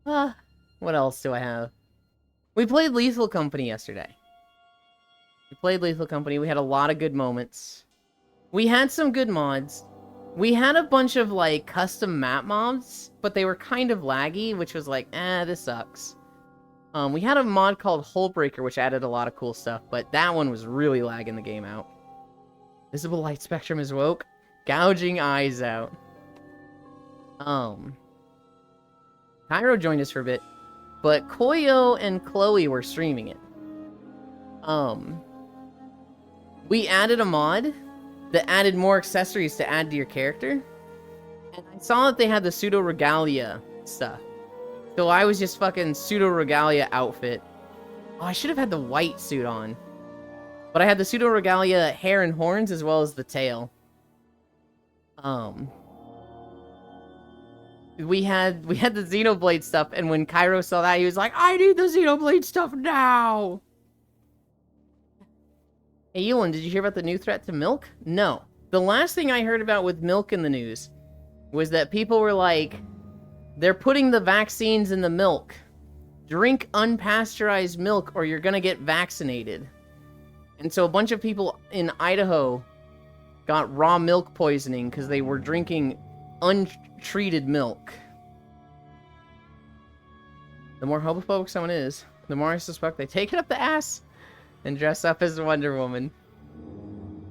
What else do I have? We played Lethal Company yesterday. We had a lot of good moments. We had some good mods. We had a bunch of, like, custom map mods, but they were kind of laggy, which was like, this sucks. We had a mod called Hullbreaker, which added a lot of cool stuff, but that one was really lagging the game out. Visible light spectrum is woke. Gouging eyes out. Cairo joined us for a bit, but Koyo and Chloe were streaming it. We added a mod that added more accessories to add to your character. And I saw that they had the Pseudo Regalia stuff. So I was just fucking Pseudo Regalia outfit. Oh, I should have had the white suit on. But I had the Pseudo Regalia hair and horns as well as the tail. We had the Xenoblade stuff, and when Cairo saw that, he was like, I need the Xenoblade stuff now! Hey, Ewan, did you hear about the new threat to milk? No. The last thing I heard about with milk in the news was that people were like, they're putting the vaccines in the milk. Drink unpasteurized milk or you're gonna get vaccinated. And so a bunch of people in Idaho got raw milk poisoning because they were drinking untreated milk. The more homophobic someone is, the more I suspect they take it up the ass and dress up as Wonder Woman.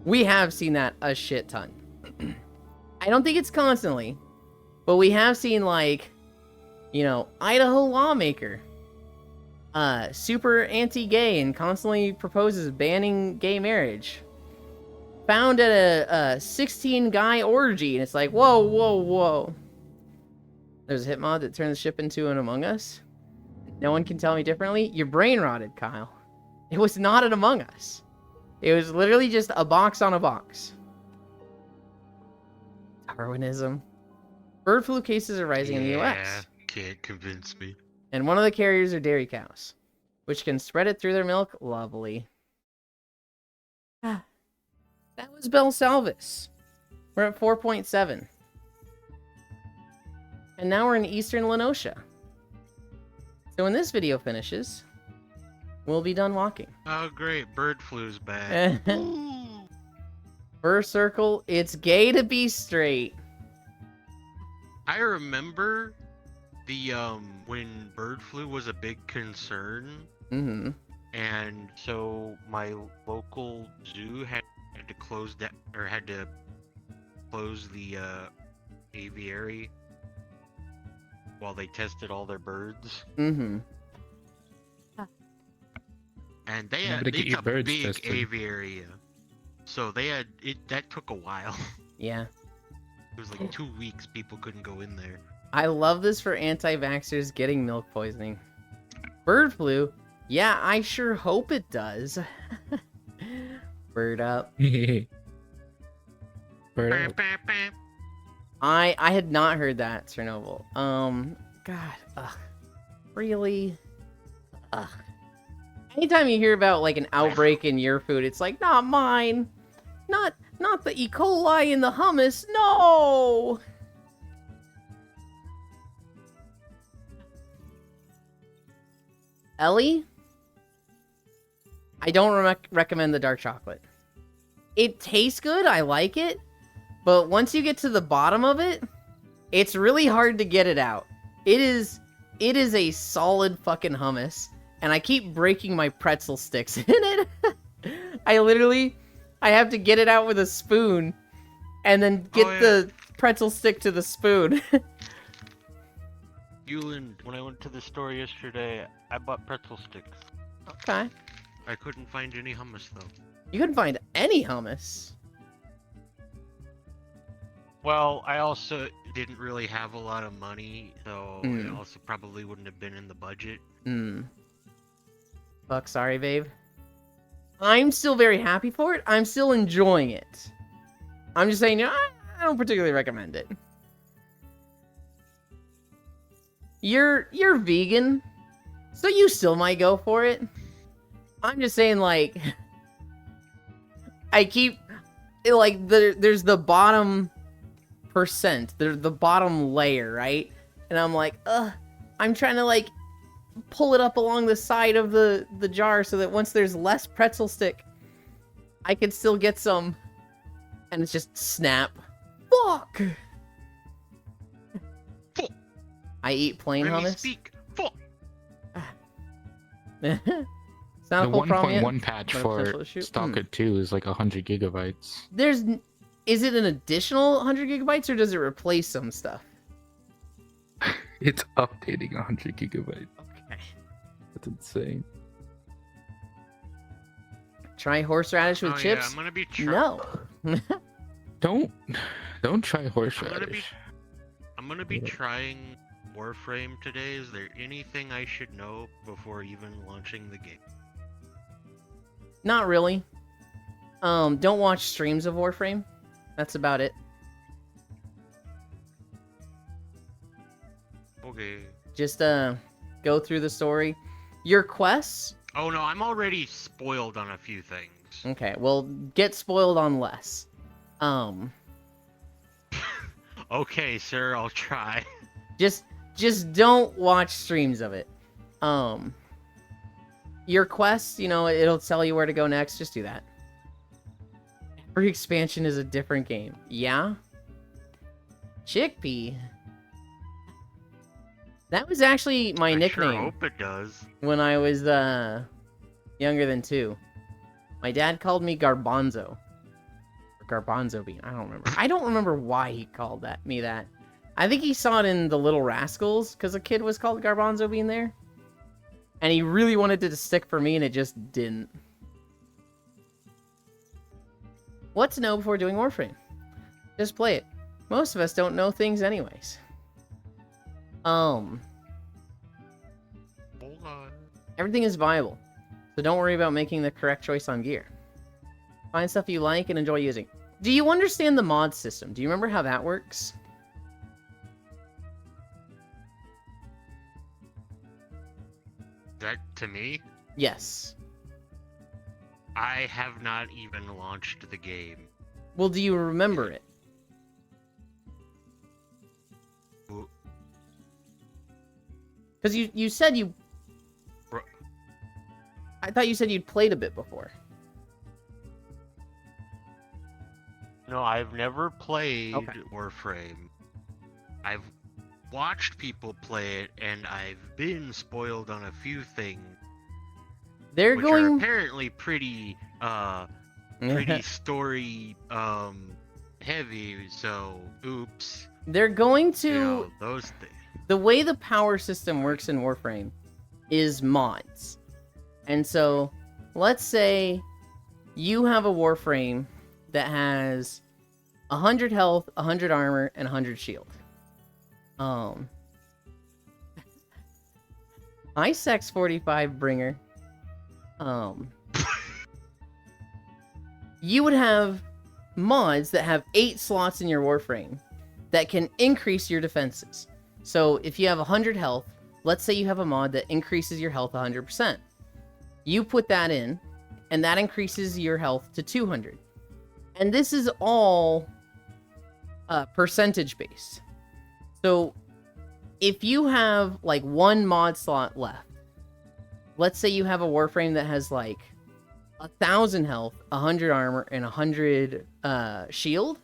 We have seen that a shit ton. I don't think it's constantly, but we have seen, like, you know, Idaho lawmaker, super anti-gay and constantly proposes banning gay marriage. Found at a 16-guy orgy, and it's like, whoa, whoa, whoa. There's a hit mod that turned the ship into an Among Us. No one can tell me differently. You're brain rotted, Kyle. It was not an Among Us. It was literally just a box on a box. Darwinism. Bird flu cases are rising in the US. Can't convince me. And one of the carriers are dairy cows, which can spread it through their milk. Lovely. That was Bel Salvis. We're at 4.7. And now we're in Eastern Lenosha. So when this video finishes, we'll be done walking. Oh great, bird flu's back. Fur Circle, it's gay to be straight. I remember the when bird flu was a big concern. Mm-hmm. And so my local zoo had to close that, or had to close the aviary while they tested all their birds. Mm-hmm. And they had a big tested. Aviary, so they had it. That took a while. Yeah. It was like 2 weeks. People couldn't go in there. I love this for anti-vaxxers getting milk poisoning. Bird flu? Yeah, I sure hope it does. Bird up. Bird up. I had not heard that, Chernobyl. God. Ugh. Really? Ugh. Anytime you hear about like an outbreak in your food, it's like, not mine. Not the E. coli in the hummus. No! Ellie? I don't recommend the dark chocolate. It tastes good, I like it, but once you get to the bottom of it, it's really hard to get it out. It is a solid fucking hummus, and I keep breaking my pretzel sticks in it. I have to get it out with a spoon, and then get the pretzel stick to the spoon. Yulin, when I went to the store yesterday, I bought pretzel sticks. Okay. I couldn't find any hummus though. You couldn't find any hummus. Well, I also didn't really have a lot of money, so it also probably wouldn't have been in the budget. Fuck, sorry, babe. I'm still very happy for it. I'm still enjoying it. I'm just saying, I don't particularly recommend it. You're vegan, so you still might go for it. I'm just saying, like, I keep, like, there's the bottom percent, the bottom layer, right? And I'm like, I'm trying to, like, pull it up along the side of the jar so that once there's less pretzel stick, I can still get some. And it's just snap. Fuck! I eat plain Let me hummus. speak. Fuck. It's not The a full problem yet. 1.1 patch But for official issue? Stalker 2 is like 100 gigabytes. Is it an additional 100 gigabytes or does it replace some stuff? It's updating 100 gigabytes. Okay. That's insane. Try horseradish with Oh, chips? Yeah, I'm gonna be No. Don't try horseradish. I'm gonna be trying Warframe today. Is there anything I should know before even launching the game? Not really. Don't watch streams of Warframe. That's about it. Okay. Just go through the story. Your quests? Oh no, I'm already spoiled on a few things. Okay, well, get spoiled on less. Okay, sir, I'll try. Just don't watch streams of it. Your quests, it'll tell you where to go next. Just do that. Every expansion is a different game. Yeah? Chickpea. That was actually my I nickname sure hope it does. when I was younger than 2. My dad called me Garbanzo. Or Garbanzo Bean. I don't remember. I don't remember why he called me that. I think he saw it in The Little Rascals because a kid was called Garbanzo Bean there. And he really wanted it to stick for me and it just didn't. What to know before doing Warframe? Just play it. Most of us don't know things anyways. Hold on. Everything is viable, so don't worry about making the correct choice on gear. Find stuff you like and enjoy using. Do you understand the mod system? Do you remember how that works? That to me? Yes. I have not even launched the game. Well, do you remember it? Because you said you... I thought you said you'd played a bit before. No, I've never played Okay. Warframe. I've watched people play it, and I've been spoiled on a few things, They're which are going... apparently pretty story heavy. So, oops. They're going to... You know, those things. The way the power system works in Warframe is mods. And so, let's say you have a Warframe that has 100 health, 100 armor, and 100 shield. Isex 45 Bringer. You would have mods that have 8 slots in your Warframe that can increase your defenses. So if you have 100 health, let's say you have a mod that increases your health 100%. You put that in, and that increases your health to 200. And this is all percentage based. So if you have like one mod slot left, let's say you have a Warframe that has like 1,000 health, 100 armor, and 100 shield,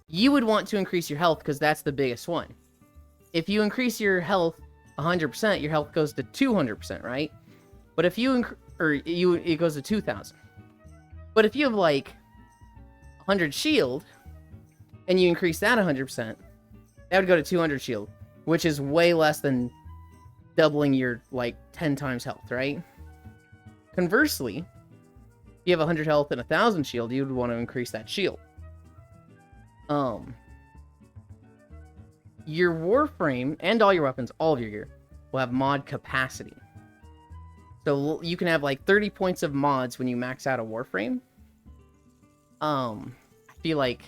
you would want to increase your health because that's the biggest one. If you increase your health 100%, your health goes to 200%, right? But if you it goes to 2,000. But if you have like 100 shield and you increase that 100%, that would go to 200 shield, which is way less than doubling your like 10 times health, right? Conversely, if you have 100 health and 1,000 shield, you would want to increase that shield. Your Warframe and all your weapons, all of your gear, will have mod capacity. So you can have like 30 points of mods when you max out a Warframe. I feel like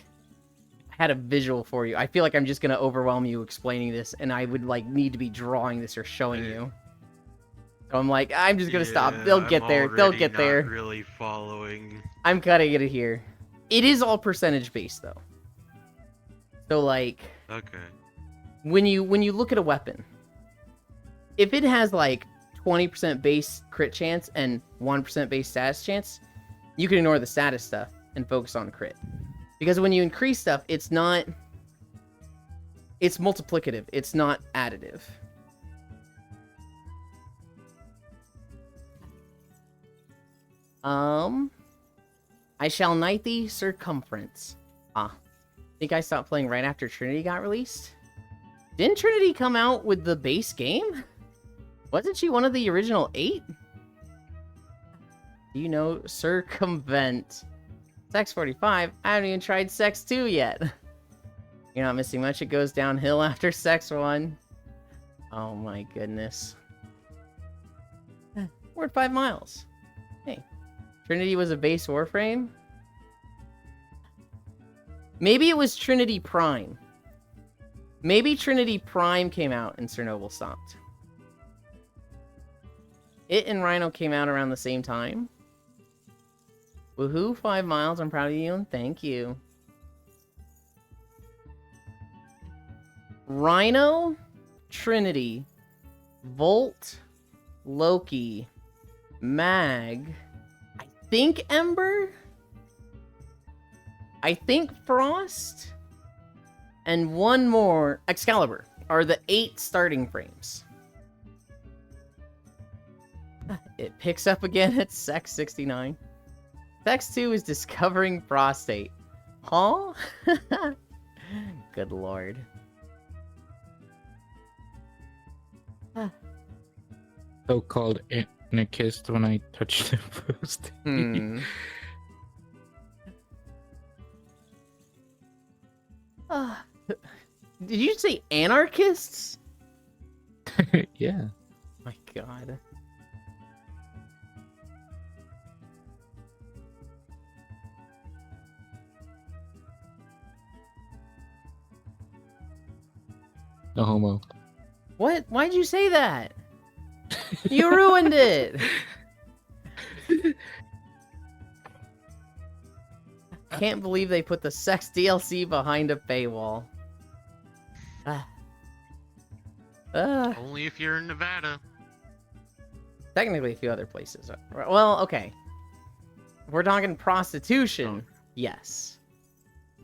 I had a visual for you. I feel like I'm just gonna overwhelm you explaining this, and I would like need to be drawing this or showing you. So I'm like, I'm just gonna stop. They'll get there. They'll get there. Not really following. I'm cutting it here. It is all percentage based though. So like, Okay. when you look at a weapon, if it has like 20% base crit chance and 1% base status chance, you can ignore the status stuff and focus on crit. Because when you increase stuff, it's multiplicative, it's not additive. I shall knight thee circumference. I think I stopped playing right after Trinity got released. Didn't Trinity come out with the base game? Wasn't she one of the original 8? Do you know circumvent? Sex 45? I haven't even tried Sex 2 yet. You're not missing much. It goes downhill after Sex 1. Oh my goodness. We're at 5 miles. Hey. Trinity was a base Warframe? Maybe it was Trinity Prime. Maybe Trinity Prime came out and Chernobyl stopped. It and Rhino came out around the same time. Woohoo, 5 miles. I'm proud of you and thank you. Rhino, Trinity, Volt, Loki, Mag, I think Ember, I think Frost, and one more, Excalibur, are the 8 starting frames. It picks up again at Sex 69. Sex 2 is discovering prostate. Huh? Good lord. So-called anarchist when I touched the post. Did you say anarchists? Yeah. My god. No homo. What? Why'd you say that? You ruined it! Can't believe they put the sex DLC behind a paywall. Only if you're in Nevada. Technically a few other places. Well, okay. If we're talking prostitution, yes.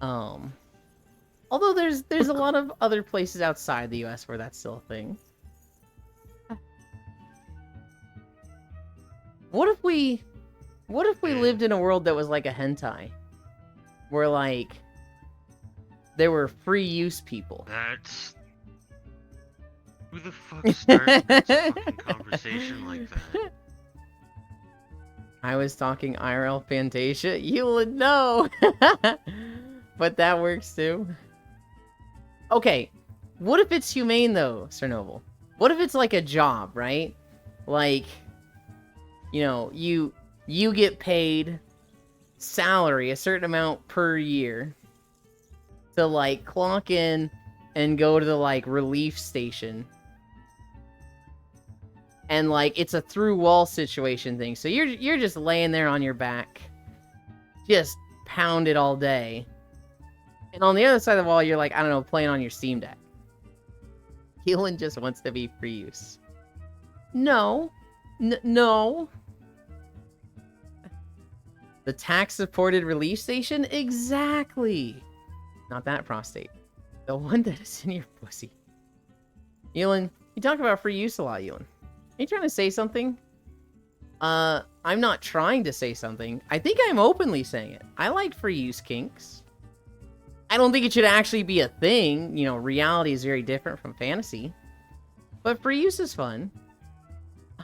Although there's a lot of other places outside the US where that's still a thing. What if we lived in a world that was like a hentai? Where like there were free use people. That's... Who the fuck started this fucking conversation like that? I was talking IRL Fantasia. You would know. But that works too. Okay, what if it's humane though, Chernobyl? What if it's like a job, right? Like, you know, you get paid salary, a certain amount per year to like clock in and go to the like relief station and like it's a through wall situation thing. So you're just laying there on your back, just pounded all day. And on the other side of the wall, you're like, I don't know, playing on your Steam Deck. Keelan just wants to be free use. No. No. The tax-supported relief station? Exactly. Not that prostate. The one that is in your pussy. Keelan, you talk about free use a lot, Keelan. Are you trying to say something? I'm not trying to say something. I think I'm openly saying it. I like free use kinks. I don't think it should actually be a thing. You know, reality is very different from fantasy. But free use is fun.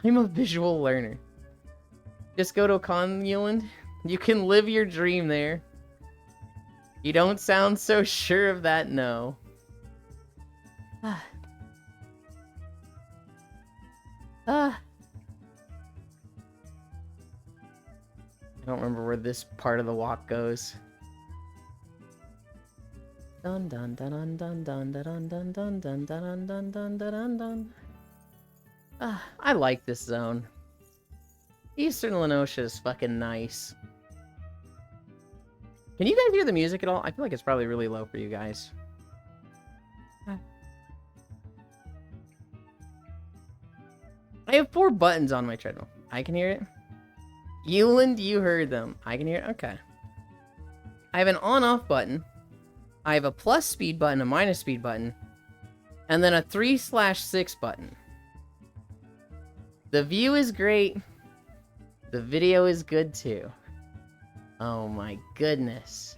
I'm a visual learner. Just go to a con, Keelan. You can live your dream there. You don't sound so sure of that, no. I don't remember where this part of the walk goes. Dun dun dun dun dun dun dun dun dun dun dun dun dun dun dun. I like this zone. Eastern Lenosha is fucking nice. Can you guys hear the music at all? I feel like it's probably really low for you guys. I have 4 buttons on my treadmill. I can hear it. Euland, you heard them. I can hear it. Okay. I have an on-off button. I have a plus speed button, a minus speed button, and then a 3/6 button. The view is great. The video is good too. Oh my goodness.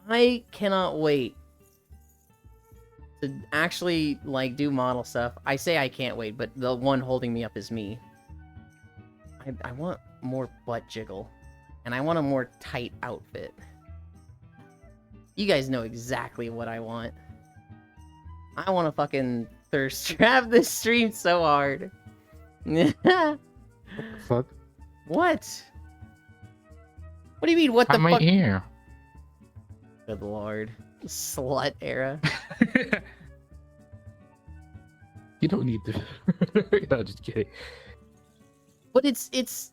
I cannot wait to actually, like, do model stuff. I say I can't wait, but the one holding me up is me. I want more butt jiggle. And I want a more tight outfit. You guys know exactly what I want. I want to fucking thirst trap this stream so hard. What the fuck? What? What do you mean, what the I'm fuck? right here. Good lord. Slut era. You don't need to. No, just kidding. But it's...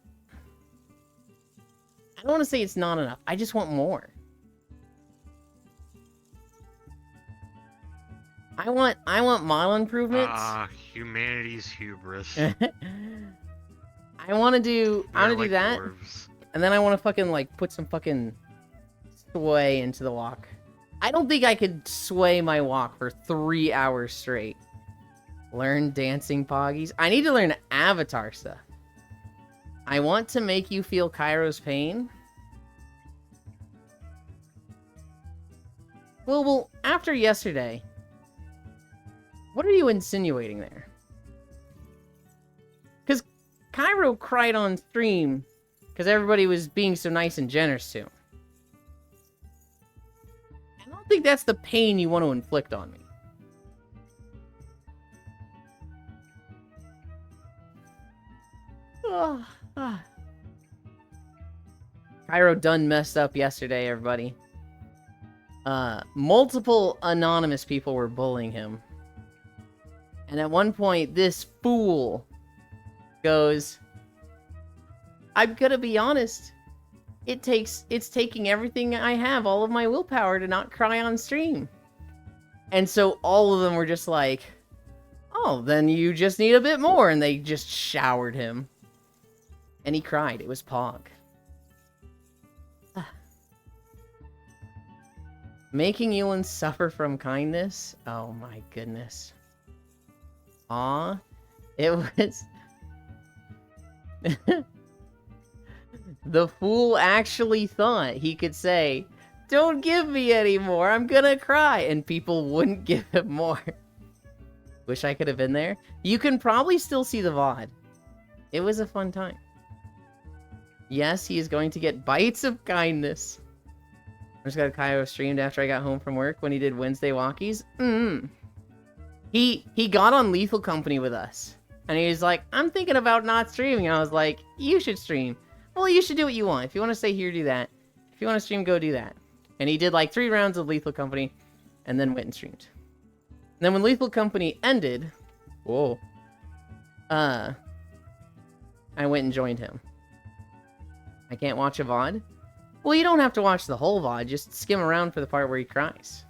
I don't want to say it's not enough. I just want more. I want model improvements. Humanity's hubris. I want to do that. Dwarves. And then I want to fucking, like, put some fucking sway into the walk. I don't think I could sway my walk for 3 hours straight. Learn dancing poggies. I need to learn avatar stuff. I want to make you feel Cairo's pain. Well, after yesterday, what are you insinuating there? Because Cairo cried on stream because everybody was being so nice and generous to him. I don't think that's the pain you want to inflict on me. Cairo done messed up yesterday, everybody. Multiple anonymous people were bullying him. And at one point, this fool goes, I'm gonna be honest. It's taking everything I have, all of my willpower, to not cry on stream. And so all of them were just like, oh, then you just need a bit more. And they just showered him. And he cried. It was Pog. Making Ewan suffer from kindness? Oh my goodness. Aw. It was... The fool actually thought he could say, don't give me any more, I'm gonna cry, and people wouldn't give him more. Wish I could have been there. You can probably still see the VOD. It was a fun time. Yes, he is going to get bites of kindness. I just got a Cairo streamed after I got home from work when he did Wednesday walkies. He got on Lethal Company with us. And he was like, I'm thinking about not streaming. And I was like, you should stream. Well, you should do what you want. If you want to stay here, do that. If you want to stream, go do that. And he did like 3 rounds of Lethal Company. and then went and streamed. And then when Lethal Company ended, whoa, I went and joined him. I can't watch a VOD? Well, you don't have to watch the whole VOD, just skim around for the part where he cries.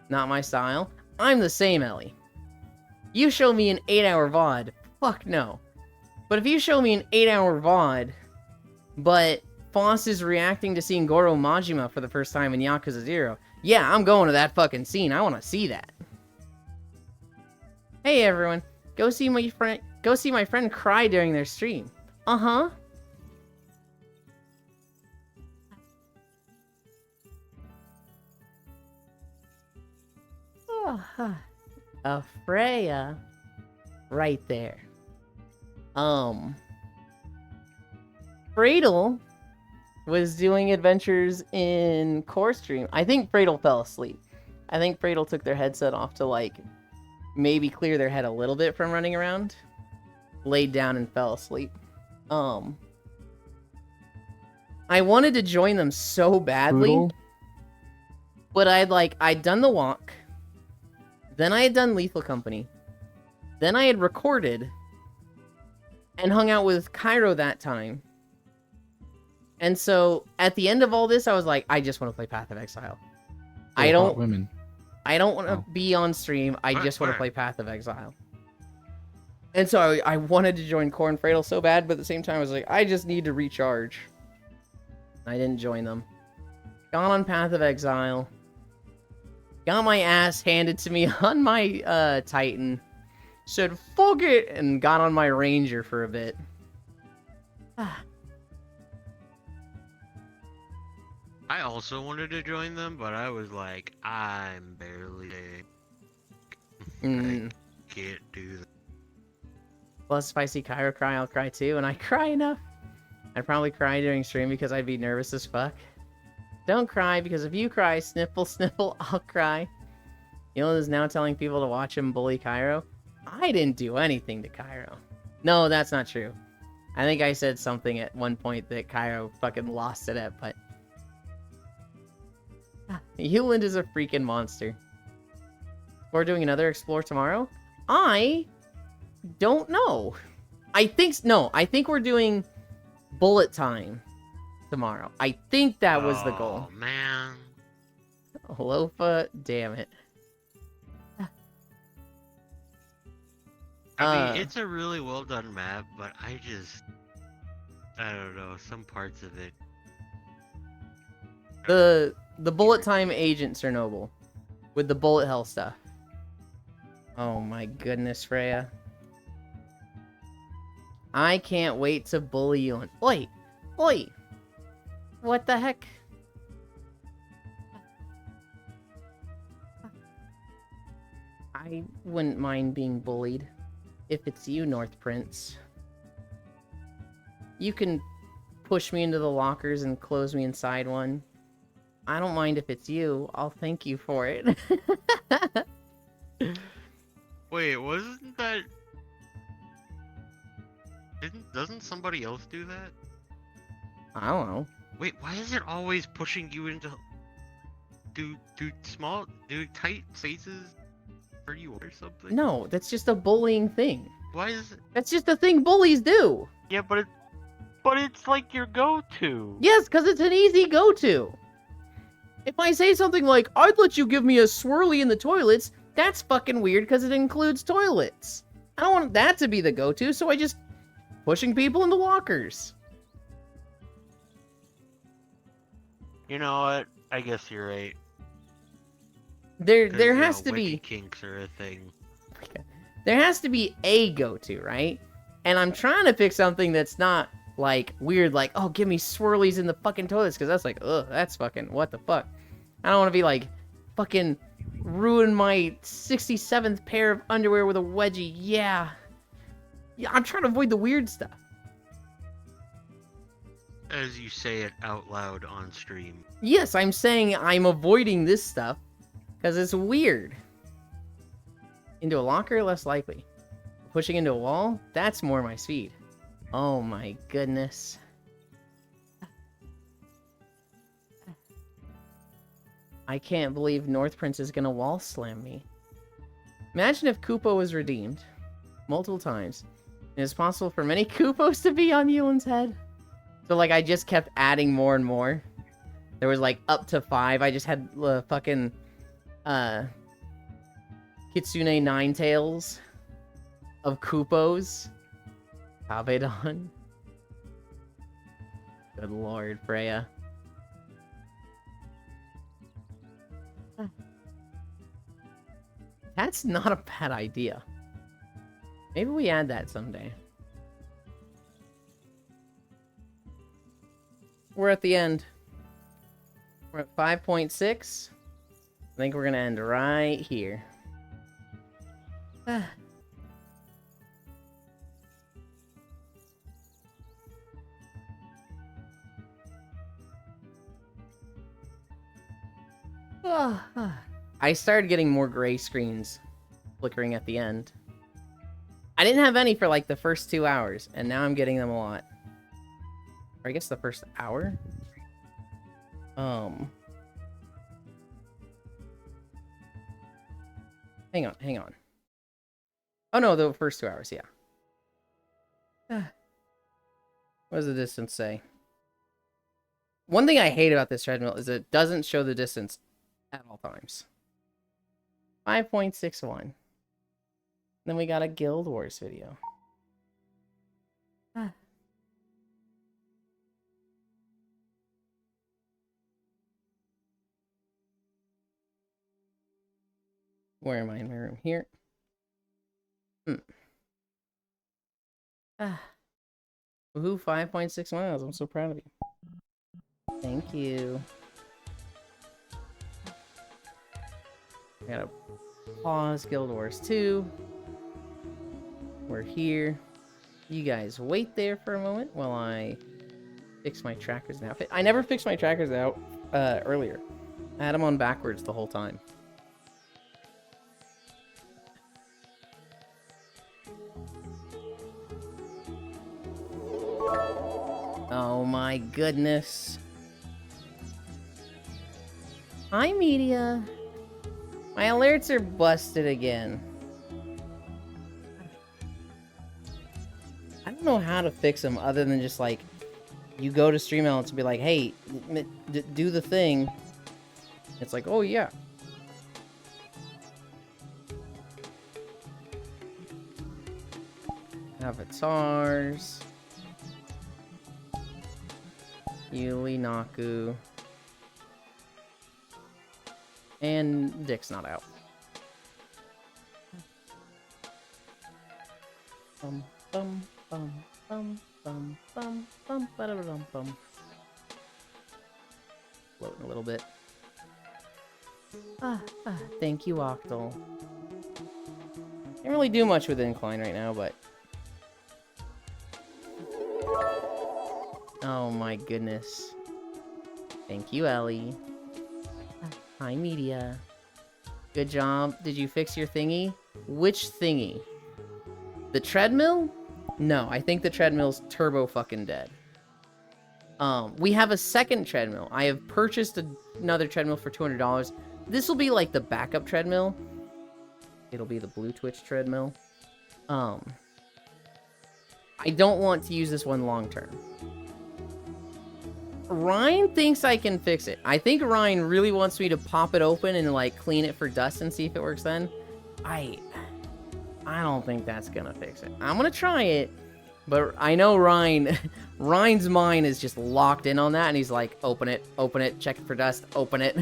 Not my style. I'm the same, Ellie. You show me an 8-hour VOD, fuck no. But if you show me an 8-hour VOD, but Foss is reacting to seeing Goro Majima for the first time in Yakuza 0, yeah, I'm going to that fucking scene. I want to see that. Hey everyone, go see my friend cry during their stream. Uh-huh. A Freya right there. Fradel was doing adventures in Core Stream. I think Fradel fell asleep. I think Fradel took their headset off to, like, maybe clear their head a little bit from running around. Laid down and fell asleep. I wanted to join them so badly. Brutal. But I'd done the walk. Then I had done Lethal Company. Then I had recorded and hung out with Cairo that time. And so at the end of all this, I was like, I just want to play Path of Exile. I don't women. I don't want to be on stream. I just want to play Path of Exile. And so I wanted to join Core and Fradel so bad, but at the same time I was like, I just need to recharge. I didn't join them. Got on Path of Exile. Got my ass handed to me on my Titan. Said, fuck it! And got on my Ranger for a bit. I also wanted to join them, but I was like, I'm barely I can't do that. Plus, if I see Cairo cry, I'll cry too, and I cry enough. I'd probably cry during stream because I'd be nervous as fuck. Don't cry, because if you cry, sniffle, sniffle, I'll cry. Elon is now telling people to watch him bully Cairo. I didn't do anything to Cairo. No, that's not true. I think I said something at one point that Cairo fucking lost it at, but... Hewland is a freaking monster. We're doing another Explore tomorrow? I don't know. I think we're doing Bullet Time tomorrow. I think that was the goal. Oh, man. Lofa, damn it. I mean, it's a really well done map, but I don't know, some parts of it. The Bullet Time Agent Chernobyl with the bullet hell stuff. Oh my goodness, Freya. I can't wait to bully you on. Oi! Oi! What the heck? I wouldn't mind being bullied. If it's you, North Prince. You can push me into the lockers and close me inside one. I don't mind if it's you. I'll thank you for it. Wait, wasn't that... Doesn't somebody else do that? I don't know. Wait, why is it always pushing you into... Do tight spaces for you or something? No, that's just a bullying thing. Why is it... That's just a thing bullies do. Yeah, but it's like your go-to. Yes, because it's an easy go-to. If I say something like, I'd let you give me a swirly in the toilets, that's fucking weird because it includes toilets. I don't want that to be the go-to, so I just pushing people into lockers. You know what? I guess you're right. There has to be... kinks are a thing. There has to be a go-to, right? And I'm trying to pick something that's not, like, weird, like, oh, give me swirlies in the fucking toilets, because that's like, ugh, that's fucking, what the fuck? I don't want to be like, fucking ruin my 67th pair of underwear with a wedgie, yeah. Yeah, I'm trying to avoid the weird stuff. As you say it out loud on stream. Yes, I'm saying I'm avoiding this stuff, because it's weird. Into a locker, less likely. Pushing into a wall, that's more my speed. Oh my goodness. I can't believe North Prince is gonna wall slam me. Imagine if Koopa was redeemed multiple times. It is possible for many Koopos to be on Yulin's head. So, like, I just kept adding more and more. There was, like, up to 5. I just had fucking, Kitsune Ninetales of Koopos. Kabedon. Good lord, Freya. That's not a bad idea. Maybe we add that someday. We're at the end. We're at 5.6. I think we're gonna end right here. I started getting more gray screens flickering at the end. I didn't have any for like the first 2 hours, and now I'm getting them a lot. Or I guess the first hour? Hang on. Oh no, the first 2 hours, yeah. What does the distance say? One thing I hate about this treadmill is it doesn't show the distance at all times. 5.61. Then we got a Guild Wars video. Where am I in my room? Here. Woohoo, 5.6 miles. I'm so proud of you. Thank you. I gotta pause Guild Wars 2. We're here. You guys wait there for a moment while I fix my trackers and outfit. I never fixed my trackers out earlier. I had them on backwards the whole time. Oh my goodness. Hi, media. My alerts are busted again. I don't know how to fix them other than just like, you go to Stream Elements and be like, hey, do the thing. It's like, oh yeah. Avatars. Yuli, Naku. And Dick's not out. Bum bum bum bum bum bum bum bum bum. Floating a little bit. Thank you, Octal. Can't really do much with Incline right now, but oh my goodness. Thank you, Ellie. Hi, media. Good job. Did you fix your thingy? Which thingy? The treadmill? No, I think the treadmill's turbo fucking dead. We have a second treadmill. I have purchased another treadmill for $200. This will be like the backup treadmill. It'll be the Blue Twitch treadmill. I don't want to use this one long term. Ryan thinks I can fix it. I think Ryan really wants me to pop it open and like clean it for dust and see if it works then. I don't think that's gonna fix it. I'm gonna try it, but I know Ryan's mind is just locked in on that, and he's like, open it, check it for dust, open it.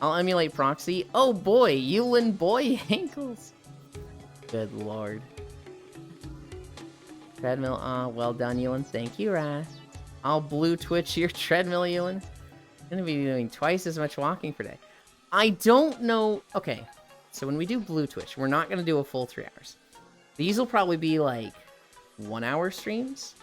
I'll emulate proxy. Oh boy, Yulin boy ankles. Good lord. Treadmill, well done, Yulin. Thank you, Wrath. I'll Blue Twitch your treadmill, Yulin. I'm gonna be doing twice as much walking per day. I don't know. Okay, so when we do Blue Twitch, we're not gonna do a full 3 hours. These will probably be like 1 hour streams,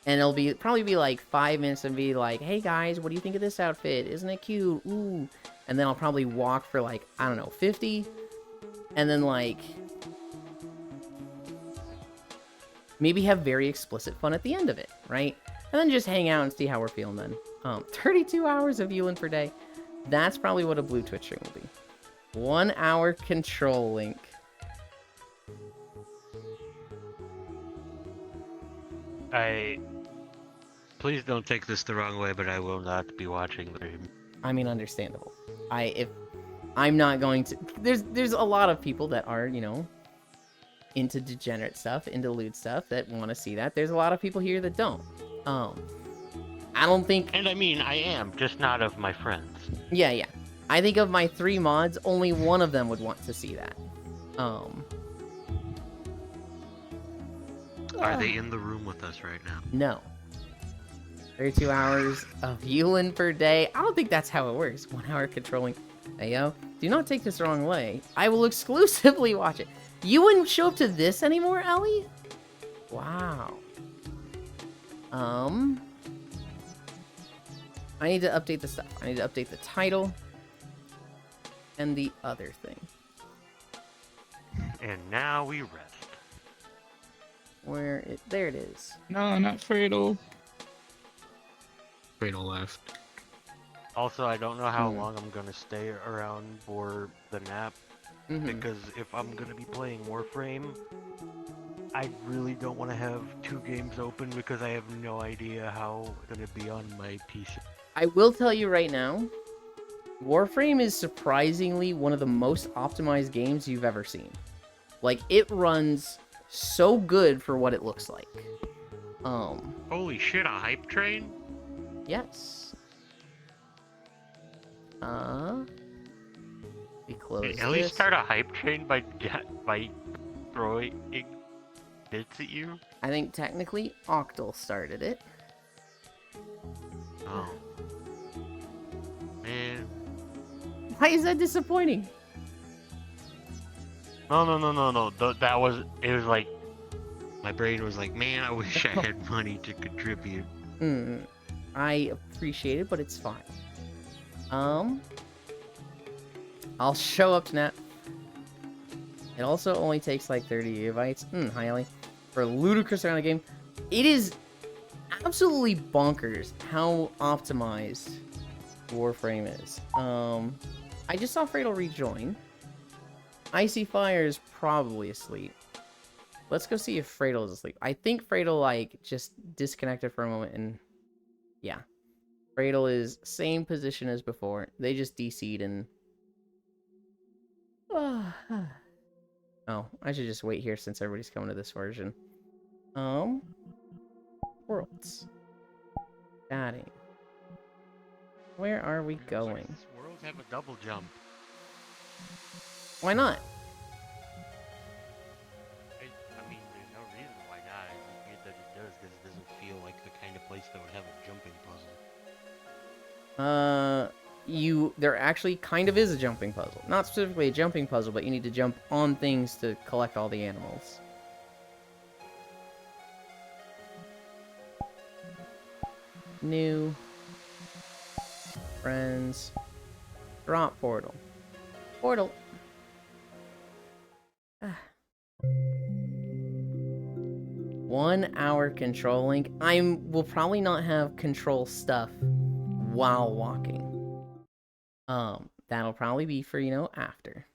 and it'll probably be like 5 minutes and be like, hey guys, what do you think of this outfit? Isn't it cute? Ooh. And then I'll probably walk for like, I don't know, 50, and then like maybe have very explicit fun at the end of it, right? And then just hang out and see how we're feeling then. 32 hours of Yulin per day. That's probably what a blue Twitch stream will be. 1 hour control link. Please don't take this the wrong way, but I will not be watching the stream. I mean, understandable. If I'm not going to, there's a lot of people that are, you know, into degenerate stuff, into lewd stuff, that want to see that. There's a lot of people here that don't. I don't think. And I mean, I am, just not of my friends. Yeah. I think of my 3 mods, only one of them would want to see that. Are they in the room with us right now? No. 32 hours of Yulin per day. I don't think that's how it works. 1 hour controlling. Hey, yo. Do not take this the wrong way. I will exclusively watch it. You wouldn't show up to this anymore, Ellie? Wow. I need to update the stuff. I need to update the title. And the other thing. And now we rest. There it is. No, not Fredo. Fredo left. Also, I don't know how long I'm gonna stay around for the nap. Because if I'm gonna be playing Warframe, I really don't want to have 2 games open because I have no idea how it's gonna be on my PC. I will tell you right now, Warframe is surprisingly one of the most optimized games you've ever seen. Like, it runs so good for what it looks like. Holy shit, a hype train? Yes. We close Did Ellie this. start a hype train by throwing bits at you? I think technically Octal started it. Oh. Man. Why is that disappointing? No. That was, it was like, my brain was like, man, I wish I had money to contribute. I appreciate it, but it's fine. I'll show up to Nat. It also only takes like 30 gigabytes. Hi, Ellie. For a ludicrous amount of game. It is absolutely bonkers how optimized Warframe is. I just saw Fredo rejoin. Icy Fire is probably asleep. Let's go see if Fredo is asleep. I think Fredo, like, just disconnected for a moment and... Yeah. Fredo is same position as before. They just DC'd and... Oh, I should just wait here since everybody's coming to this version. Worlds. Chatting. Where are we going? This world have a double jump. Why not? I mean, there's no reason why not. It's weird that it does because it doesn't feel like the kind of place that would have a jumping puzzle. There actually kind of is a jumping puzzle. Not specifically a jumping puzzle, but you need to jump on things to collect all the animals. New. Friends. Drop portal. Portal. 1 hour control link. Will probably not have control stuff while walking. That'll probably be for, after.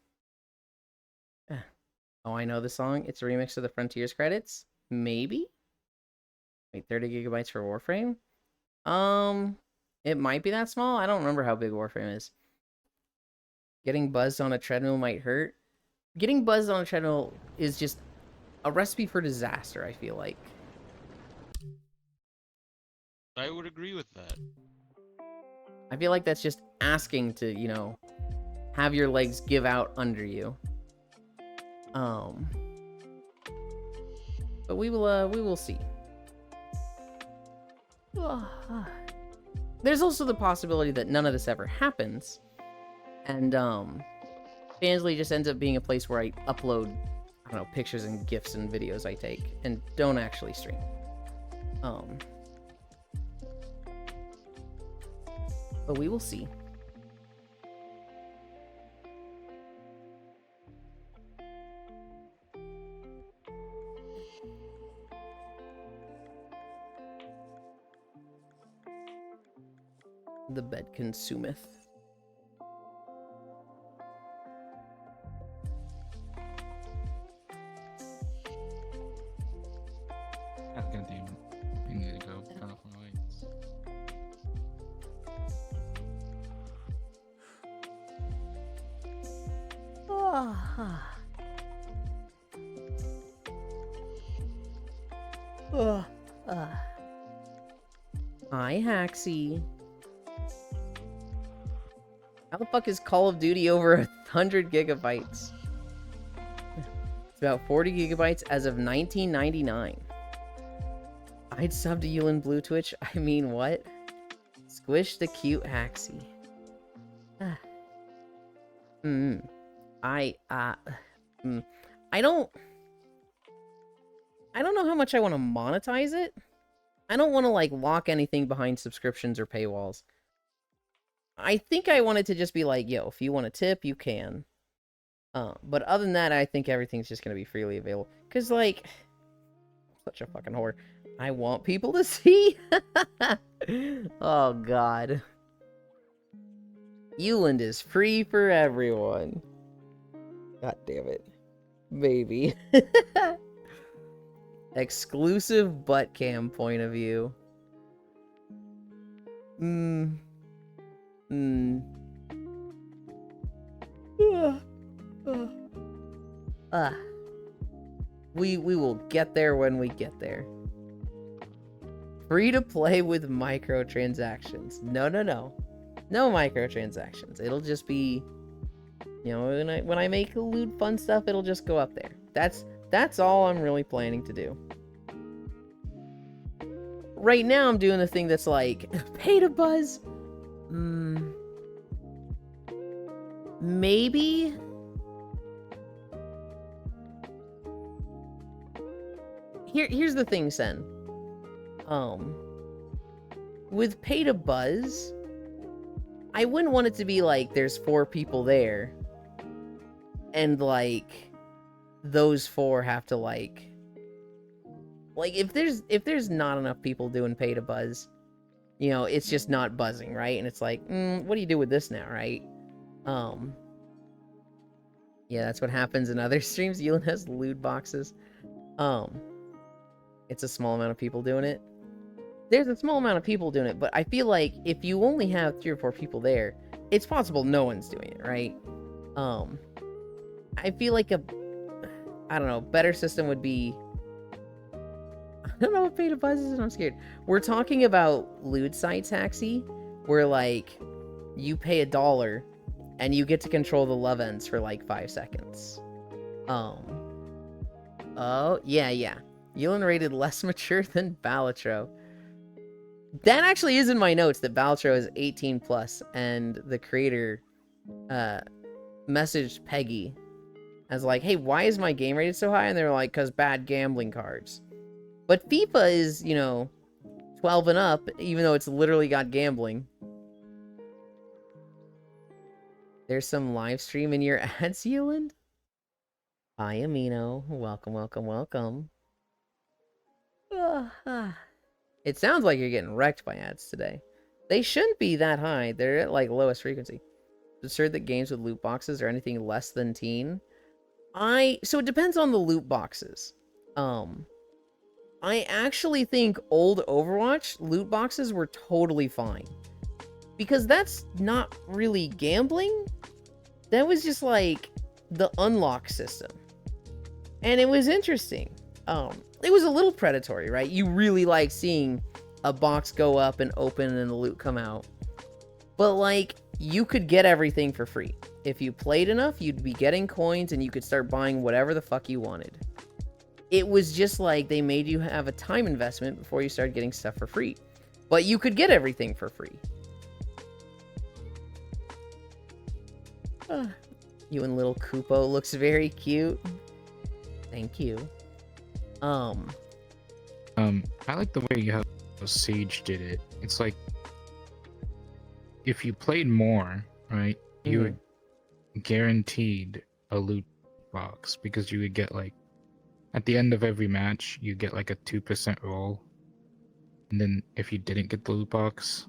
Oh, I know the song. It's a remix of the Frontiers credits. Maybe? Wait, 30 gigabytes for Warframe? It might be that small. I don't remember how big Warframe is. Getting buzzed on a treadmill might hurt. Getting buzzed on a treadmill is just a recipe for disaster, I feel like. I would agree with that. I feel like that's just asking to, have your legs give out under you. But we will see. There's also the possibility that none of this ever happens. And, Fansly just ends up being a place where I upload, I don't know, pictures and GIFs and videos I take, and don't actually stream. But we will see. The bed consumeth. Hi, Haxie. How the fuck is Call of Duty over 100 gigabytes? It's about 40 gigabytes as of 1999. I'd sub to Yulin Blue Twitch. I mean, what? Squish the cute Haxie. I don't know how much I want to monetize it. I don't want to, like, lock anything behind subscriptions or paywalls. I think I want it to just be like, yo, if you want to tip, you can. But other than that, I think everything's just going to be freely available. Because, like, I'm such a fucking whore. I want people to see. Oh, God. Euland is free for everyone. God damn it. Baby. Exclusive butt cam point of view. We will get there when we get there. Free to play with microtransactions. No microtransactions. It'll just be, you know, when I make loot fun stuff, it'll just go up there. That's all I'm really planning to do. Right now I'm doing the thing that's like pay to buzz. Maybe. Here's the thing, Sen. With pay to buzz, I wouldn't want it to be like there's 4 people there, and like those 4 have to like if there's not enough people doing pay to buzz, you know, it's just not buzzing, right? And it's like, what do you do with this now, right? Yeah, that's what happens in other streams. Yulin has loot boxes. It's a small amount of people doing it. There's a small amount of people doing it, but I feel like if you only have 3 or 4 people there, it's possible no one's doing it, right? I feel like I don't know, better system would be, I don't know what pay to buzz is, and I'm scared. We're talking about loot sites, Haxie, where like you pay $1 and you get to control the love ends for like 5 seconds. Oh yeah. Yulin rated less mature than Balatro. That actually is in my notes, that Balatro is 18 plus, and the creator messaged Peggy as like, hey, why is my game rated so high? And they're like, cause bad gambling cards. But FIFA is, you know, 12 and up, even though it's literally got gambling. There's some live stream in your ads, Yulin? Hi, Amino. Welcome. It sounds like you're getting wrecked by ads today. They shouldn't be that high. They're at like lowest frequency. It's absurd that games with loot boxes are anything less than teen. So it depends on the loot boxes. I actually think old Overwatch loot boxes were totally fine. Because that's not really gambling. That was just like the unlock system. And it was interesting. It was a little predatory, right? You really like seeing a box go up and open and the loot come out. But like, you could get everything for free. If you played enough, you'd be getting coins and you could start buying whatever the fuck you wanted. It was just like they made you have a time investment before you started getting stuff for free. But you could get everything for free. You and little Koopo looks very cute. Thank you. I like the way how Sage did it. It's like, if you played more, right, you were guaranteed a loot box, because you would get like, at the end of every match, you get like a 2% roll, and then if you didn't get the loot box,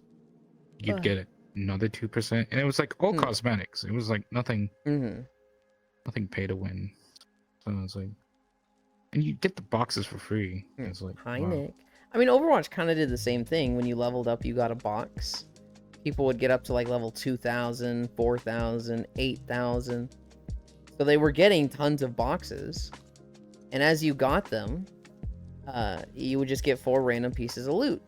you'd get another 2%, and it was like all cosmetics. It was like nothing pay to win. So it was like, and you get the boxes for free. It's like, hi, wow. Nick. I mean, Overwatch kind of did the same thing. When you leveled up, you got a box. People would get up to like level 2,000, 4,000, 8,000. So they were getting tons of boxes. And as you got them, you would just get 4 random pieces of loot.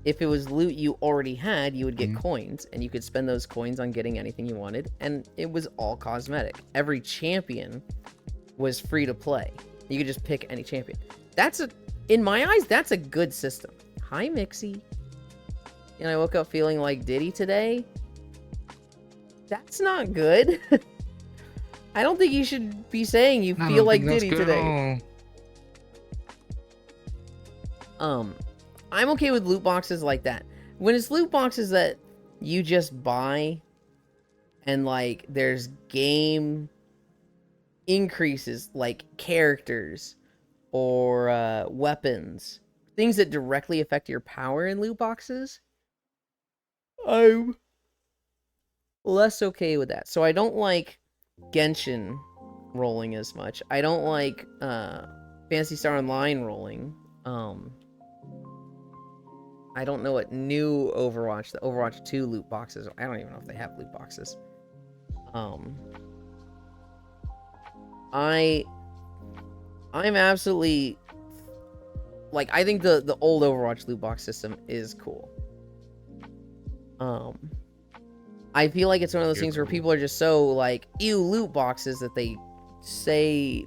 If it was loot you already had, you would get coins, and you could spend those coins on getting anything you wanted, and it was all cosmetic. Every champion was free to play. You could just pick any champion. In my eyes, that's a good system. Hi, Mixie. And I woke up feeling like Diddy today. That's not good. I don't think you should be saying you feel like Diddy today. I'm okay with loot boxes like that. When it's loot boxes that you just buy and like there's game increases like characters or weapons, things that directly affect your power in loot boxes, I'm less okay with that. So I don't like Genshin rolling as much. I don't like Phantasy Star Online rolling. I don't know what new Overwatch, the Overwatch 2 loot boxes. I don't even know if they have loot boxes. I'm absolutely like, I think the old Overwatch loot box system is cool. I feel like it's one of those things where people are just so like, ew, loot boxes, that they say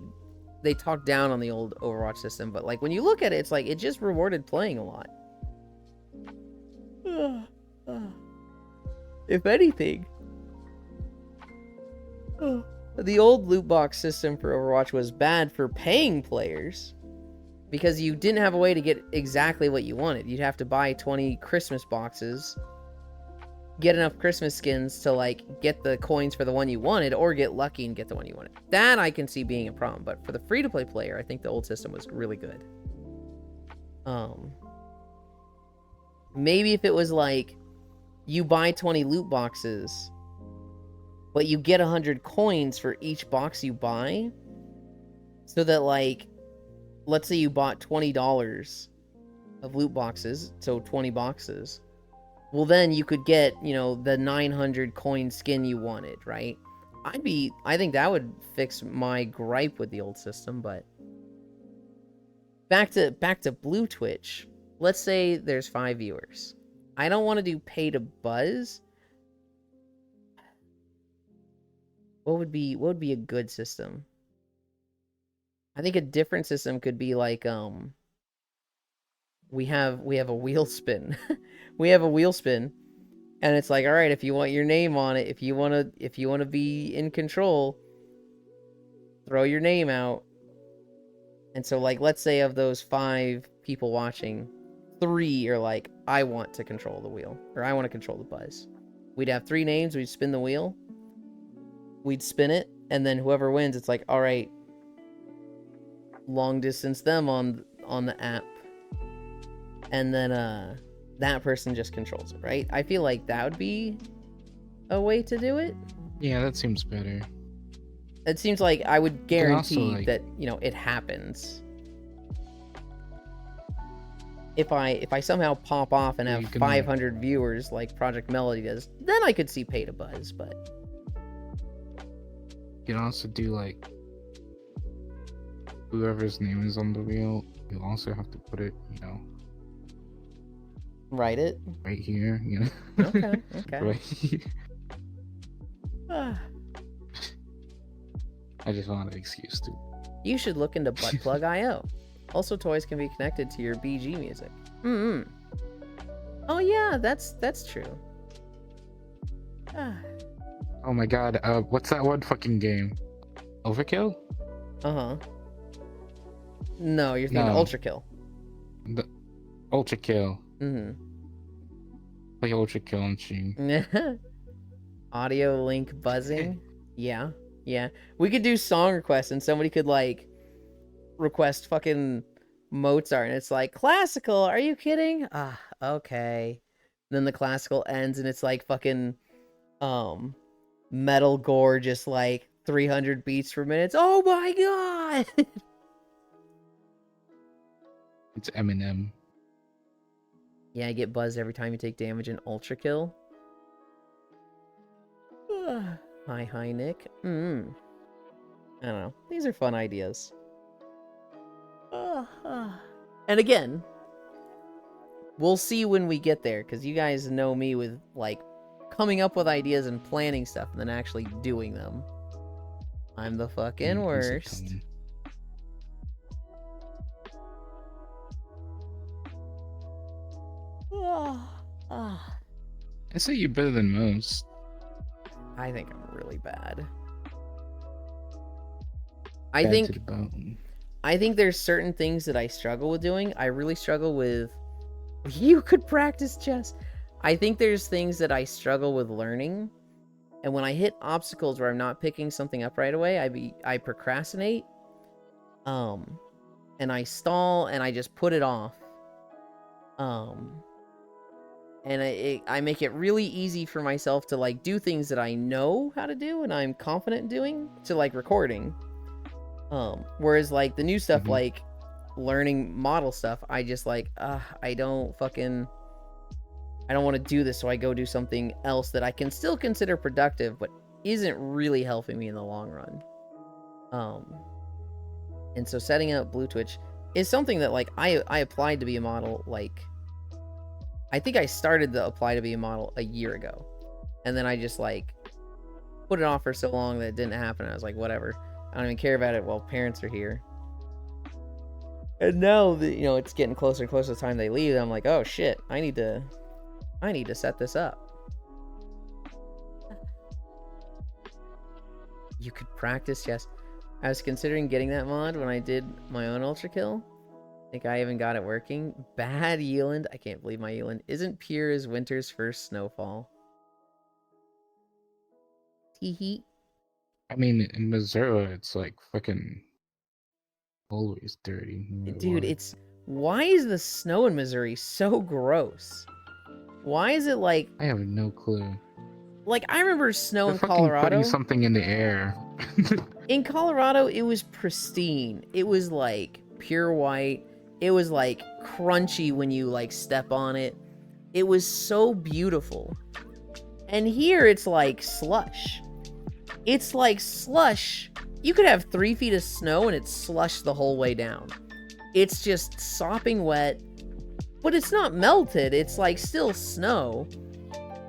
they talk down on the old Overwatch system, but like when you look at it, it's like it just rewarded playing a lot. If anything, the old loot box system for Overwatch was bad for paying players because you didn't have a way to get exactly what you wanted. You'd have to buy 20 Christmas boxes, get enough Christmas skins to like get the coins for the one you wanted, or get lucky and get the one you wanted. That I can see being a problem, but for the free-to-play player, I think the old system was really good. Maybe if it was like you buy 20 loot boxes, but you get 100 coins for each box you buy, so that like, let's say you bought $20 of loot boxes, so 20 boxes. Well, then you could get, you know, the 900 coin skin you wanted, right? I think that would fix my gripe with the old system, but back to Blue Twitch. Let's say there's 5 viewers. I don't want to do pay to buzz. What would be a good system? I think a different system could be like we have a wheel spin. We have a wheel spin, and it's like, all right, if you want your name on it, if you want to be in control, throw your name out. And so like, let's say of those 5 people watching, 3 are like, I want to control the wheel, or I want to control the buzz. We'd have 3 names, we'd spin the wheel, we'd spin it, and then whoever wins, it's like, all right, long distance them on the app, and then that person just controls it, right? I feel like that would be a way to do it. Yeah, that seems better. It seems like I would guarantee also, like, that, you know, it happens. If I somehow pop off and have 500 viewers like Project Melody does, then I could see pay to buzz, but you can also do like, whoever's name is on the wheel, you also have to put it, you know, write it right here, you know. Okay. Right here. I just want an excuse to. You should look into Buttplug.io. Also, toys can be connected to your BG music. Oh yeah, that's true. Oh my god, what's that one fucking game? Overkill? No, you're thinking Ultra Kill. The Ultra Kill. Like Ultra Kill on Steam. Audio link buzzing. Yeah. We could do song requests, and somebody could like request fucking Mozart, and it's like, classical, are you kidding? Okay. Then the classical ends, and it's like fucking metal gore, just like 300 beats per minute. Oh my god. It's Eminem. Yeah, I get buzzed every time you take damage in Ultra Kill. Hi, Nick. I don't know. These are fun ideas. And again, we'll see when we get there, because you guys know me with, like, coming up with ideas and planning stuff and then actually doing them. I'm the fucking worst. I say you're better than most. I think I'm really bad. Bad to the bone. I think there's certain things that I struggle with doing. I really struggle with... You could practice chess. I think there's things that I struggle with learning. And when I hit obstacles where I'm not picking something up right away, I procrastinate. And I stall and I just put it off. And I make it really easy for myself to, like, do things that I know how to do and I'm confident in doing, to, like, recording. Whereas, like, the new stuff, like, learning model stuff, I just, like, I don't want to do this, so I go do something else that I can still consider productive, but isn't really helping me in the long run. And so setting up Blue Twitch is something that, like, I applied to be a model, like, I think I started the apply to be a model a year ago. And then I just, like, put it off for so long that it didn't happen. I was like, whatever. I don't even care about it while parents are here. And now that, you know, it's getting closer and closer to the time they leave, I'm like, oh shit, I need to set this up. You could practice, yes. I was considering getting that mod when I did my own Ultra Kill. I think I even got it working. Bad Yeeland. I can't believe my Yeeland isn't pure as winter's first snowfall. Tee-hee. I mean, in Missouri, it's like fucking always dirty. Dude, it's... Why is the snow in Missouri so gross? Why is it like... I have no clue. Like, I remember snow They're in fucking Colorado. putting something in the air. In Colorado, it was pristine. It was, like, pure white. It was, like, crunchy when you, like, step on it. It was so beautiful. And here, it's like slush. It's like slush. You could have 3 feet of snow and it's slush the whole way down. It's just sopping wet, but it's not melted. It's like still snow.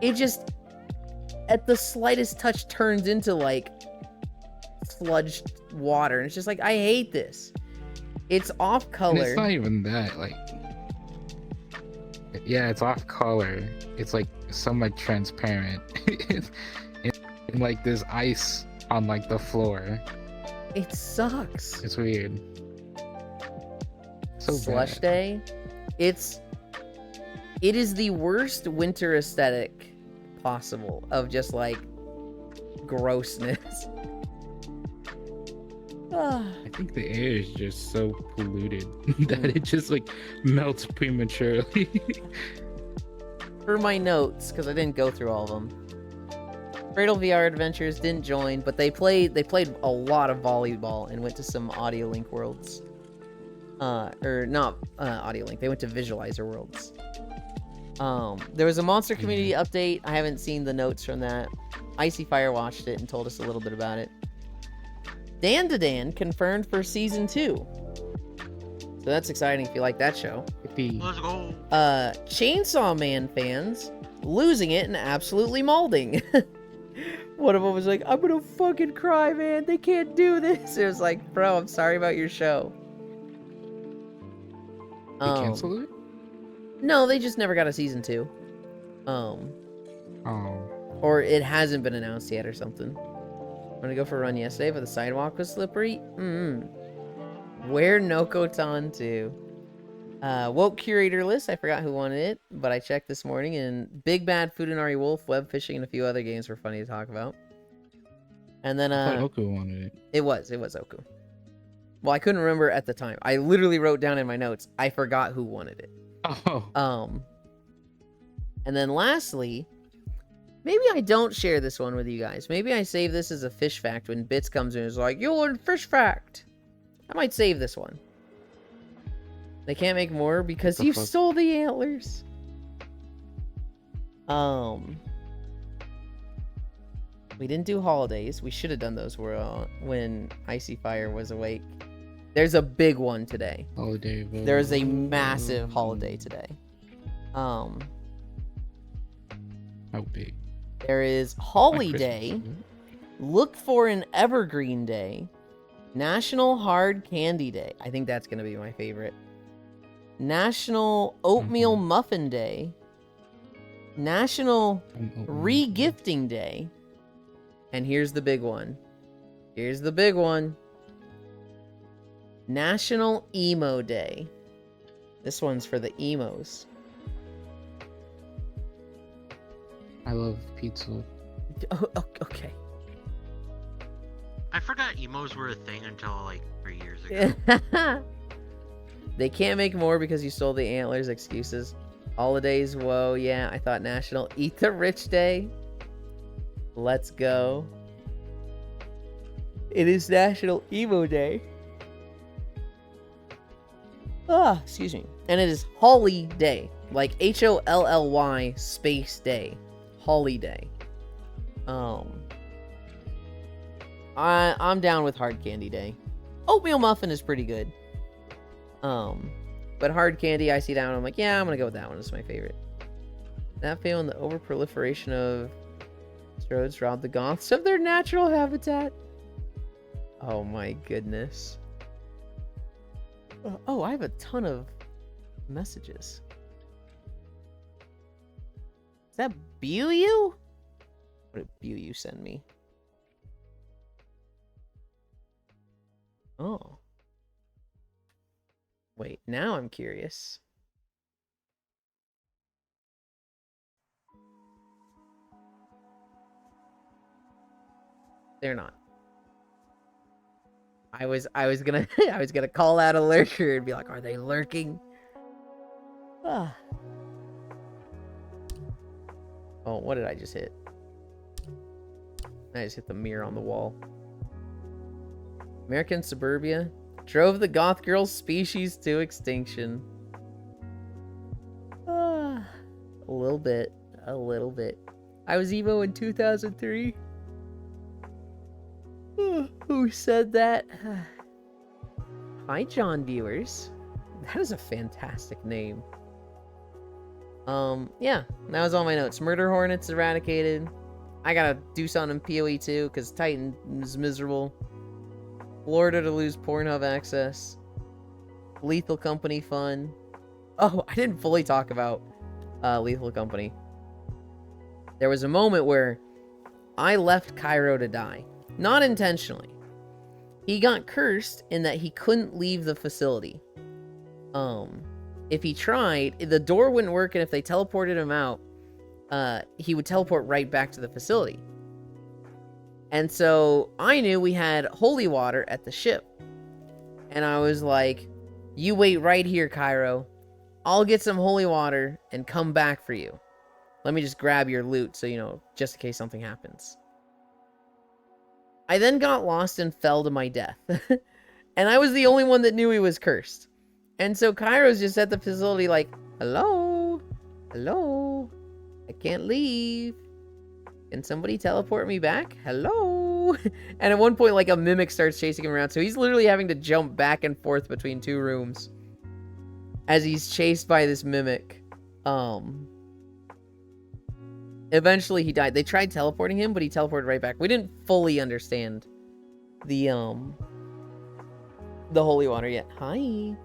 It just, at the slightest touch, turns into like sludged water. And it's just like, I hate this. It's off color. And it's not even that, like, yeah, it's off color. It's like somewhat transparent. And like there's ice on like the floor. It sucks. It's weird. So Slush bad. day. It is the worst winter aesthetic possible of just like grossness. I think the air is just so polluted that it just like melts prematurely. For my notes, because I didn't go through all of them. Cradle VR Adventures didn't join, but they played a lot of volleyball and went to some Audio Link worlds. Or not Audio Link. They went to Visualizer worlds. There was a Monster Community update. I haven't seen the notes from that. Icy Fire watched it and told us a little bit about it. Dan to Dan confirmed for season 2. So that's exciting if you like that show. Let's go. Chainsaw Man fans losing it and absolutely molding. One of them was like, I'm gonna fucking cry, man. They can't do this. It was like, bro, I'm sorry about your show. They canceled it? No, they just never got a season 2. Oh. Or it hasn't been announced yet or something. I'm gonna go for a run yesterday, but the sidewalk was slippery. Where Nokotan to? Woke curator list. I forgot who wanted it, but I checked this morning, and Big Bad Fudanari Wolf, Web Fishing, and a few other games were funny to talk about. And then I thought Oku wanted it. It was Oku. Well, I couldn't remember at the time. I literally wrote down in my notes. I forgot who wanted it. Oh. And then lastly, maybe I don't share this one with you guys. Maybe I save this as a fish fact when Bits comes in and is like, you'll learn fish fact. I might save this one. They can't make more because you stole the antlers. We didn't do holidays. We should have done those when Icy Fire was awake. There's a big one today. Holiday. There's a massive holiday today. How big? There is Holly Like Day. Christmas, Look for an Evergreen Day. National Hard Candy Day. I think that's going to be my favorite. National Oatmeal Muffin Day. National Re-Gifting Day. And here's the big one. Here's the big one. National Emo Day. This one's for the emos. I love pizza. Oh, okay. I forgot emos were a thing until like 3 years ago. They can't make more because you stole the antlers. Excuses. Holidays, whoa, yeah. I thought National Eat the Rich Day. Let's go. It is National Emo Day. Ah, excuse me. And it is Holly Day. Like Holly space day. Holly Day. I'm down with Hard Candy Day. Oatmeal Muffin is pretty good. But Hard Candy, I see that one. I'm like, yeah, I'm gonna go with that one. It's my favorite. That feeling the overproliferation of steroids robbed the goths of their natural habitat. Oh my goodness. Oh, I have a ton of messages. Is that Buyu? What did Buyu send me? Oh. Wait, now I'm curious. They're not. I was gonna I was gonna call out a lurker and be like, are they lurking? Ah. Oh, what did I just hit? I just hit the mirror on the wall. American suburbia drove the goth girl species to extinction. Ah, a little bit. I was emo in 2003. Who said that? Hi, John viewers. That is a fantastic name. Yeah, that was all my notes. Murder Hornets eradicated. I gotta do something in PoE too, because Titan is miserable. Florida to lose Pornhub access. Lethal Company fun. Oh, I didn't fully talk about Lethal Company. There was a moment where I left Cairo to die. Not intentionally. He got cursed in that he couldn't leave the facility. If he tried, the door wouldn't work, and if they teleported him out, he would teleport right back to the facility. And so I knew we had holy water at the ship. And I was like, you wait right here, Cairo. I'll get some holy water and come back for you. Let me just grab your loot so, you know, just in case something happens. I then got lost and fell to my death. And I was the only one that knew he was cursed. And so Cairo's just at the facility like, hello? Hello? I can't leave. Can somebody teleport me back? Hello? And at one point, like, a mimic starts chasing him around. So he's literally having to jump back and forth between two rooms as he's chased by this mimic. Eventually he died. They tried teleporting him, but he teleported right back. We didn't fully understand the holy water yet. Hi.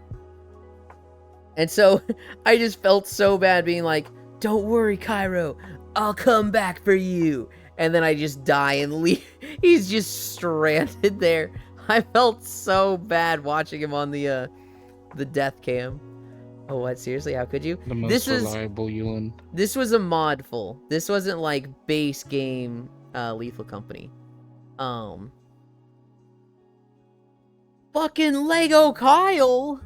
And so I just felt so bad being like, don't worry, Cairo. I'll come back for you. And then I just die and leave. He's just stranded there. I felt so bad watching him on the death cam. Oh, what? Seriously? How could you? The most reliable Yulin. This was a mod full. This wasn't like base game Lethal Company. Fucking Lego Kyle.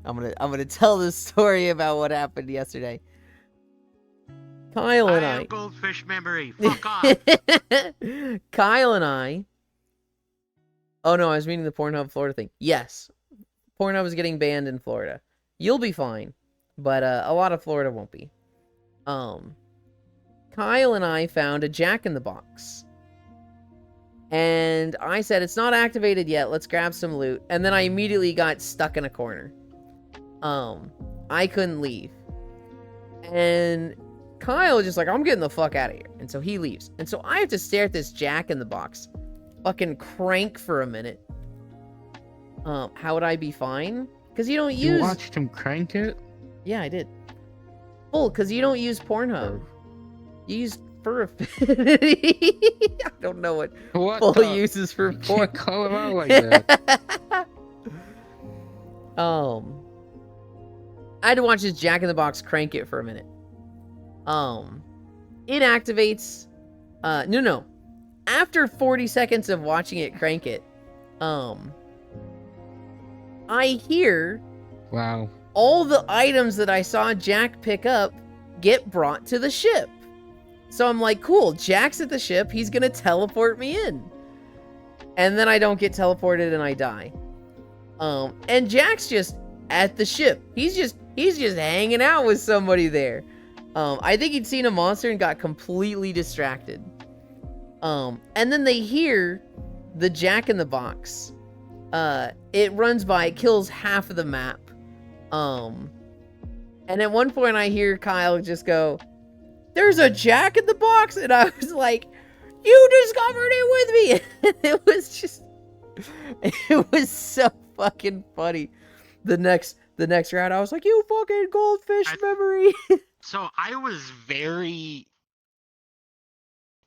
I'm gonna tell this story about what happened yesterday. Kyle and I. Goldfish memory. Fuck off. Kyle and I. Oh no, I was meaning the Pornhub Florida thing. Yes, Pornhub is getting banned in Florida. You'll be fine, but a lot of Florida won't be. Kyle and I found a Jack in the Box And I said, it's not activated yet. Let's grab some loot. And then I immediately got stuck in a corner. I couldn't leave. And Kyle was just like, I'm getting the fuck out of here. And so he leaves. And so I have to stare at this Jack in the Box fucking crank for a minute. How would I be fine? Because you don't use... You watched him crank it? Yeah, I did. Full, because you don't use Pornhub. You use Fur Affinity. I don't know what Full uses for porn. Call him out like that. I had to watch this Jack in the Box crank it for a minute. It activates. No. After 40 seconds of watching it crank it, I hear. Wow. All the items that I saw Jack pick up get brought to the ship. So I'm like, cool, Jack's at the ship, he's gonna teleport me in. And then I don't get teleported and I die. And Jack's just at the ship. He's just hanging out with somebody there. I think he'd seen a monster and got completely distracted. And then they hear the Jack in the Box. It runs by, it kills half of the map. And at one point I hear Kyle just go, "There's a Jack in the Box," and I was like, "You discovered it with me!" It was so fucking funny. The next round, I was like, "You fucking goldfish memory." So I was very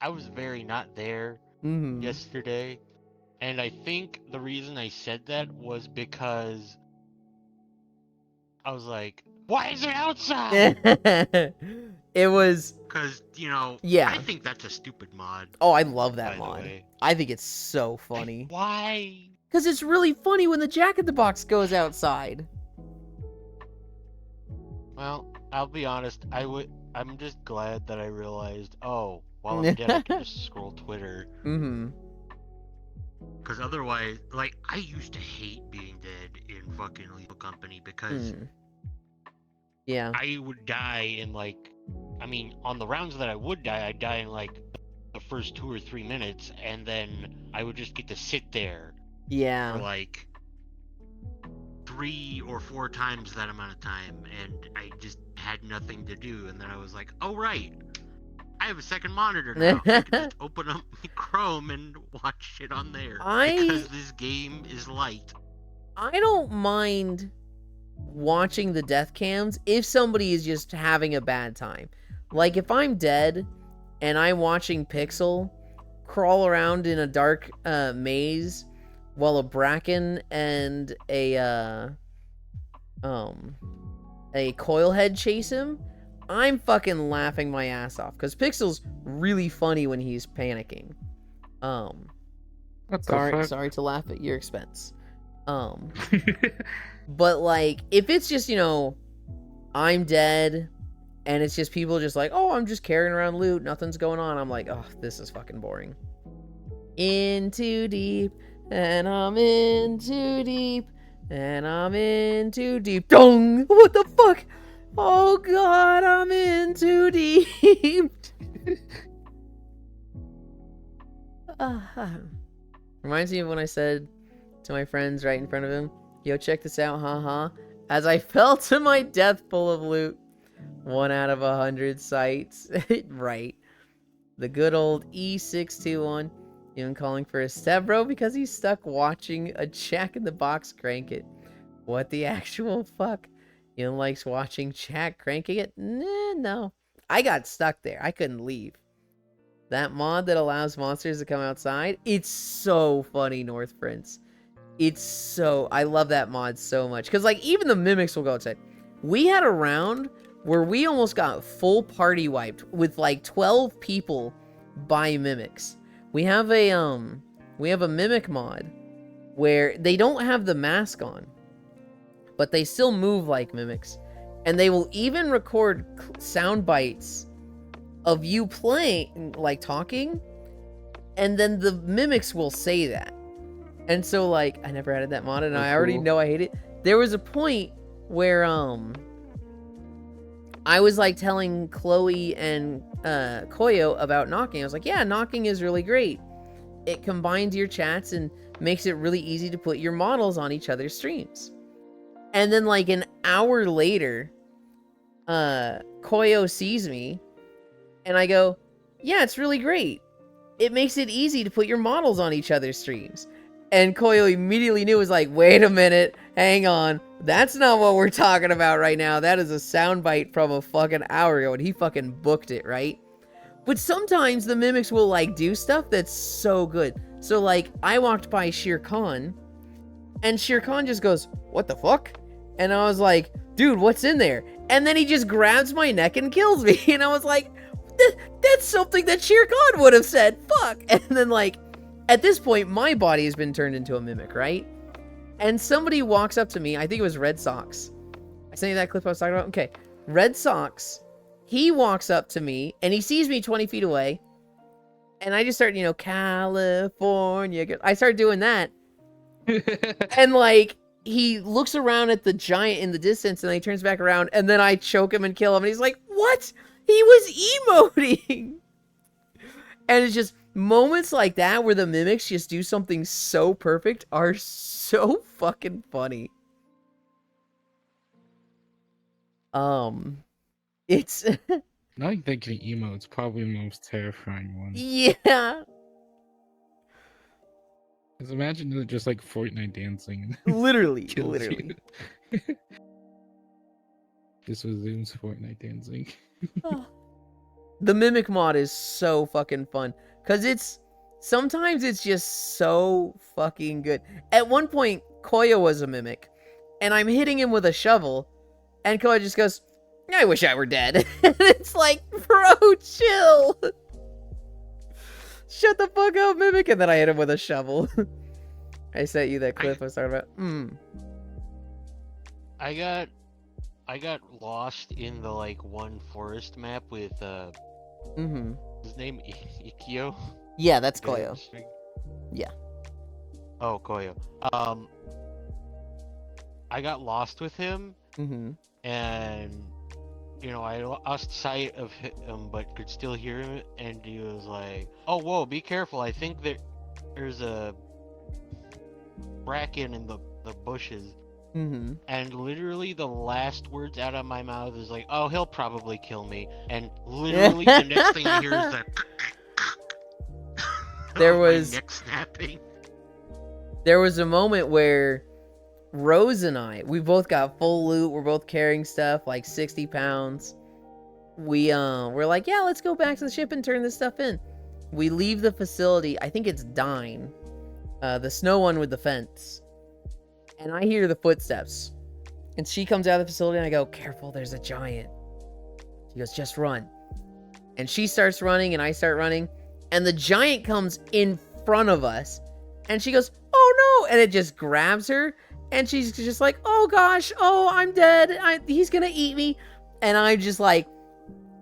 not there yesterday, and I think the reason I said that was because I was like, why is it outside? It was... Because, you know, yeah. I think that's a stupid mod. Oh, I love that mod. I think it's so funny. Why? Because it's really funny when the Jack in the Box goes outside. Well, I'll be honest, I'm just glad that I realized, oh, while I'm dead I can just scroll Twitter. Because otherwise, like, I used to hate being dead in fucking Lethal Company because yeah, I would die in, like, I mean, on the rounds that I would die, I'd die in, like, the first 2 or 3 minutes, and then I would just get to sit there for, like, 3 or 4 times that amount of time, and I just had nothing to do, and then I was like, oh, right. I have a second monitor now. I can just open up my Chrome and watch shit on there. Because this game is light. I don't mind watching the death cams if somebody is just having a bad time. Like, if I'm dead and I'm watching Pixel crawl around in a dark maze while a Bracken and a Coilhead chase him, I'm fucking laughing my ass off, because Pixel's really funny when he's panicking. Sorry to laugh at your expense. But, like, if it's just, you know, I'm dead, and it's just people just like, oh, I'm just carrying around loot, nothing's going on, I'm like, oh, this is fucking boring. In too deep, and I'm in too deep, and I'm in too deep. Dong! What the fuck? Oh god, I'm in too deep. Reminds me of when I said to my friends right in front of him, yo, check this out, haha. As I fell to my death full of loot. 1 out of 100 sights. Right. The good old E621. Even calling for a step bro because he's stuck watching a Jack in the Box crank it. What the actual fuck? Ian likes watching Jack cranking it? Nah, no. I got stuck there. I couldn't leave. That mod that allows monsters to come outside, it's so funny, North Prince. I love that mod so much. Because, like, even the mimics will go outside. We had a round where we almost got full party wiped with, like, 12 people by mimics. We have a mimic mod where they don't have the mask on, but they still move like mimics, and they will even record sound bites of you playing, like talking, and then the mimics will say that. And so, like, I never added that mod, and I already know I hate it. There was a point where I was like telling Chloe and Koyo about knocking. I was like, yeah, knocking is really great. it combines your chats and makes it really easy to put your models on each other's streams. And then like an hour later, Koyo sees me and I go, yeah, it's really great. It makes it easy to put your models on each other's streams. And Koyo immediately knew, was like, wait a minute, hang on. That's not what we're talking about right now. That is a soundbite from a fucking hour ago, and he fucking booked it, right? But sometimes the mimics will, like, do stuff that's so good. So, like, I walked by Shere Khan, and Shere Khan just goes, what the fuck? And I was like, dude, what's in there? And then he just grabs my neck and kills me. And I was like, that's something that Shere Khan would have said. Fuck. And then, like, at this point, my body has been turned into a mimic, right? And somebody walks up to me. I think it was Red Sox. I sent you that clip I was talking about? Okay. Red Sox. He walks up to me, and he sees me 20 feet away. And I just start, you know, California. I start doing that. And, like, he looks around at the giant in the distance, and then he turns back around, and then I choke him and kill him. And he's like, what? He was emoting! And it's just moments like that where the mimics just do something so perfect are so fucking funny. It's... Now you think the emote's probably the most terrifying one. Yeah. Because imagine it just like Fortnite dancing. Literally, Kills literally. you. This was Zoom's Fortnite dancing. The mimic mod is so fucking fun. Because it's... Sometimes it's just so fucking good. At one point, Koyo was a mimic. And I'm hitting him with a shovel. And Koyo just goes, I wish I were dead. And it's like, bro, chill. Shut the fuck up, mimic. And then I hit him with a shovel. I sent you that clip I was talking about. I got lost in the like one forest map with his name Ikkyo. Yeah, that's Koyo. Yeah. Oh, Koyo. I got lost with him, and you know I lost sight of him, but could still hear him. And he was like, "Oh, whoa, be careful! I think there's a bracken in the bushes." And literally the last words out of my mouth is like, "Oh, he'll probably kill me." And literally the next thing I hear is that. There was neck snapping. There was a moment where Rose and we both got full loot. We're both carrying stuff like 60 pounds. We're like, yeah, let's go back to the ship and turn this stuff in. We leave the facility. I think it's Dine, the snow one with the fence. And I hear the footsteps. And she comes out of the facility and I go, careful, there's a giant. She goes, just run. And she starts running and I start running. And the giant comes in front of us. And she goes, oh no! And it just grabs her. And she's just like, oh gosh, oh, I'm dead. He's gonna eat me. And I'm just like,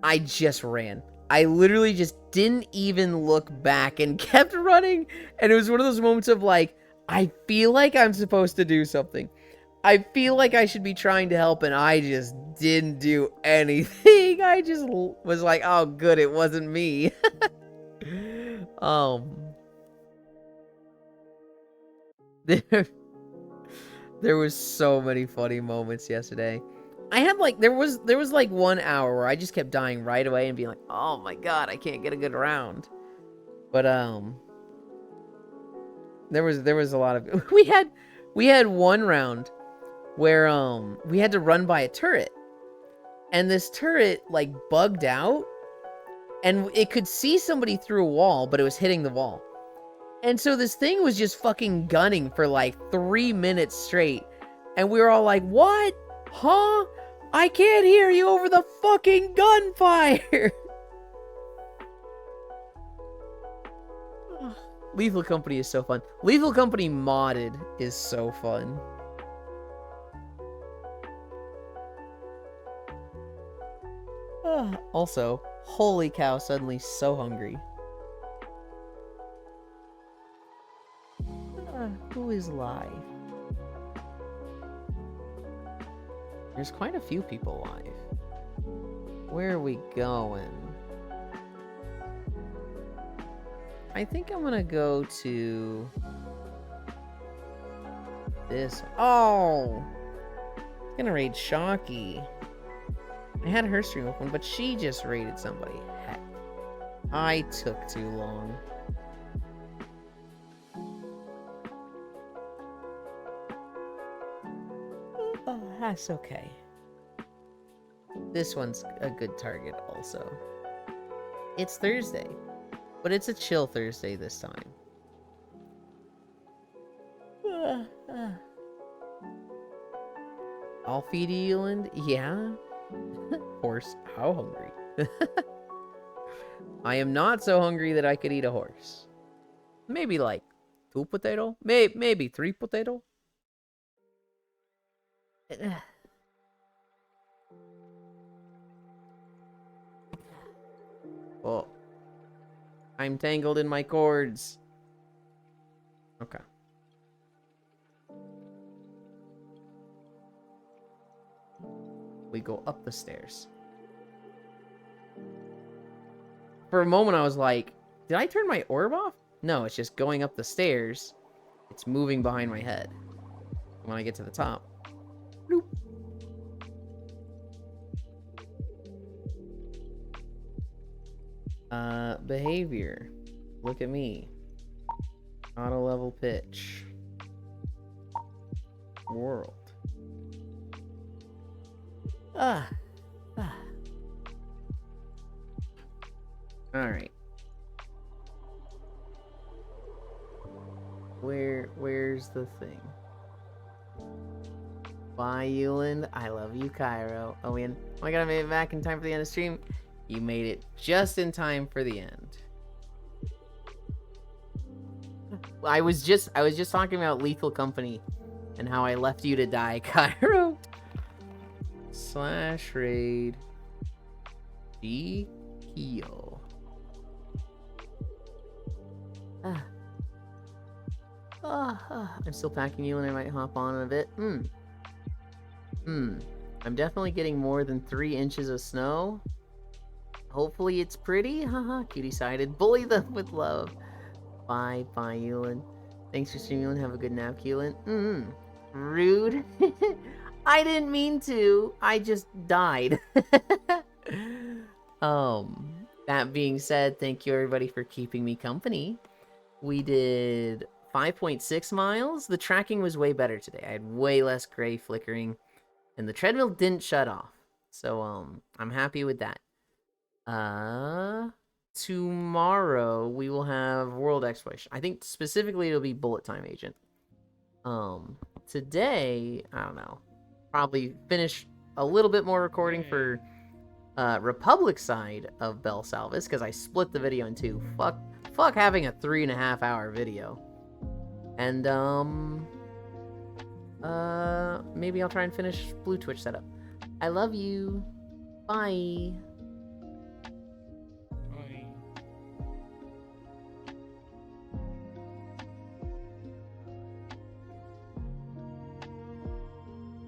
I just ran. I literally just didn't even look back and kept running. And it was one of those moments of like, I feel like I'm supposed to do something. I feel like I should be trying to help, and I just didn't do anything. I just was like, oh good, it wasn't me. There was so many funny moments yesterday. I had like there was like 1 hour where I just kept dying right away and being like, oh my god, I can't get a good round. But there was a lot of we had one round where we had to run by a turret. And this turret like bugged out and it could see somebody through a wall, but it was hitting the wall. And so this thing was just fucking gunning for like 3 minutes straight. And we were all like, what? Huh? I can't hear you over the fucking gunfire. Lethal Company is so fun. Lethal Company modded is so fun. Also, holy cow, suddenly so hungry. Who is live? There's quite a few people live. Where are we going? I think I'm gonna go to this. Oh! I'm gonna raid Shocky. I had her stream open, but she just raided somebody. Heck. I took too long. Oh, that's okay. This one's a good target also. It's Thursday, but it's a chill Thursday this time. I'll feed you, Eland. Yeah. Horse, how hungry? I am not so hungry that I could eat a horse. Maybe like 2 potato? Maybe 3 potato? Oh. I'm tangled in my cords. Okay. We go up the stairs. For a moment, I was like, did I turn my orb off? No, it's just going up the stairs. It's moving behind my head. When I get to the top. Bloop. Behavior. Look at me. Auto level pitch. World. Ah. Alright. Where's the thing? Bye, Euland. I love you, Cairo. Oh, man. Oh my god, I made it back in time for the end of the stream. You made it just in time for the end. I was just talking about Lethal Company and how I left you to die, Cairo. / raid G heal. I'm still packing you and I might hop on in a bit. I'm definitely getting more than 3 inches of snow. Hopefully it's pretty. Haha, cutie-sided. Bully them with love. Bye, Ewan. Thanks for streaming, Ewan. Have a good nap, Ewan. Rude. I didn't mean to. I just died. That being said, thank you everybody for keeping me company. We did 5.6 miles. The tracking was way better today. I had way less gray flickering, and the treadmill didn't shut off. So I'm happy with that. Tomorrow we will have world exploration. I think specifically it'll be bullet time agent. Today, I don't know. Probably finish a little bit more recording for Republic side of Bel Salvis, because I split the video in 2. Fuck having a 3.5 hour video. And maybe I'll try and finish Blue Twitch setup. I love you. Bye.